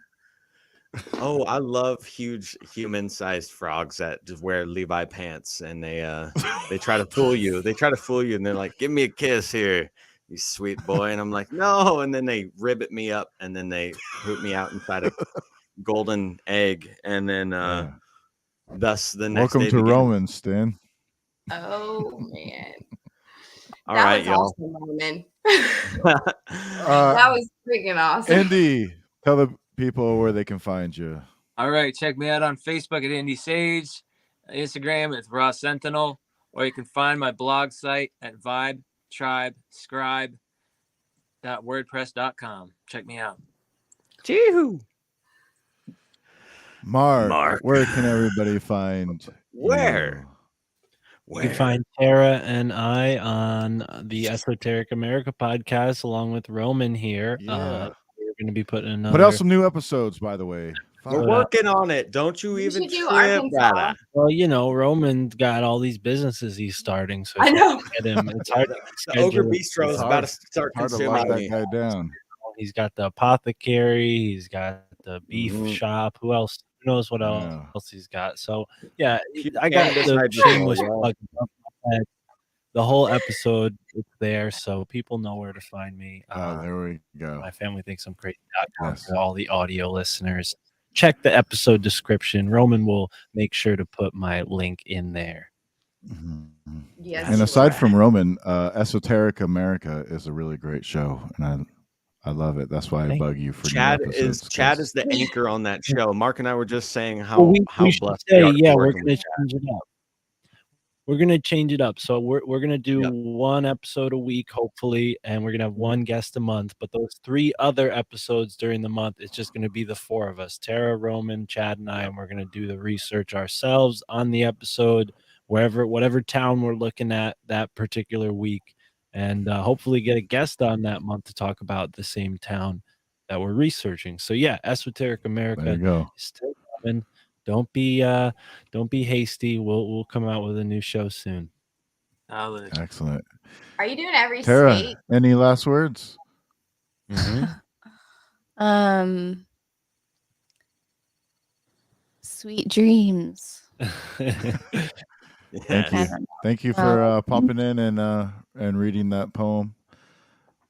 Oh, I love huge human-sized frogs that just wear Levi pants, and they try to fool you. They try to fool you, and they're like, "Give me a kiss here, you sweet boy," and I'm like, "No," and then they ribbit me up, and then they poop me out inside a golden egg, and then thus the next Welcome day to begins. Roman, Stan. Oh man. All That right, was y'all. awesome, Roman. That was freaking awesome. Andy, tell the people where they can find you. All right, check me out on Facebook at Indie Sage, Instagram at Raw Sentinel, or you can find my blog site at vibetribescribe.wordpress.com. Check me out. Chee-hoo. Mark, where can everybody find Where? You can find Tara and I on the Esoteric America podcast, along with Roman here. Yeah. We're going to be putting Put another. out some new episodes, by the way. We're But, working on it. Don't you We even should do trip, Arkansas. brother. well, Roman's got all these businesses he's starting, so I it's hard know. to get him. It's hard to The Ogre schedule. Bistro is It's about hard. to start Hard to consuming lock that me. guy down. He's got the apothecary. He's got the beef Mhm. shop. Who else? Who knows what Yeah. else he's got? So yeah, Pure I got cannabis the hydrochloride. shameless plug. The whole episode is there, so people know where to find me. There we go. My family thinks I'm crazy. Yes. For all the audio listeners, check the episode description. Roman will make sure to put my link in there. Mhm. Yes, And you aside are. from Roman, Esoteric America is a really great show, and I love it. That's why I Thank bug you for Chad new is episodes. Chad is the anchor on that show. Mark and I were just saying Well, how we should blessed say, we are to be yeah, we're working gonna with Chad. change it up. We're gonna change it up. So we're gonna do Yep. one episode a week, hopefully, and we're gonna have one guest a month. But those 3 other episodes during the month, it's just gonna be the 4 of us: Tara, Roman, Chad, and I. And we're gonna do the research ourselves on the episode, whatever town we're looking at that particular week, and hopefully get a guest on that month to talk about the same town that we're researching. So yeah, Esoteric There America you go. is still coming. Don't be hasty. We'll come out with a new show soon. Solid. Excellent. Are you doing every Tara, state? any last words? Sweet dreams. Thank Yes. you. Thank you for popping in and reading that poem.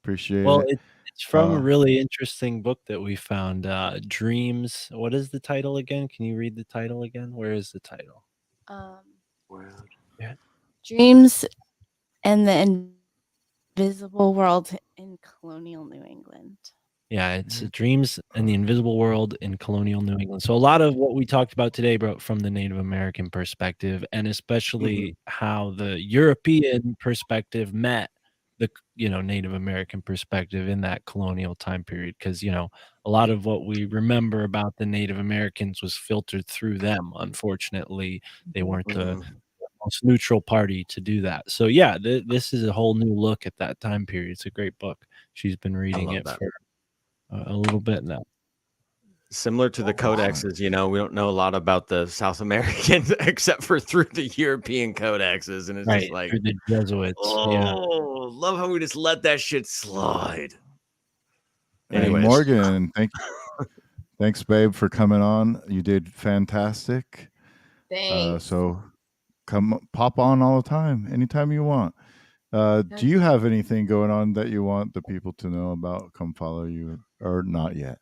Appreciate Well, it. it's from a really interesting book that we found. Dreams. What is the title again? Can you read the title again? Where is the title? World. Yeah. Dreams and the Invisible World in Colonial New England. Yeah, it's Dreams and the Invisible World in Colonial New England. So a lot of what we talked about today, bro, from the Native American perspective, and especially how the European perspective met the Native American perspective in that colonial time period. Because a lot of what we remember about the Native Americans was filtered through them. Unfortunately, they weren't the most neutral party to do that. So yeah, this is a whole new look at that time period. It's a great book. She's been reading love it that. for a little bit now. Similar to the codexes, we don't know a lot about the South Americans except for through the European codexes, and it's Right, just like, through the Jesuits. Yeah. oh, love how we just let that shit slide. Hey, Anyways. Morgan, thanks, babe, for coming on. You did fantastic. Thanks. So pop on all the time, anytime you want. Do you have anything going on that you want the people to know about? Come follow you, or not yet?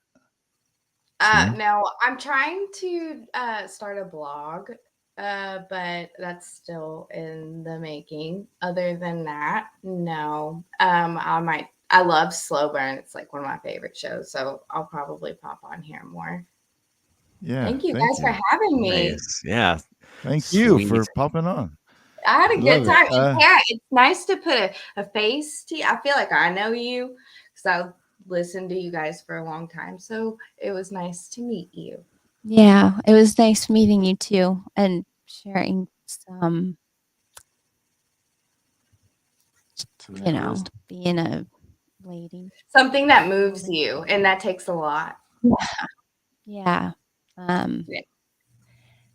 No, I'm trying to start a blog, but that's still in the making. Other than that, no. I love Slow Burn. It's like one of my favorite shows, so I'll probably pop on here more. Yeah. Thank you guys for having me. Nice. Yeah. Thank you for popping on. I had a good Love time. it. And yeah, it's nice to put a face to you. I feel like I know you because I've listened to you guys for a long time. So it was nice to meet you. Yeah, it was nice meeting you too and sharing some, being a lady. Something that moves you, and that takes a lot. Yeah.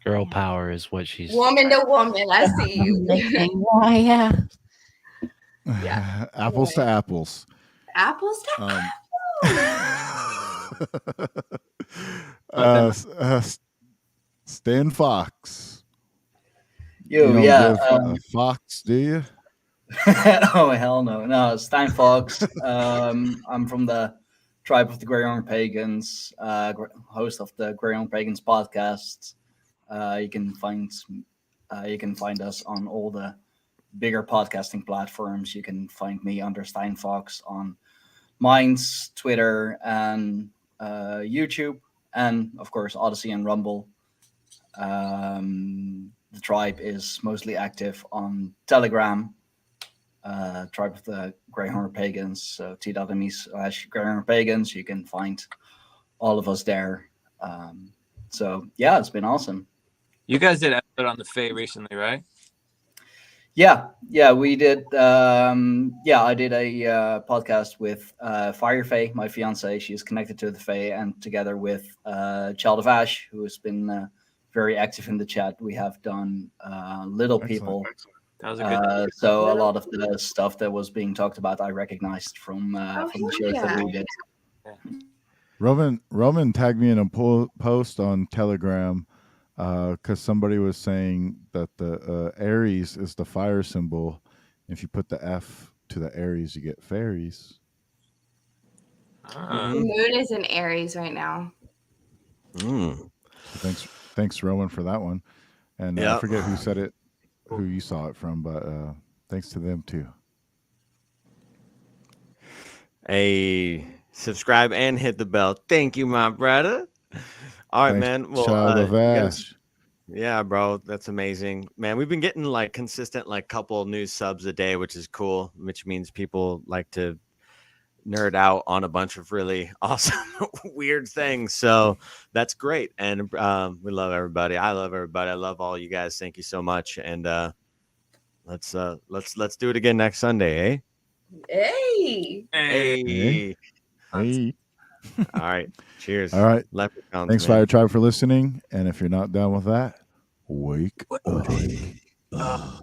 Girl power is what she's. Woman to woman, I see you. Yeah. Yeah. Apples to apples. Apples to Stan Fox. Yo, you don't yeah. give a fox, do you? Oh hell no, no. Stein Fox. I'm from the tribe of the Greyhorn Pagans. Host of the Greyhorn Pagans podcast. You can find us on all the bigger podcasting platforms. You can find me under Stein Fox on Minds, Twitter, and YouTube, and of course Odyssey and Rumble. The tribe is mostly active on Telegram. Tribe of the Greyhorn Pagans, so t.me/Greyhorn Pagans. You can find all of us there. So yeah, it's been awesome. You guys did an episode on the Fae recently, right? Yeah, we did. I did a podcast with Fae, my fiance. She is connected to the Fae, and together with Child of Ash, who has been very active in the chat. We have done Little Excellent. People. That was a good. So a lot of the stuff that was being talked about, I recognized from the hell shows that we did. Roman tagged me in a post on Telegram because somebody was saying that the Aries is the fire symbol. If you put the F to the Aries, you get fairies. Ah. The moon is in Aries right now. So thanks, Roman, for that one. And I Yep. forget who said it, who you saw it from, but thanks to them too. Hey, subscribe and hit the bell. Thank you, my brother. All right, Thanks, man. Well, Child of you guys- Ash. yeah, bro, that's amazing, man. We've been getting like consistent, like couple new subs a day, which is cool. Which means people like to nerd out on a bunch of really awesome, weird things. So that's great, and we love everybody. I love everybody. I love all you guys. Thank you so much, and let's do it again next Sunday, eh? Hey. Hey. Hey. All right. Cheers. All right. Leprechauns, Thanks, man. Fire Tribe, for listening. And if you're not down with that, wake up.